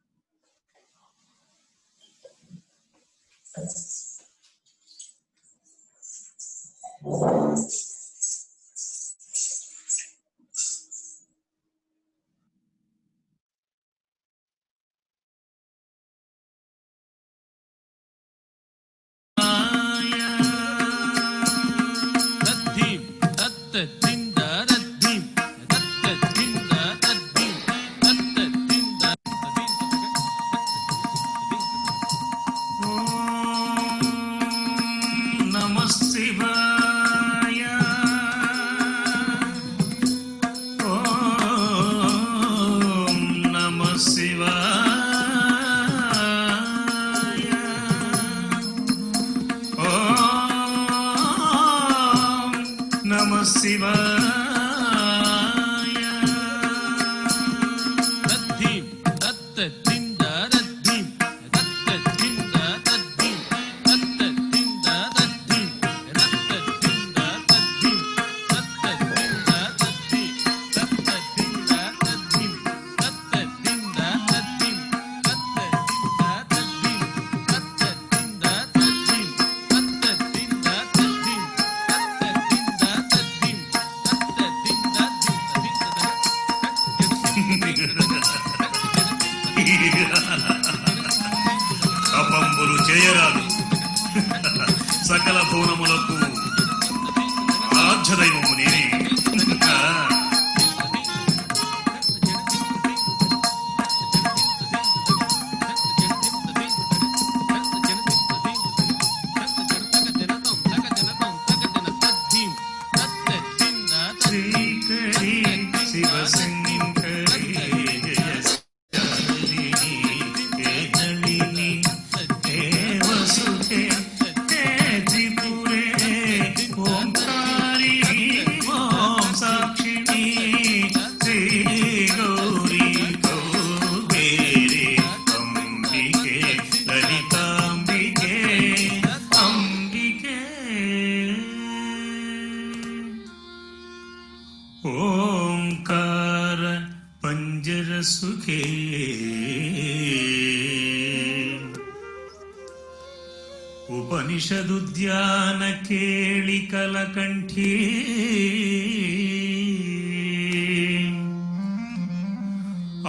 అపంబులు చేయరాదు సకల భువనములకు ఆరాధ్యదైవము నేనే. उपनिषदुद्यान केळिकल कंठी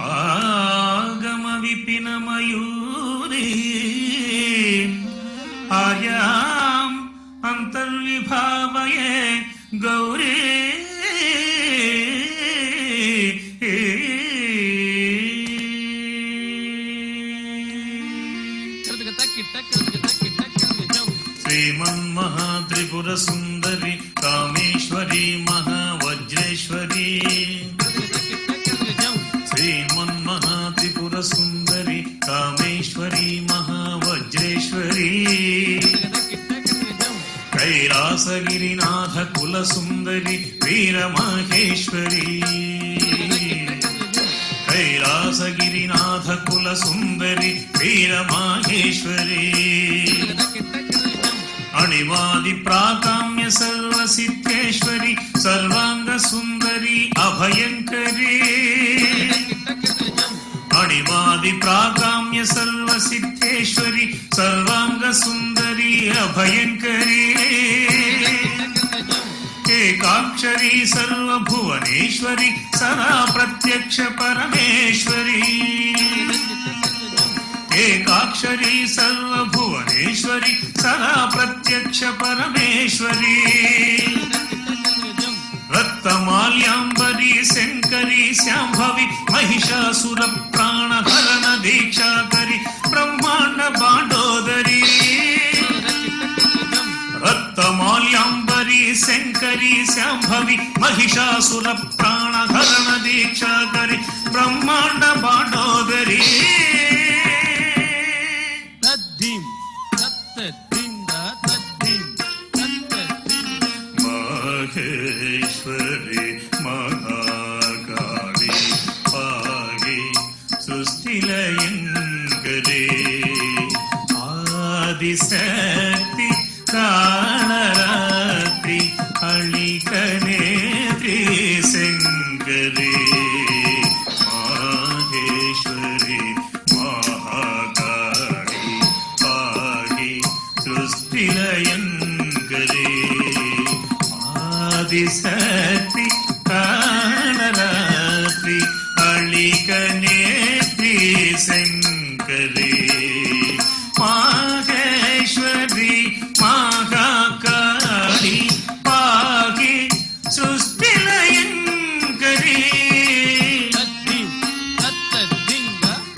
आगम विपिन मयूरी आर्यां अंतर्विभावये गौरी श्रीमन्महात्रिपुर सुंदरी कामेश्वरी महावज्रेश्वरी श्रीमन्महात्रिपुर सुंदरी कामेश्वरी महावज्रेश्वरी వజ్రేశ్వరీ కైలాసగిరినాథ కుల సుందరి వీరమహేశ్వరీ కైలాసగిరినాథ కుల సుందరి వీరమహేశ్వరీ అణివాది ప్రాకామ్య సర్వసిద్ధేశ్వరి సర్వాంగ సుందరి అభయంకరీ అణివాది ప్రాకామ్య సర్వసిద్ధేశ్వరి సర్వాంగ సుందరి అభయంకరీ ఏకాక్షరీ సర్వభువనేశ్వరి సదా ప్రత్యక్ష పరమేశ్వరీ ఏకాక్షరీ సర్వభువనేశ్వరి సదా ప్రత్యక్ష పరమేశ్వరీ రక్తమాల్యాంబరీ శంకరీ శాంభవి మహిషాసుర ప్రాణహరణ దీక్షాకరి బ్రహ్మాండ బాండోదరి రక్తమాల్యాంబరీ శంకరీ శాంభవి మహిషాసుర ప్రాణహరణ దీక్షాకరి బ్రహ్మాండ బాండోదరి మహేశ్వరి మహాకాళి పాగి సృష్టిలయంకరే ఆదిశక్తి కాళరాత్రి అళికనేత్రి శంకరి మహేశ్వరి మహాకాళి పాగి సృష్టిలయంకరే ఆదిశక్తి కాళరాత్రి అళికనేత్రి శంకరి మహేశ్వరి మహాకాళి పాగి సృష్టిలయంకరి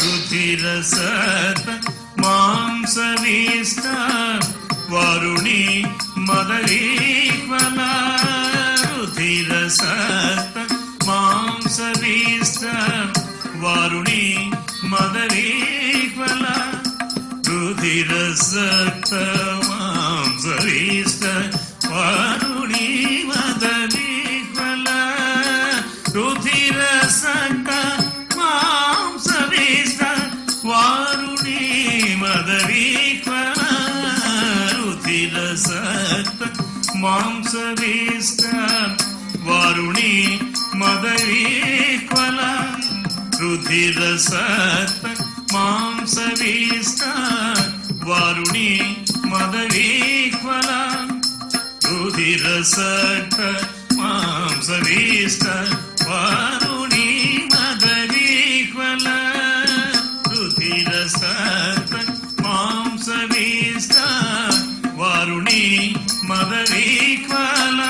రుధిరసత మాంసవిష్ట వరుణి మదరీక్వల రుధిరసత మాంసవిష్ట వరుణి మదరీక్వల రుధిరసత మాంసవిష్ట వరుణి మదరీక్వల రుధిరసత మాంసవిష్ట వారుణి మదరీక్వల రుధిరసత మాంసవిష్ట వారుణి మదరీక్వల రుధిరసత మాంసవిష్ట వారుణి మదరీక్వల రుధిరసత మాంసవిష్ట వారుణి మదరీక్వల రుధిరసత మాంసవిష్ట వారుణి మదరీక్వల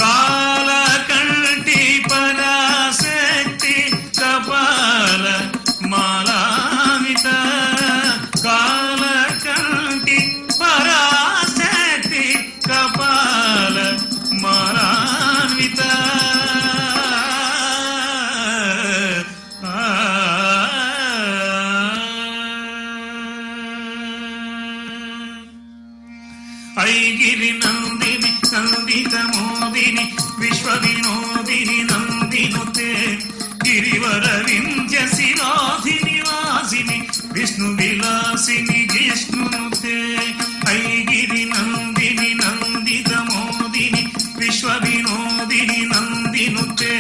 కాలకంఠి పరాశక్తి కపాల మాలామిత కాలకంఠి పరాశక్తి కపాల మాలాన్విత ఐగిరి నందిని నందిత మోదిని విశ్వ వినోదిని నందినుతే గిరివర వింధ్య శిరోధిని వాసిని విష్ణు విలాసిని జిష్ణునుతే ఐగిరి నందిని నందిత మోదిని విశ్వ వినోదిని నందినుతే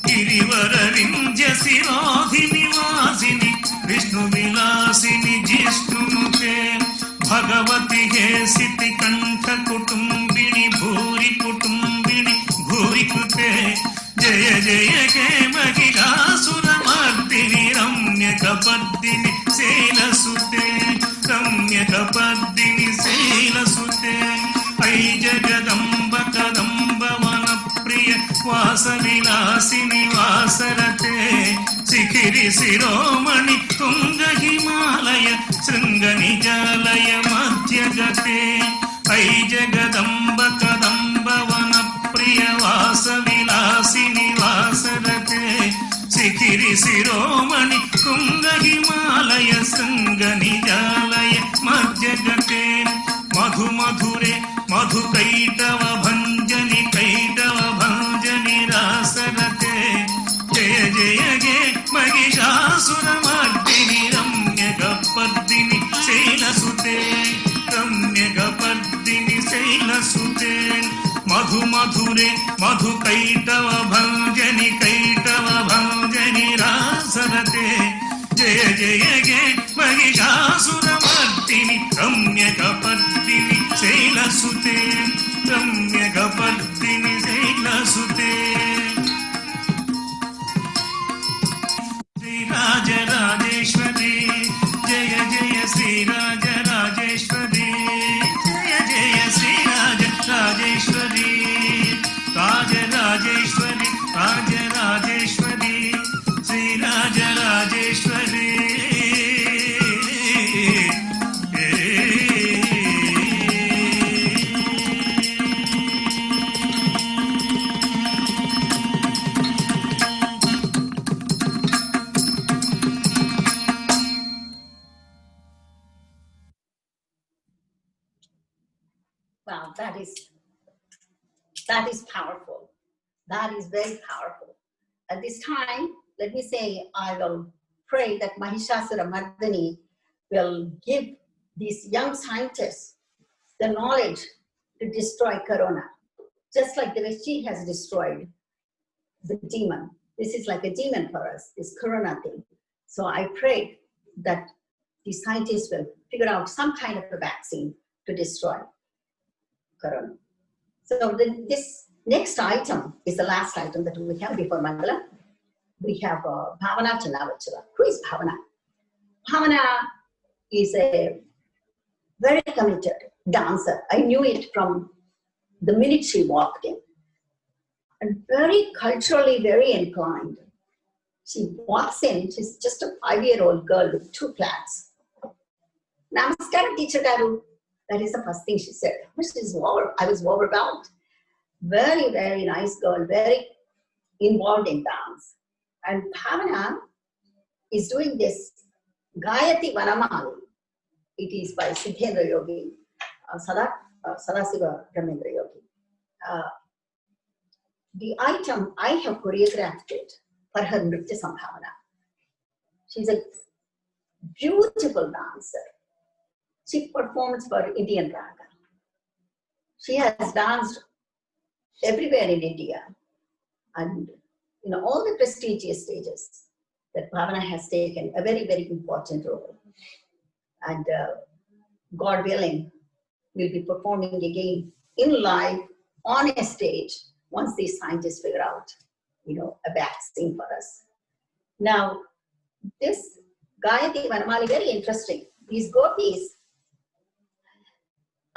గిరివర వింధ్య శిరోధిని వాసిని విష్ణు విలాసిని జిష్ణునుతే భగవతి హే సితి కంఠ కుటుంబిని భూరి కుటుంబిని భూరి కృతే జయ జయ హే మహిళాసురమర్దిని రమ్య కపర్దిని శైలసుతే రమ్య కపర్దిని శైలసుతే ఐ జగదంబ కదంబ వన ప్రియ వాస విలాసిని వాసరతే శిఖిరి శిరోమణి తుంగ హిమాలయ శృంగ నిజాలయ మధ్యగతే ఐ జగదంబ కదంబ వన ప్రియ వాస విలాసిని వాసరతే శిఖిరి శిరోమణి తుంగ హిమాలయ శృంగ నిజాలయ मधु मधुरे मधु कैटव भंजनि कैटव भंजनि रासरते जय जय गे महिषासुरमर्दिनि रम्यकपर्दिनि शैलसुते रम्यकपर्दिनि शैलसुते मधु मधुरे मधु कैटव भंजनि रासरते जय जय गे महिषासुरमर्दिनि रम्यकपर्दिनि शैलसुते रम्यकपर्दिनि शैलसुते श्रीराजराजेश्वरी जय जय श्रीराजराजेश्वरी जय जय Sri Rajarajeshwari Rajrajeshwari Rajrajeshwari Sri Rajarajeshwari Wow, that is powerful. That is very powerful. At this time, let me say, I will pray that Mahishasura Mardini will give these young scientists the knowledge to destroy Corona, just like the way she has destroyed the demon. This is like a demon for us, this Corona thing. So I pray that the scientists will figure out some kind of a vaccine to destroy Corona. So this next item is the last item that we have before Mangala. We have Bhavana Channavachara. Who is Bhavana? Bhavana is a very committed dancer. I knew it from the minute she walked in. And very culturally very inclined. She walks in, she's just a 5-year-old girl with 2 plats. Namaskaram, teacher Garu. That is the first thing she said. I was overwhelmed. Very, very nice girl, very involved in dance. And Bhavana is doing this Gayati Vanamali. It is by Siddhendra Yogi, Sadasiva Ramendra Yogi. The item, I have choreographed it for her Nritya Sambhavana. She's a beautiful dancer. She performs for Indian Raga. She has danced everywhere in India and all the prestigious stages that Bhavana has taken a very, very important role. And God willing, we'll be performing again in live on a stage once these scientists figure out, a vaccine for us. Now, this Gayati Vanamali, very interesting. These gopis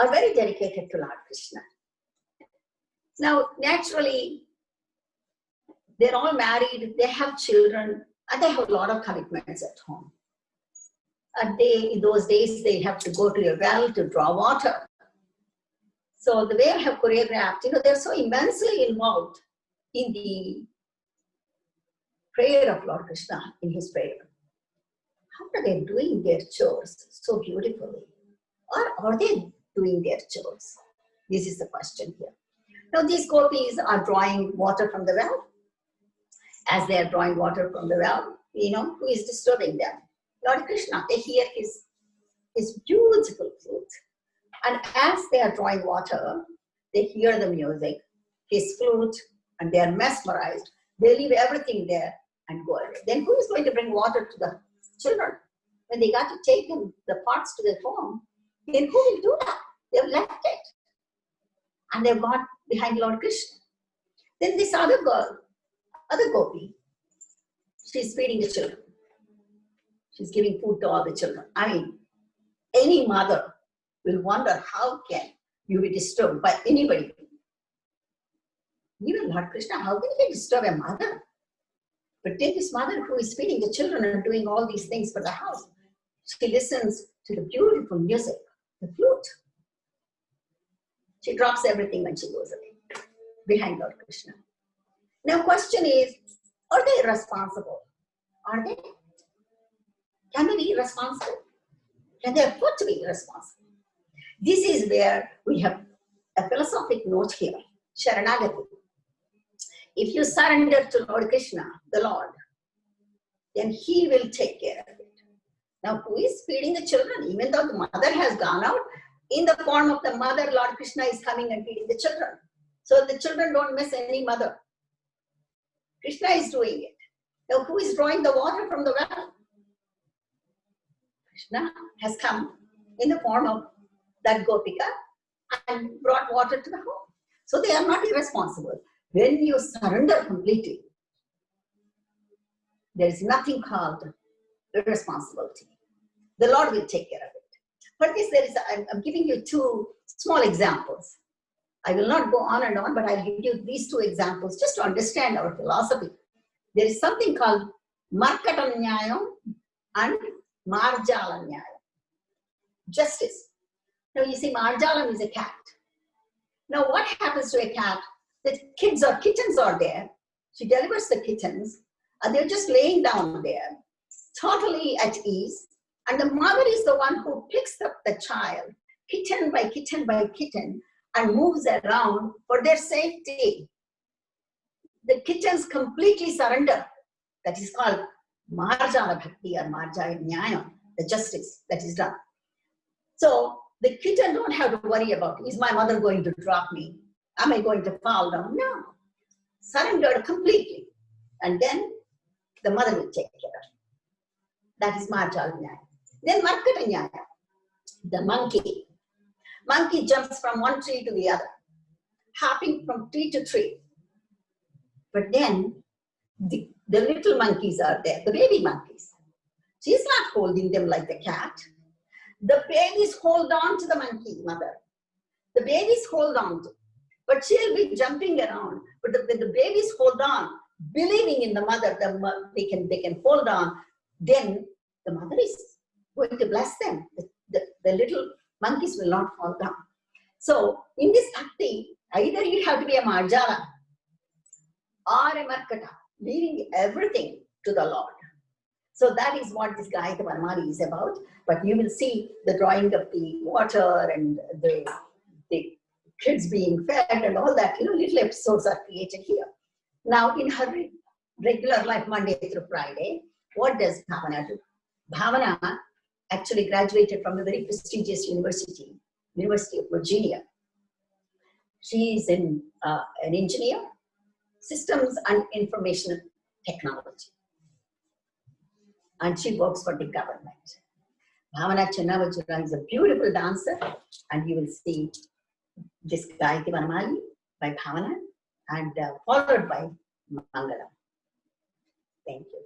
are very dedicated to Lord Krishna. Now, naturally, they're all married, they have children, and they have a lot of commitments at home. And in those days, they have to go to a well to draw water. So the way I have choreographed, they're so immensely involved in the prayer of Lord Krishna, in his prayer. How are they doing their chores so beautifully? Or are they doing their chores? This is the question here. Now these gopis are drawing water from the well. As they are drawing water from the well, who is disturbing them? Lord Krishna. They hear his beautiful flute. And as they are drawing water, they hear the music, his flute, and they are mesmerized. They leave everything there and go away. Then who is going to bring water to the children? When they got to take the pots to their home, then who will do that? They've left it. And they've gone behind Lord Krishna. Then this other girl, other gopi, she's feeding the children. She's giving food to all the children. I mean, any mother will wonder how can you be disturbed by anybody. Even Lord Krishna, how can he disturb a mother? But take this mother who is feeding the children and doing all these things for the house. She listens to the beautiful music, the flute. She drops everything when she goes away, behind Lord Krishna. Now question is, are they responsible? Are they? Can they be responsible? Can they afford to be responsible? This is where we have a philosophic note here, Sharanagati. If you surrender to Lord Krishna, the Lord, then He will take care of it. Now, who is feeding the children? Even though the mother has gone out, in the form of the mother, Lord Krishna is coming and feeding the children. So the children don't miss any mother. Krishna is doing it. Now, who is drawing the water from the well? Krishna has come in the form of that Gopika and brought water to the home. So they are not irresponsible. When you surrender completely, there is nothing called irresponsibility. The Lord will take care of it. For this, I'm giving you two small examples. I will not go on and on, but I'll give you these two examples just to understand our philosophy. There is something called Markata Nyayam and Marjala Nyayam. Justice. Now you see, Marjalam is a cat. Now what happens to a cat? The kittens are there. She delivers the kittens, and they're just laying down there, totally at ease. And the mother is the one who picks up the child, kitten by kitten by kitten, and moves around for their safety. The kittens completely surrender. That is called Marjala Bhakti or Marjala Nyayam, the justice that is done. So the kitten don't have to worry about, is my mother going to drop me? Am I going to fall down? No. Surrendered completely. And then the mother will take care of it. That is Marjala Nyayam. Then Markata Nyayam, the monkey. Monkey jumps from one tree to the other, hopping from tree to tree. But then the little monkeys are there, the baby monkeys. She's not holding them like the cat. The babies hold on to the monkey mother. The babies hold on to, but she'll be jumping around. But when the babies hold on, believing in the mother, they can hold on, then the mother is going to bless them. The little monkeys will not fall down. So in this bhakti, either you have to be a Marjala or a Markata, leaving everything to the Lord. So that is what this Gayatri Varmali is about. But you will see the drawing of the water and the kids being fed and all that, little episodes are created here. Now in her regular life, Monday through Friday, what does Bhavana do? Bhavana actually graduated from a very prestigious university, University of Virginia. She is an engineer, systems and information technology. And she works for the government. Bhavana Chennavajura is a beautiful dancer, and you will see this Gayatri Varmali by Bhavana and followed by Mangalam. Thank you.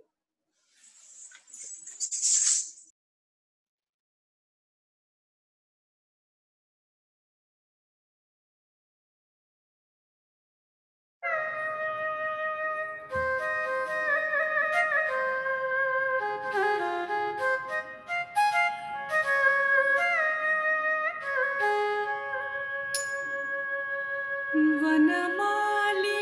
Vanamali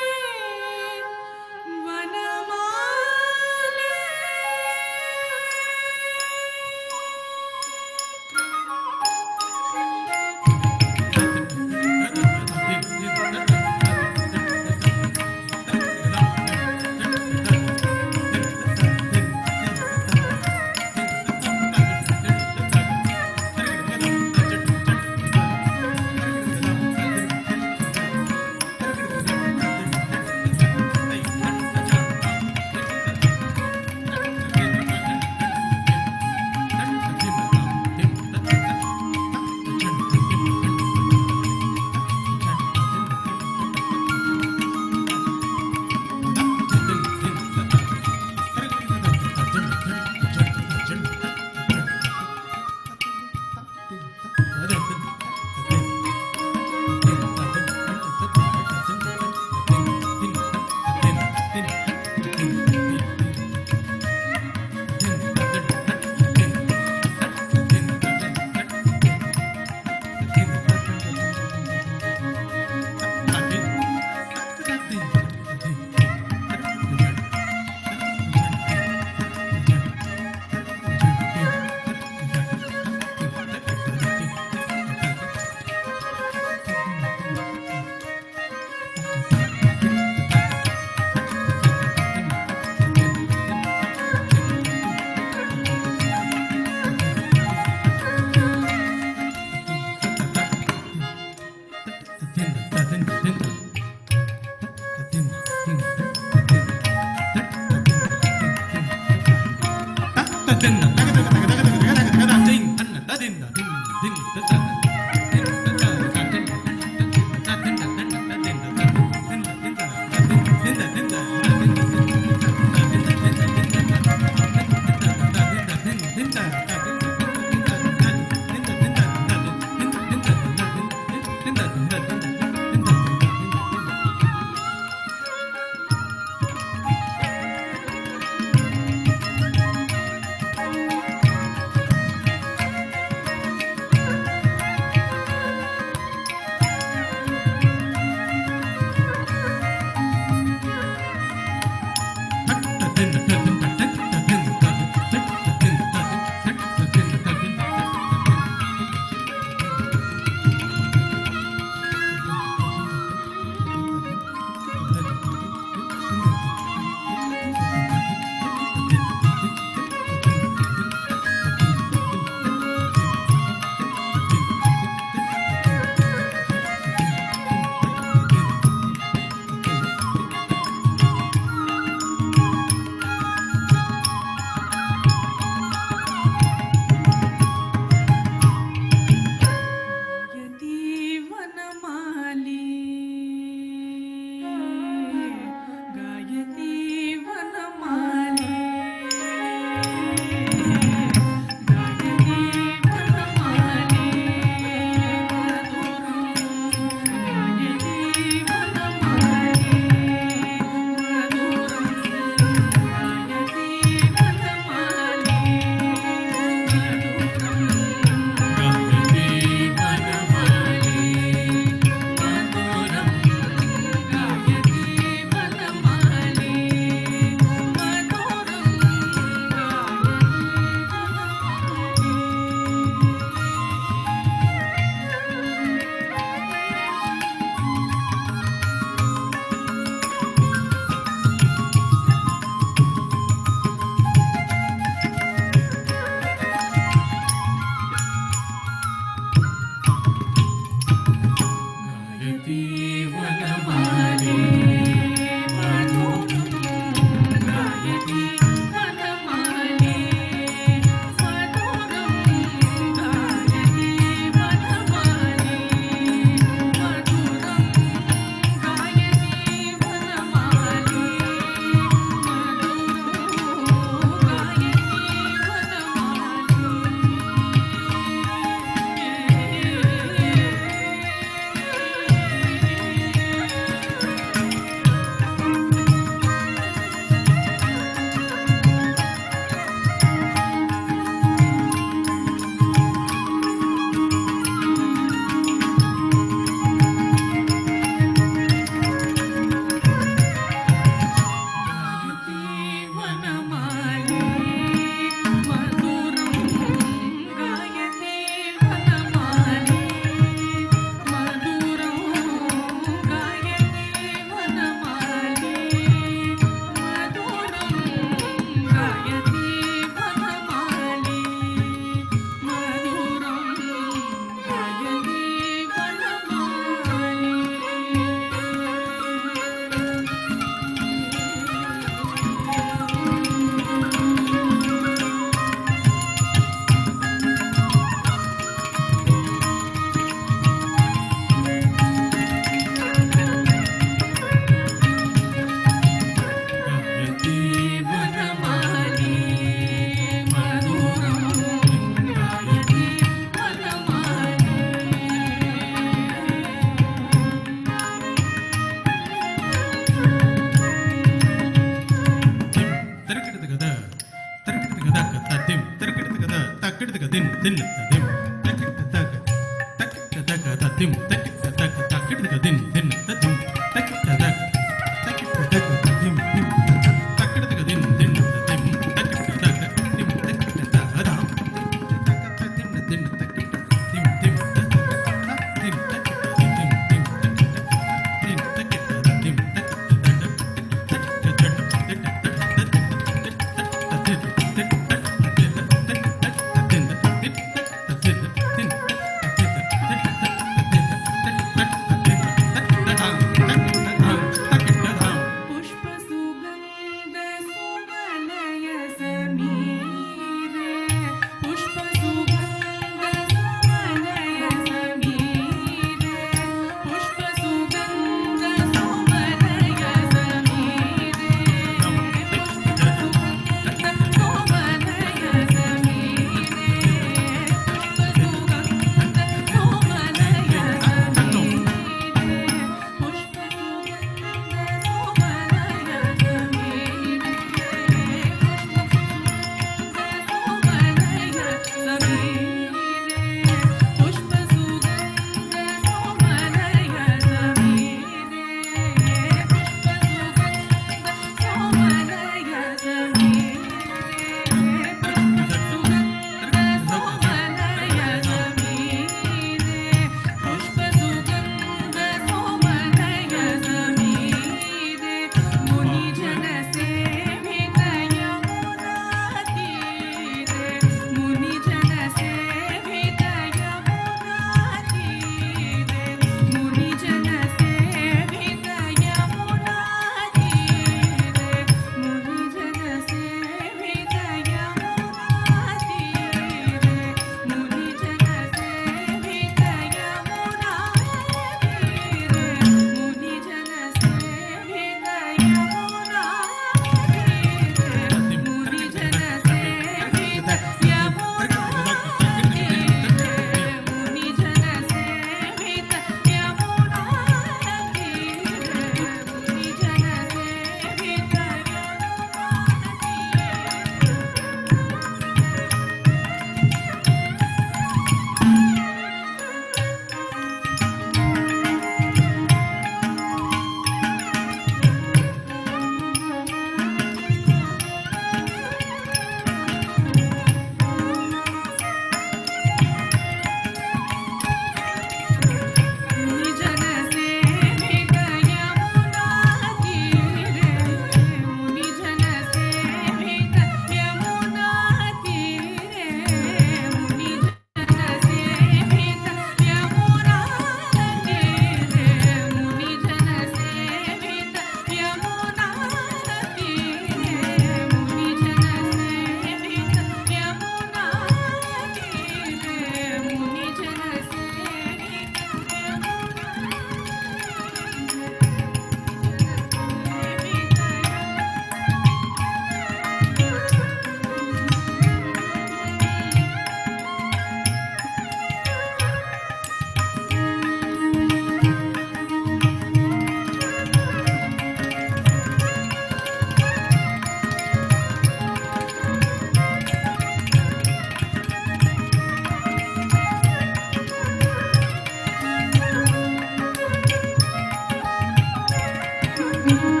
Krishna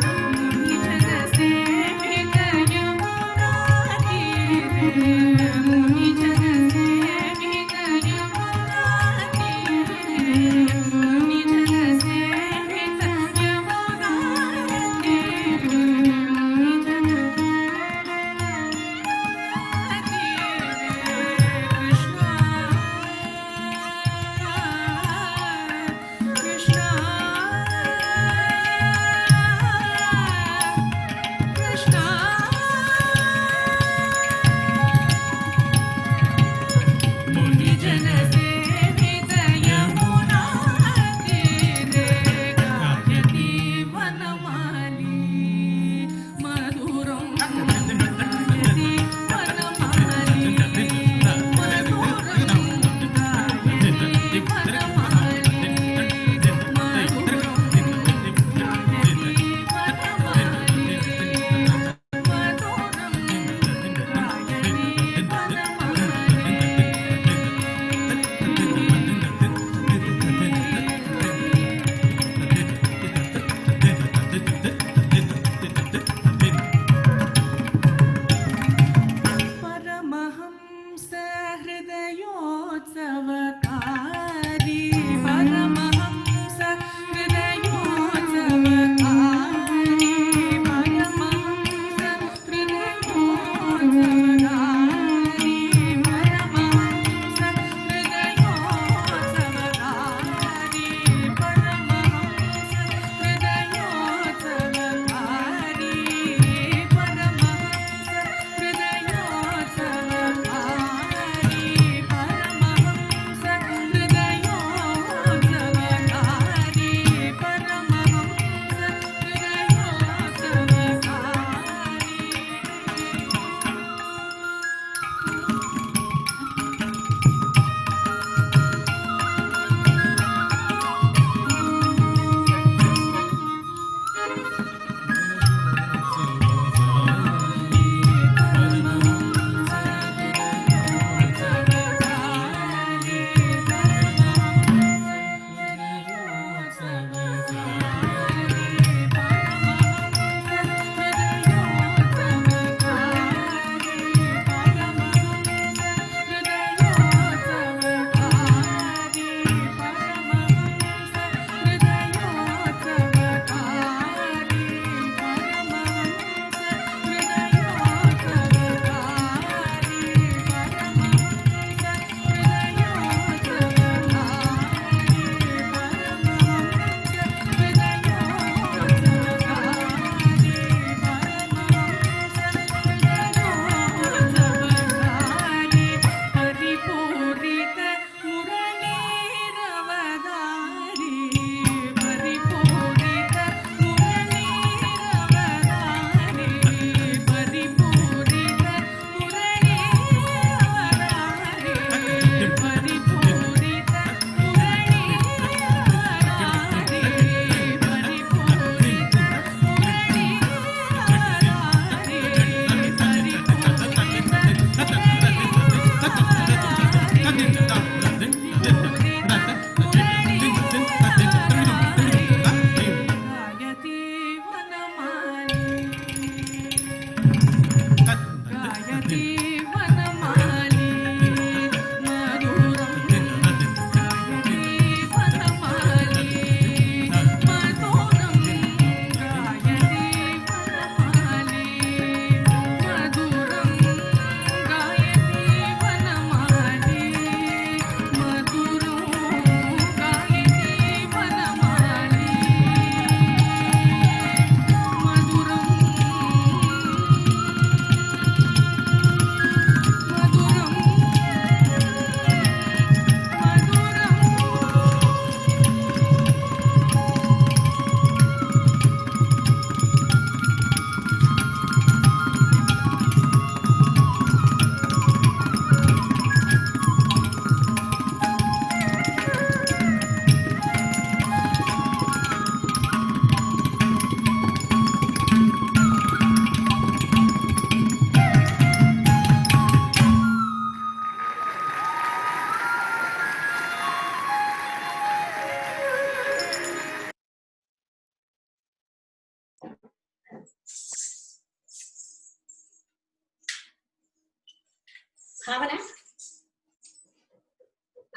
Bhavana,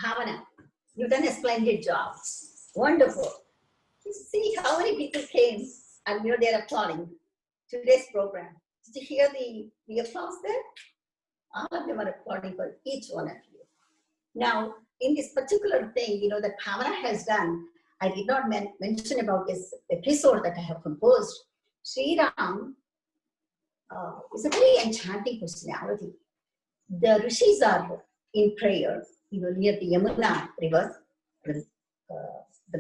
Bhavana, you've done a splendid job. Wonderful. You see how many people came and they're applauding today's program. Did you hear the applause there? All of them are applauding for each one of you. Now, in this particular thing, that Bhavana has done, I did not mention about this episode that I have composed. Sri Ram is a very enchanting personality. The rishis are in prayer, near the Yamuna river, the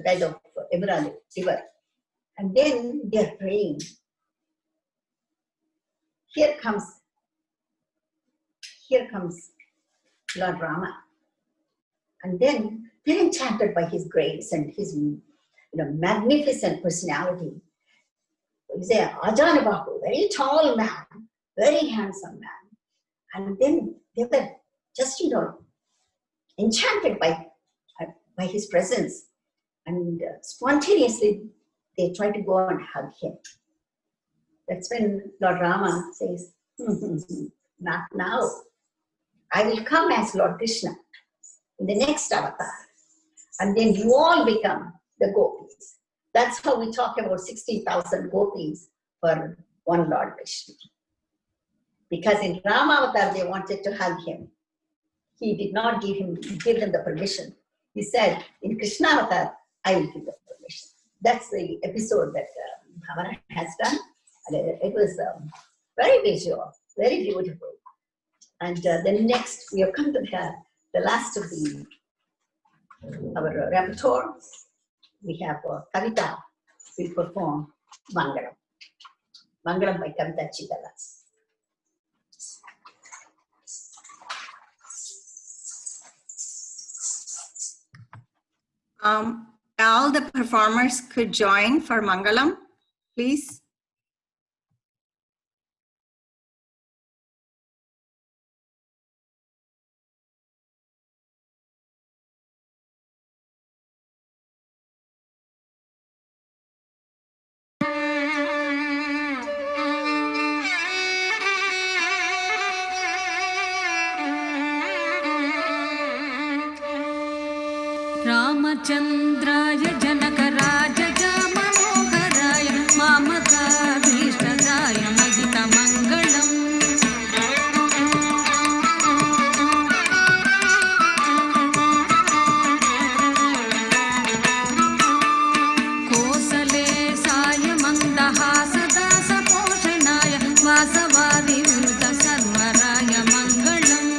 bed of Yamuna river. And then they're praying. Here comes Lord Rama. And then they're enchanted by his grace and his magnificent personality. He's a Ajanabahu, very tall man, very handsome man. And then they were just, enchanted by his presence. And spontaneously, they try to go and hug him. That's when Lord Rama says, not now. I will come as Lord Krishna in the next avatar. And then you all become the gopis. That's how we talk about 60,000 gopis for one Lord Krishna. Because in Rama avatar, they wanted to hug him. He did not give them the permission. He said, in Krishna avatar, I will give the permission. That's the episode that Bhavana has done. And it was very visual, very beautiful. And then next, we have come to the last of our repertoire. We have Kavita will perform Mangalam. Mangalam by Kavita Chidalas. All the performers could join for Mangalam, please. रामचन्द्राय जनकराजय Manoharrai मामकाभीष्टदाय महितमङ्गलम् कोसलेशाय मन्दहासदासपोषणाय वासवादिवृत सर्वराय मङ्गलम्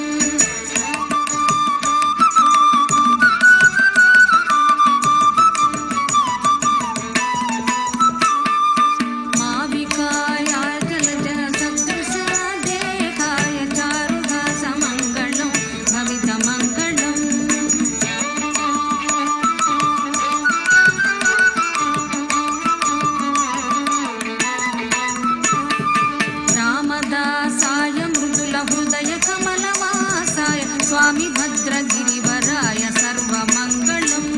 स्वामी भद्रगिरिवराय सर्वमङ्गलम्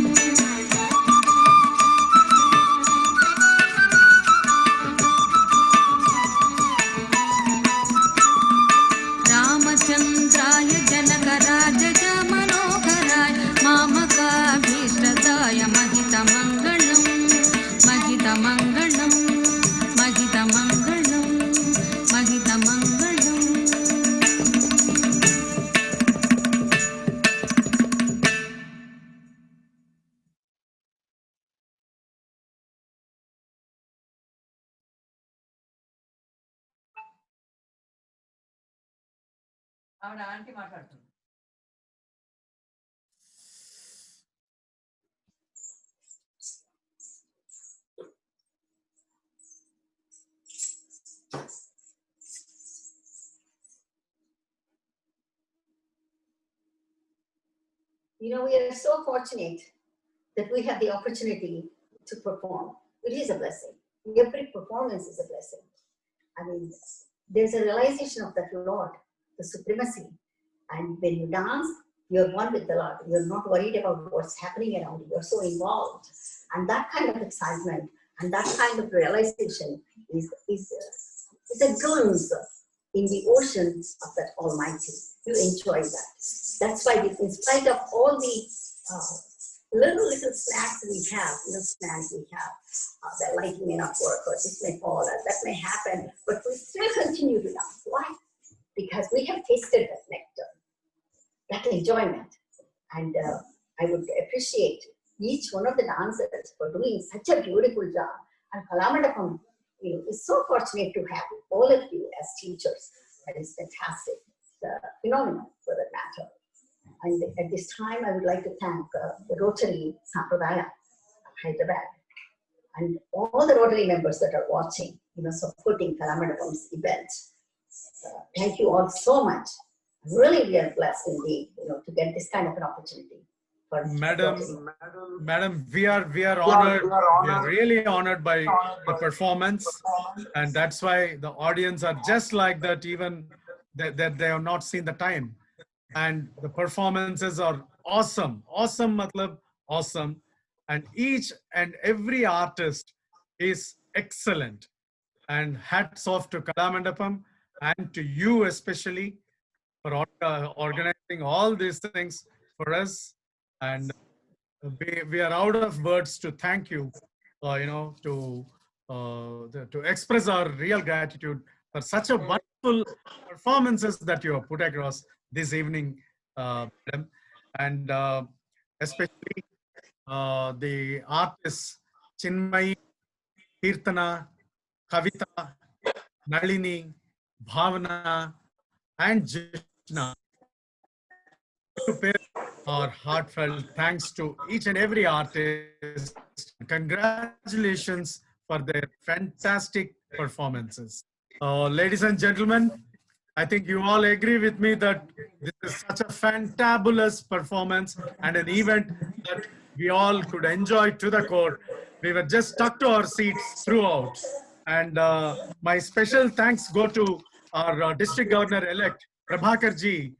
रामचन्द्राय जनकराजय Manoharrai मामकाभीष्टदाय महितमङ्गलम् महितमङ्गलम् महितमङ्गलम् महितमङ्गलम् aunty మాట్లాడుతుంది We are so fortunate that we have the opportunity to perform. It is a blessing. Every performance is a blessing. I mean, there's a realization of that Lord, the supremacy. And when you dance, you're one with the Lord. You're not worried about what's happening around you. You're so involved. And that kind of excitement and that kind of realization is a glimpse in the oceans of that Almighty. You enjoy that. That's why, in spite of all the little snacks we have, that lighting may not work, or this may fall, or that may happen, but we still continue to laugh. Why? Because we have tasted that nectar, that enjoyment. And I would appreciate each one of the dancers for doing such a beautiful job. And Kalamandapam, is so fortunate to have all of you as teachers. That is fantastic. It's phenomenal for that matter. And at this time, I would like to thank the Rotary Saampradaya, Hyderabad, and all the Rotary members that are watching, supporting Kalamandapam's event. Thank you all so much. Really, we are blessed indeed, to get this kind of an opportunity. Madam, we are honored. We are really honored by the performance, and that's why the audience are just like that. Even that they have not seen the time, and the performances are awesome. Awesome, matlab awesome, and each and every artist is excellent. And hats off to Kalamandapam and to you especially for organizing all these things for us. And we are out of words to thank you, to express our real gratitude for such a wonderful performances that you have put across this evening, madam. And especially the artists Chinmayi, Kirtana, Kavita, Nalini, Bhavana, and Jishna. To pay our heartfelt thanks to each and every artist. Congratulations for their fantastic performances. Ladies and gentlemen, I think you all agree with me that this is such a fantabulous performance and an event that we all could enjoy to the core. We were just stuck to our seats throughout. And my special thanks go to our District Governor-elect, Prabhakar ji,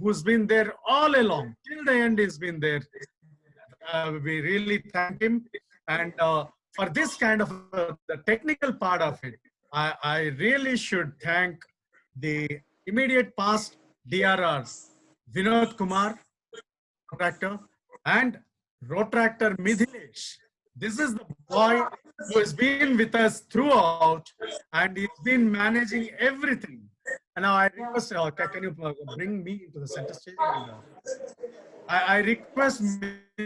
who's been there all along. Till the end, he's been there. We really thank him. And for this kind of the technical part of it, I really should thank the immediate past DRRs, Vinod Kumar, Rotractor, and Rotractor Midhilesh. This is the boy who has been with us throughout, and he's been managing everything. And now I request, can you bring me into the center stage? I request to,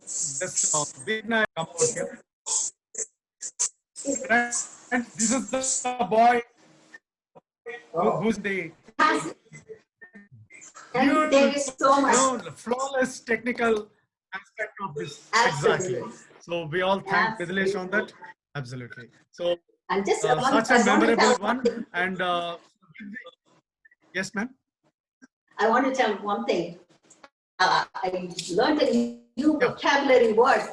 just big night come out here. And this is the boy who's the flawless technical aspect of this. Absolutely. Exactly. So we all thank Midhilesh on that. Absolutely. So and just such a memorable one. And yes, ma'am. I want to tell one thing. I learned a new vocabulary word.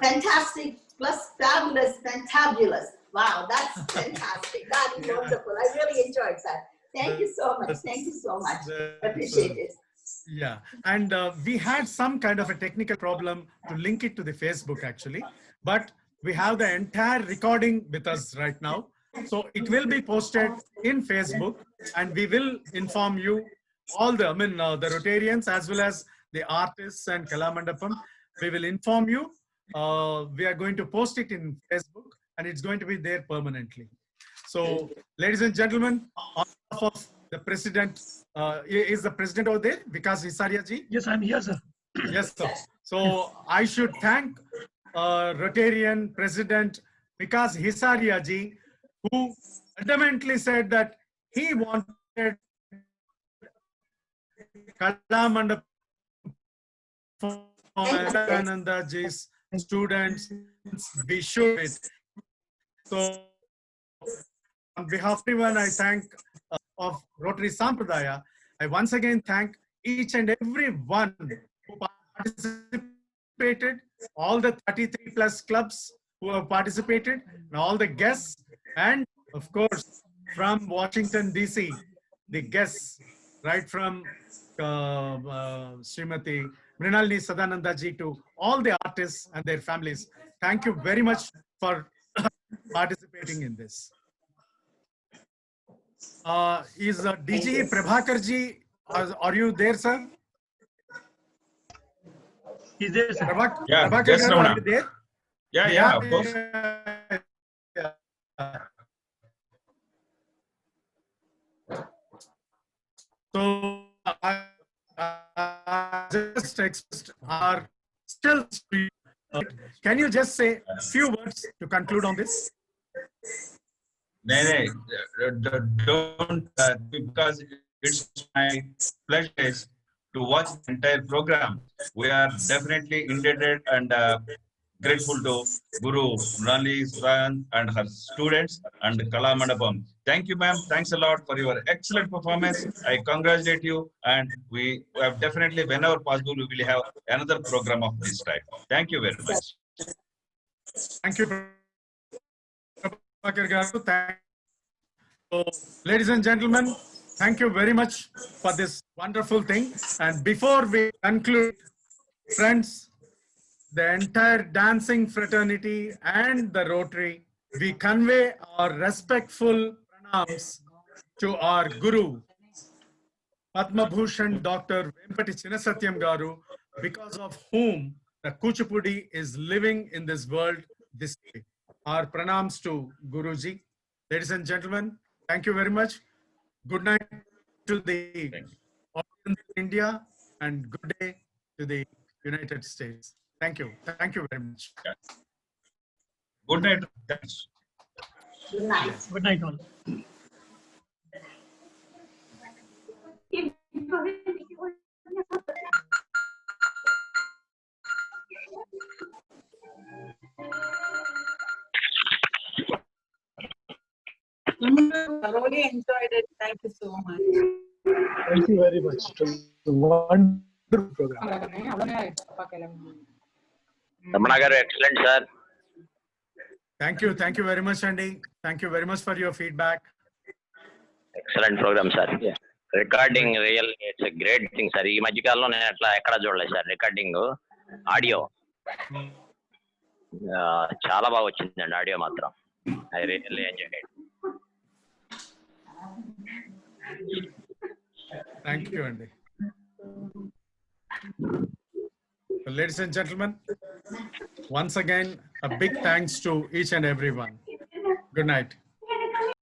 Fantastic plus fabulous, fantabulous. Wow, that's fantastic. That is wonderful. I really enjoyed that. Thank you so much. Thank you so much. Appreciate it. Yeah, and we had some kind of a technical problem to link it to the Facebook actually, but we have the entire recording with us right now. So it will be posted in Facebook, and we will inform you all the, the Rotarians as well as the artists and Kalamandapam. We will inform you. We are going to post it in Facebook, and it's going to be there permanently. So, ladies and gentlemen, on behalf of the president, is the president over there, Vikas Hisaria ji? Yes, I'm here, sir. Yes, sir. So I should thank Rotarian President Vikas Hisaria ji, who adamantly said that he wanted Kalamandapam Ananda ji's students. We should it. So on behalf of everyone, I thank of Rotary Saampradaya. I once again thank each and every one who participated, all the 33 plus clubs who have participated, and all the guests, and of course from Washington DC, the guests right from Srimati Mrinalini Sadananda ji, to all the artists and their families. Thank you very much for participating in this. Is DG Prabhakar ji, are you there, sir? Is there, sir? Yeah, Prabhakar yes, garu, Ramana. are you there? Yeah, of course. So just expressed our still. Can you just say a few words to conclude on this? Don't, because it's my pleasure to watch the entire program. We are definitely indebted and grateful to Guru Mrinalini Sadananda and her students and Kalamandapam. Thank you, ma'am. Thanks a lot for your excellent performance. I congratulate you, and we have definitely, whenever possible, we will have another program of this type. Thank you very much. Thank you, Prabhakar garu. So, ladies and gentlemen, thank you very much for this wonderful thing. And before we conclude, friends, the entire dancing fraternity and the Rotary, we convey our respectful pranams to our Guru, Padma Bhushan Dr. Vempati Chinasatyam Garu, because of whom the Kuchipudi is living in this world this day. Our pranams to Guruji. Ladies and gentlemen, thank you very much. Good night to the audience in India and good day to the United States. Thank you. Thank you very much. Good night. Thanks. Good night. Good night, all. Thoroughly enjoyed it. Thank you so much. Thank you very much. It was a wonderful program. Ramana garu, excellent, sir. Thank you. Thank you very much, Andy. Thank you very much for your feedback. Excellent program, sir. Recording, really, it's a great thing, sir. ఈ మధ్య కాలంలో నేను అట్లా ఎక్కడ చూడలేదు sir recording audio చాలా బాగా వచ్చిందండి ఆడియో మాత్రం I really enjoy it. Thank you, Andy. So, ladies and gentlemen, once again, a big thanks to each and everyone. Good night.